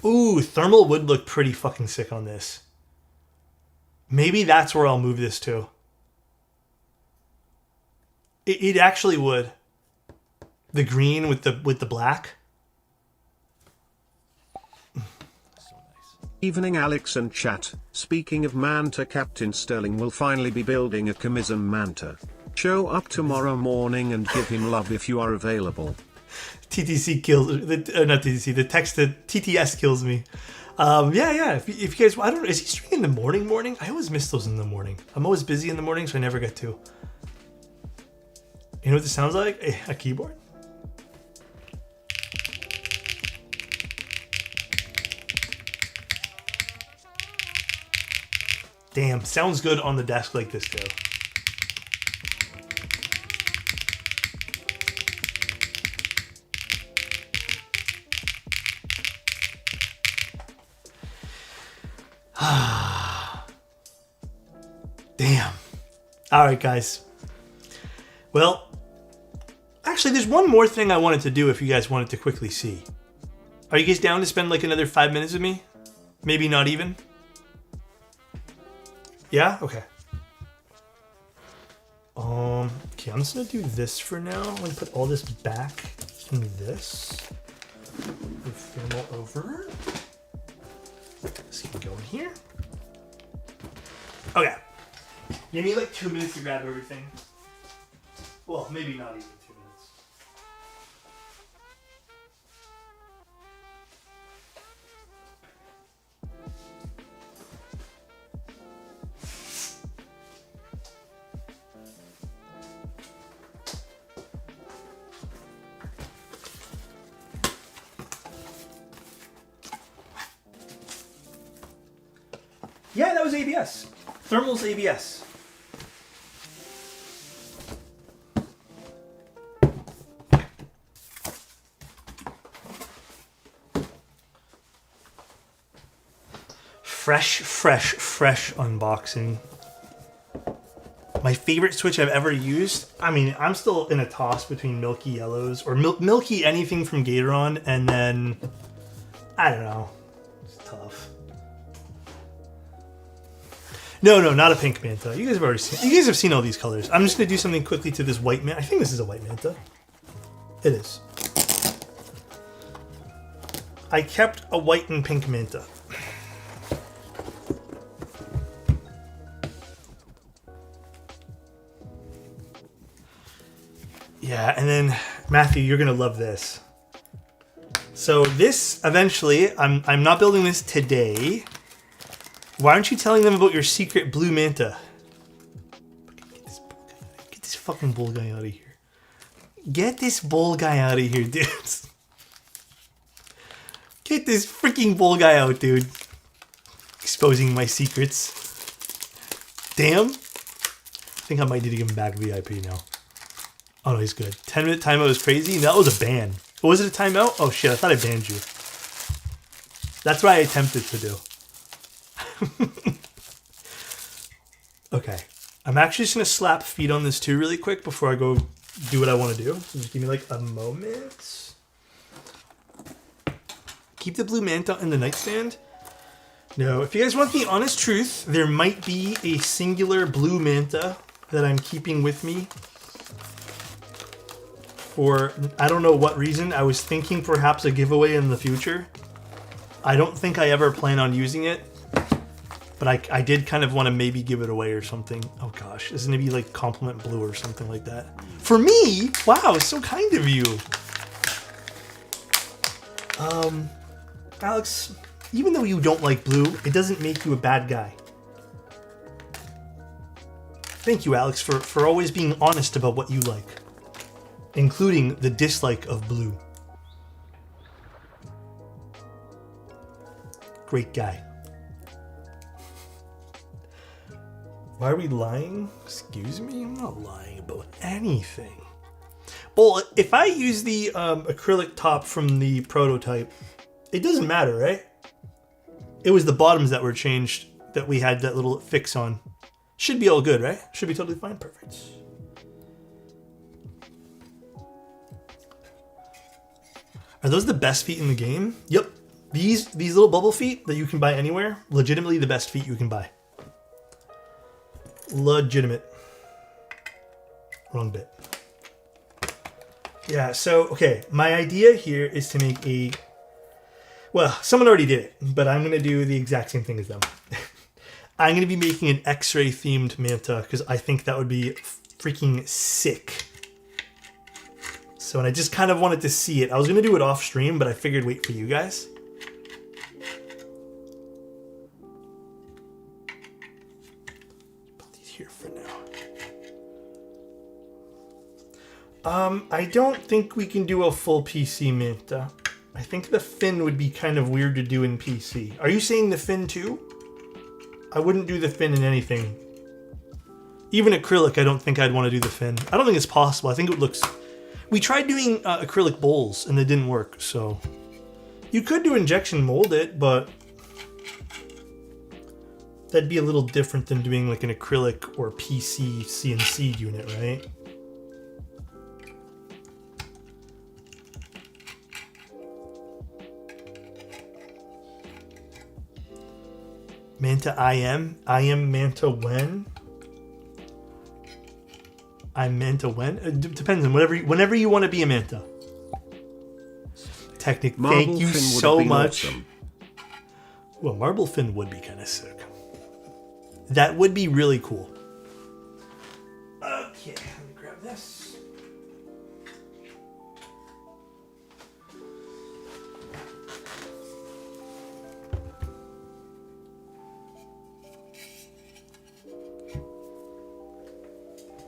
Ooh, thermal would look pretty fucking sick on this. Maybe that's where I'll move this to. It actually would. The green with the black. So nice. Evening, Alex and chat. Speaking of Manta, Captain Sterling will finally be building a Chemism Manta. Show up tomorrow morning and give him love if you are available. TTC kills, not TTC, the text that TTS kills me. Yeah, if you guys, I don't know, is he streaming in the morning? I always miss those in the morning. I'm always busy in the morning, so I never get to. You know what this sounds like? A keyboard? Damn, sounds good on the desk like this too. Damn. All right, guys. Well, actually, there's one more thing I wanted to do if you guys wanted to quickly see. Are you guys down to spend like another 5 minutes with me? Maybe not even? Yeah? Okay. Okay, I'm just gonna do this for now. I'm gonna put all this back in this. Move thermal over. Let's keep going here. Okay. You need like 2 minutes to grab everything. Well, maybe not even 2 minutes. Yeah, that was ABS. Thermal's ABS. Fresh unboxing. My favorite switch I've ever used. I mean, I'm still in a toss between Milky Yellows or Milky anything from Gatoron, and then I don't know. It's tough. No, not a pink Manta. You guys have already seen. You guys have seen all these colors. I'm just gonna do something quickly to this white Manta. I think this is a white Manta. It is. I kept a white and pink Manta. Yeah, and then Matthew, you're gonna love this. So this eventually, I'm not building this today. Why aren't you telling them about your secret blue Manta? Get this fucking bull guy out of here. Get this bull guy out of here, dude. Get this freaking bull guy out, dude. Exposing my secrets. Damn. I think I might need to give him back VIP now. Oh no, he's good. 10-minute timeout is crazy. That was a ban. Or was it a timeout? Oh shit, I thought I banned you. That's what I attempted to do. Okay. I'm actually just going to slap feet on this too really quick before I go do what I want to do. So just give me like a moment. Keep the blue Manta in the nightstand. No, if you guys want the honest truth, there might be a singular blue Manta that I'm keeping with me. For I don't know what reason. I was thinking perhaps a giveaway in the future. I don't think I ever plan on using it. But I did kind of want to maybe give it away or something. Oh gosh, isn't it be like compliment blue or something like that? For me? Wow, it's so kind of you. Alex, even though you don't like blue, it doesn't make you a bad guy. Thank you, Alex, for always being honest about what you like. Including the dislike of blue. Great guy. Why are we lying? Excuse me? I'm not lying about anything. Well, if I use the acrylic top from the prototype, it doesn't matter, right? It was the bottoms that were changed that we had that little fix on. Should be all good, right? Should be totally fine. Perfect. Are those the best feet in the game? Yep. These little bubble feet that you can buy anywhere, legitimately the best feet you can buy. Legitimate. Wrong bit. Yeah, so, okay. My idea here is to make a... Well, someone already did it, but I'm going to do the exact same thing as them. I'm going to be making an X-ray themed Manta because I think that would be freaking sick. So, and I just kind of wanted to see it. I was going to do it off stream, but I figured wait for you guys. Put these here for now. I don't think we can do a full PC Manta. I think the fin would be kind of weird to do in PC. Are you saying the fin too? I wouldn't do the fin in anything. Even acrylic, I don't think I'd want to do the fin. I don't think it's possible. I think it looks... We tried doing acrylic bowls and it didn't work, so... You could do injection mold it, but... That'd be a little different than doing like an acrylic or PC CNC unit, right? Manta IM? IM Manta when? I'm Manta when? It depends on whenever you want to be a Manta. Technic, thank you so much. Awesome. Well, marble fin would be kind of sick. That would be really cool. Okay, let me grab this.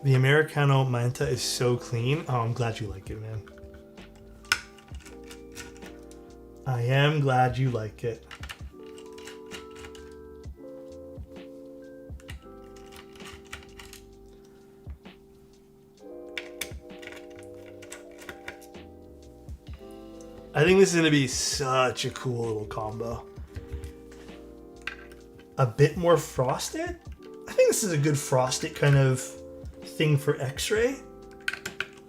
The Americano Manta is so clean. Oh, I'm glad you like it, man. I am glad you like it. I think this is going to be such a cool little combo. A bit more frosted? I think this is a good frosted kind of thing for X-ray.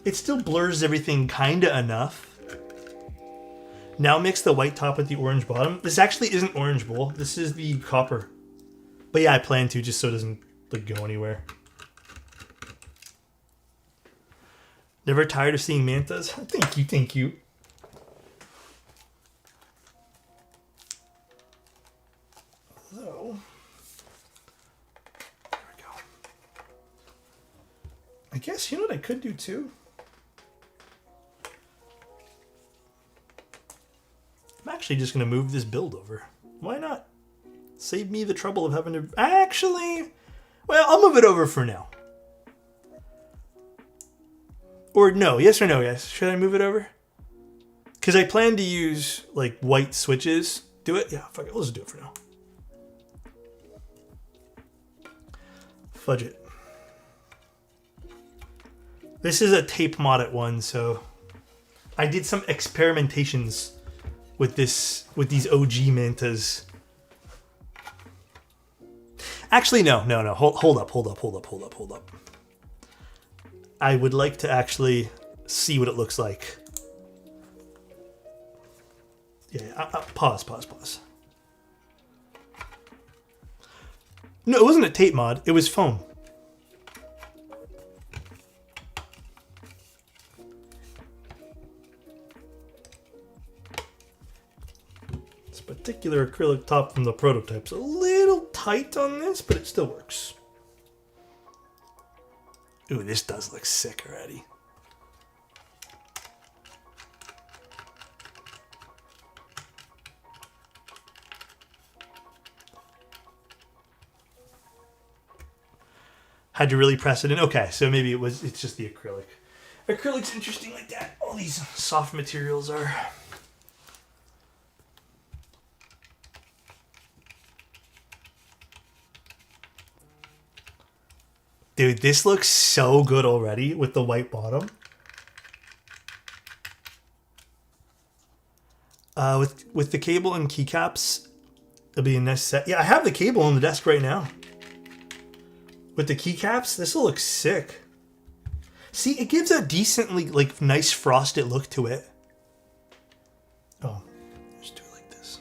It still blurs everything kinda enough. Now mix the white top with the orange bottom. This actually isn't orange bowl. This is the copper. But yeah, I plan to just so it doesn't like go anywhere. Never tired of seeing mantas? Thank you, thank you. So, there we go. I guess you know what I could do too? I'm actually just going to move this build over. Why not? Save me the trouble of having to... Actually, well, I'll move it over for now. Or no, yes or no, yes. Should I move it over? Because I plan to use like white switches. Do it? Yeah, fuck it. Let's do it for now. Fudge it. This is a tape modded one, so I did some experimentations with these OG mantas. Actually, no. Hold up. I would like to actually see what it looks like. Yeah, pause. No, it wasn't a tape mod. It was foam. This particular acrylic top from the prototype's a little tight on this, but it still works. Ooh, this does look sick already. Had to really press it in. Okay, so maybe it's just the acrylic. Acrylic's interesting like that. All these soft materials are. Dude, this looks so good already with the white bottom. With the cable and keycaps, it'll be a nice set. Yeah, I have the cable on the desk right now. With the keycaps, this will look sick. See, it gives a decently, like, nice frosted look to it. Oh, just do it like this.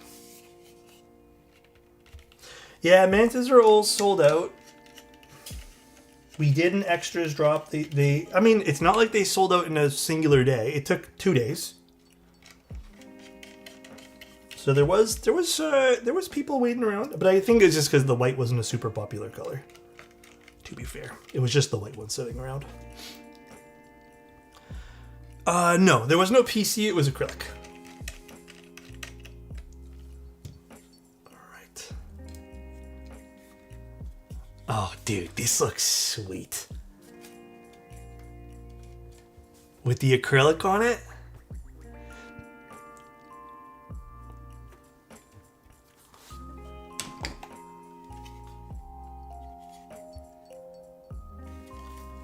Yeah, mantas are all sold out. We did an extras drop. I mean, it's not like they sold out in a singular day. It took 2 days. So there was people waiting around, but I think it's just because the white wasn't a super popular color. To be fair, it was just the white one sitting around. No, there was no PC. It was acrylic. Oh, dude, this looks sweet. with the acrylic on it.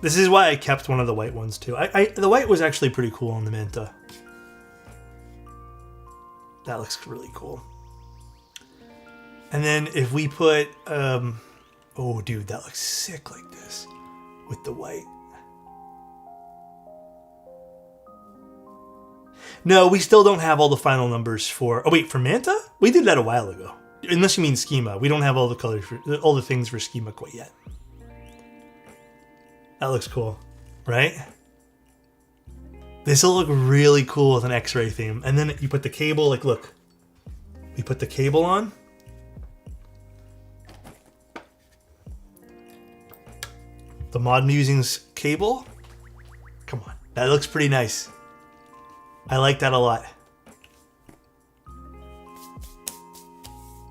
This is why I kept one of the white ones too. The white was actually pretty cool on the Manta. That looks really cool. And then if we put, oh dude, that looks sick like this with the white. No, we still don't have all the final numbers for, oh wait, for Manta? We did that a while ago. Unless you mean schema. We don't have all the colors, all the things for schema quite yet. That looks cool, right? This will look really cool with an X-ray theme. And then you put the cable, like look. We put the cable on. The Mod Musings cable. Come on, that looks pretty nice. I like that a lot.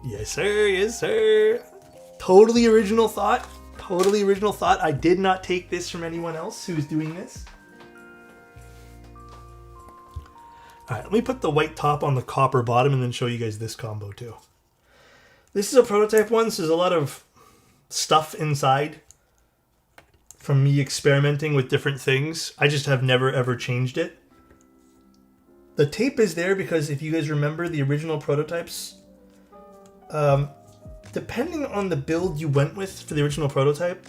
Yes sir, yes sir. Totally original thought. Totally original thought. I did not take this from anyone else who's doing this. Alright, let me put the white top on the copper bottom and then show you guys this combo too. This is a prototype one, so there's a lot of stuff inside from me experimenting with different things. I just have never ever changed it. The tape is there because if you guys remember the original prototypes, depending on the build you went with for the original prototype,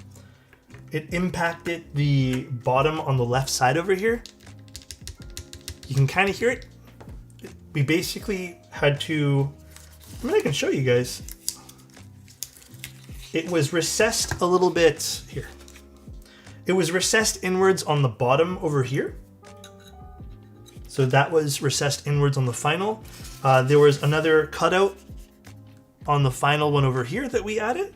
it impacted the bottom on the left side over here. You can kind of hear it. We basically had to, I mean, I can show you guys. It was recessed a little bit here. It was recessed inwards on the bottom over here. So that was recessed inwards on the final. There was another cutout on the final one over here that we added.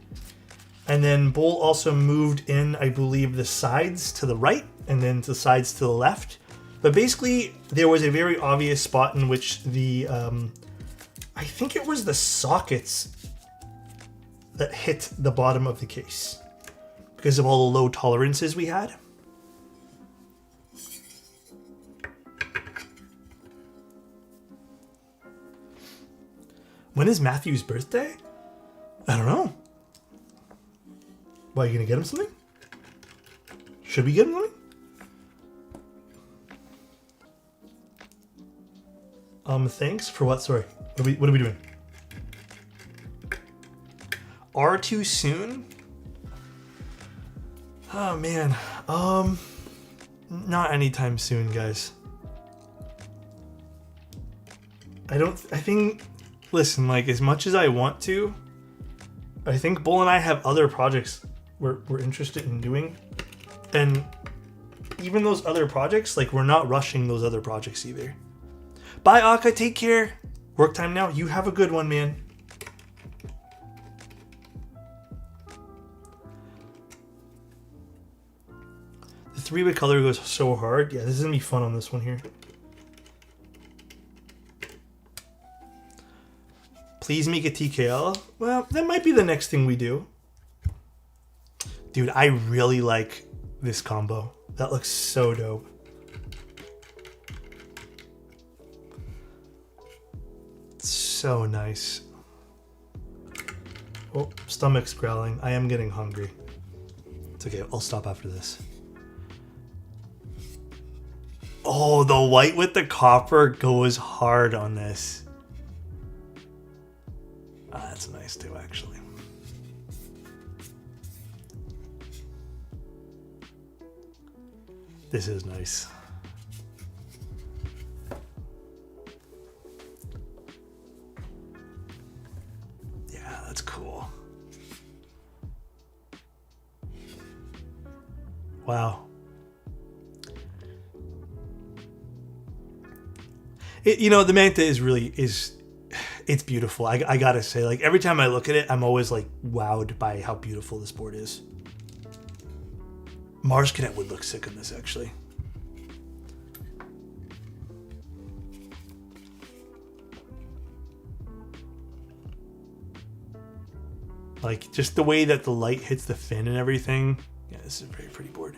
And then Bull also moved in, I believe, the sides to the right and then the sides to the left. But basically, there was a very obvious spot in which the, I think it was the sockets that hit the bottom of the case because of all the low tolerances we had. When is Matthew's birthday? I don't know. Why, are you gonna get him something? Should we get him something? Thanks for what? Sorry. What are we doing? R too soon? Oh man. Not anytime soon, guys. I think, listen, like, as much as I want to, I think Bull and I have other projects we're interested in doing. And even those other projects, like, we're not rushing those other projects either. Bye, Akka. Take care. Work time now. You have a good one, man. The 3-way color goes so hard. Yeah, this is going to be fun on this one here. Please make a TKL. Well, that might be the next thing we do. Dude, I really like this combo. That looks so dope. So nice. Oh, stomach's growling. I am getting hungry. It's okay, I'll stop after this. Oh, the white with the copper goes hard on this. Ah, that's nice too, actually. This is nice. Yeah, that's cool. Wow. You know, the Manta is really, it's beautiful. I gotta say, like, every time I look at it, I'm always like wowed by how beautiful this board is. Mars Cadet would look sick in this, actually. Like, just the way that the light hits the fin and everything. Yeah, this is a very pretty board.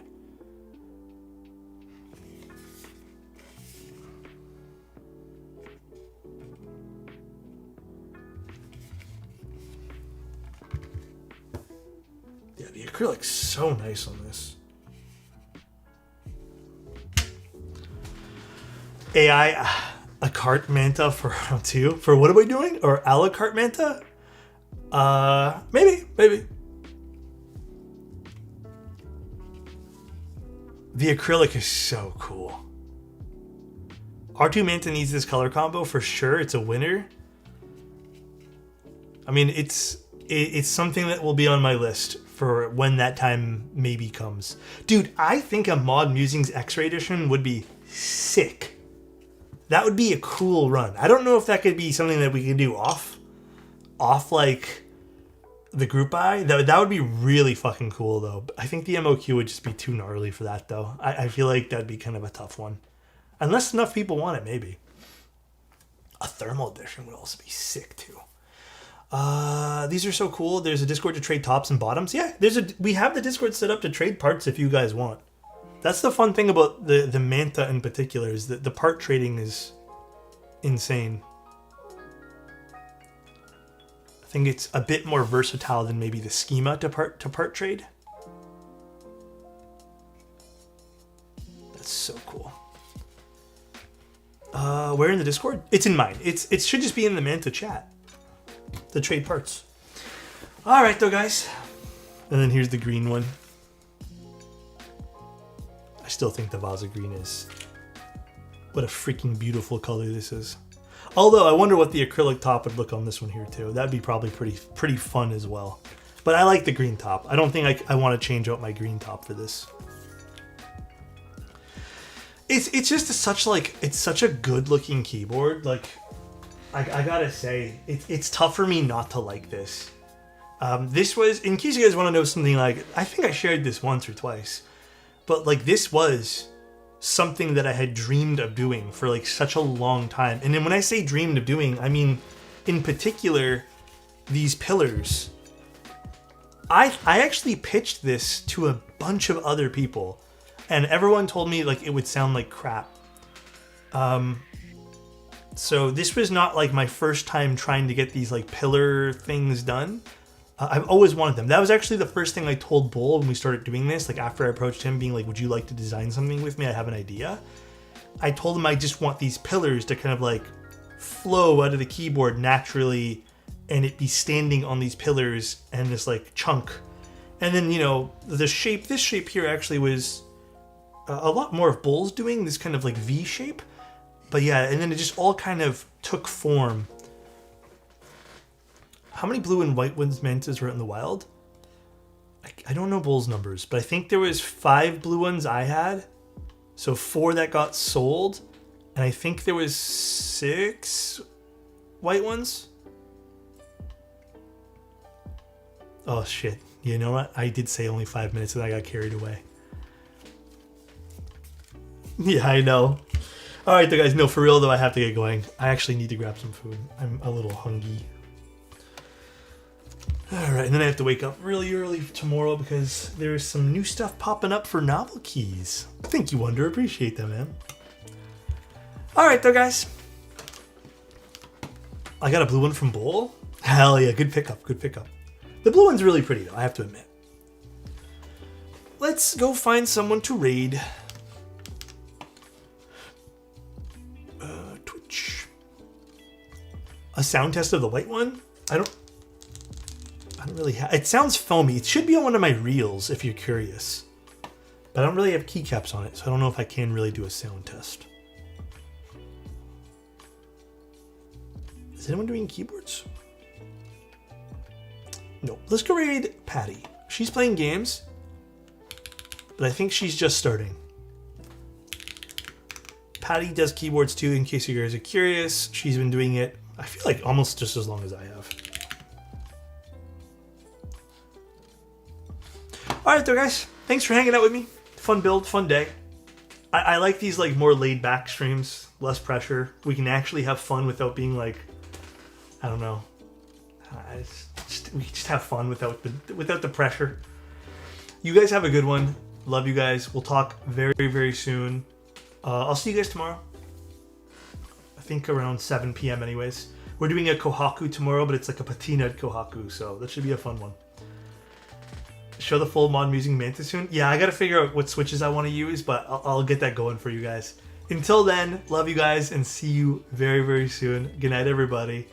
Yeah, the acrylic's so nice on this. AI, a cart manta for round 2. For what am I doing? Or a la carte manta? Maybe. The acrylic is so cool. R2 Manta needs this color combo for sure. It's a winner. I mean, it's something that will be on my list for when that time maybe comes. Dude, I think a Mod Musings X-Ray edition would be sick. That would be a cool run. I don't know if that could be something that we could do off like the group buy. That would be really fucking cool though. I think the MOQ would just be too gnarly for that though. I feel like that'd be kind of a tough one. Unless enough people want it, maybe. A thermal edition would also be sick too. These are so cool. There's a Discord to trade tops and bottoms. Yeah, we have the Discord set up to trade parts if you guys want. That's the fun thing about the Manta in particular, is that the part trading is insane. I think it's a bit more versatile than maybe the schema to part trade. That's so cool. Where in the Discord? It's in mine. It should just be in the Manta chat. The trade parts. Alright though, guys. And then here's the green one. I still think the Vasa green is... What a freaking beautiful color this is. Although, I wonder what the acrylic top would look on this one here too. That'd be probably pretty fun as well. But I like the green top. I don't think I want to change out my green top for this. It's just it's such a good looking keyboard. Like, I gotta say, it's tough for me not to like this. This was, in case you guys want to know something, like, I think I shared this once or twice, but like this was something that I had dreamed of doing for like such a long time. And then when I say dreamed of doing, I mean, in particular, these pillars. I actually pitched this to a bunch of other people, and everyone told me like it would sound like crap. So this was not like my first time trying to get these like pillar things done. I've always wanted them. That was actually the first thing I told Bull when we started doing this. Like after I approached him being like, would you like to design something with me? I have an idea. I told him I just want these pillars to kind of like flow out of the keyboard naturally, and it be standing on these pillars and this like chunk. And then, you know, this shape here actually was a lot more of Bull's doing, this kind of like V shape. But yeah, and then it just all kind of took form. How many blue and white ones mantas were in the wild? I don't know Bull's numbers, but I think there was 5 blue ones I had. So 4 that got sold. And I think there was 6 white ones. Oh shit. You know what? I did say only 5 minutes and I got carried away. Yeah, I know. Alright though, guys, no, for real though, I have to get going. I actually need to grab some food. I'm a little hungry. Alright, and then I have to wake up really early tomorrow because there's some new stuff popping up for novel keys. Thank you, Wonder. Appreciate that, man. Alright though, guys. I got a blue one from Bull. Hell yeah, good pickup, good pickup. The blue one's really pretty though, I have to admit. Let's go find someone to raid. Twitch. A sound test of the white one? I don't really have... It sounds foamy. It should be on one of my reels if you're curious. But I don't really have keycaps on it, so I don't know if I can really do a sound test. Is anyone doing keyboards? No. Let's go raid Patty. She's playing games, but I think she's just starting. Patty does keyboards too, in case you guys are curious. She's been doing it, I feel like, almost just as long as I have. Alright though, guys. Thanks for hanging out with me. Fun build, fun day. I like these like more laid back streams, less pressure. We can actually have fun without being like, I don't know. We just have fun without the pressure. You guys have a good one. Love you guys. We'll talk very, very soon. I'll see you guys tomorrow. I think around 7 p.m. anyways. We're doing a Kohaku tomorrow, but it's like a patinaed Kohaku, so that should be a fun one. show the full mod I'm using Manta soon. Yeah, I gotta figure out what switches I want to use, but I'll get that going for you guys. Until then, love you guys and see you very, very soon. Good night, everybody.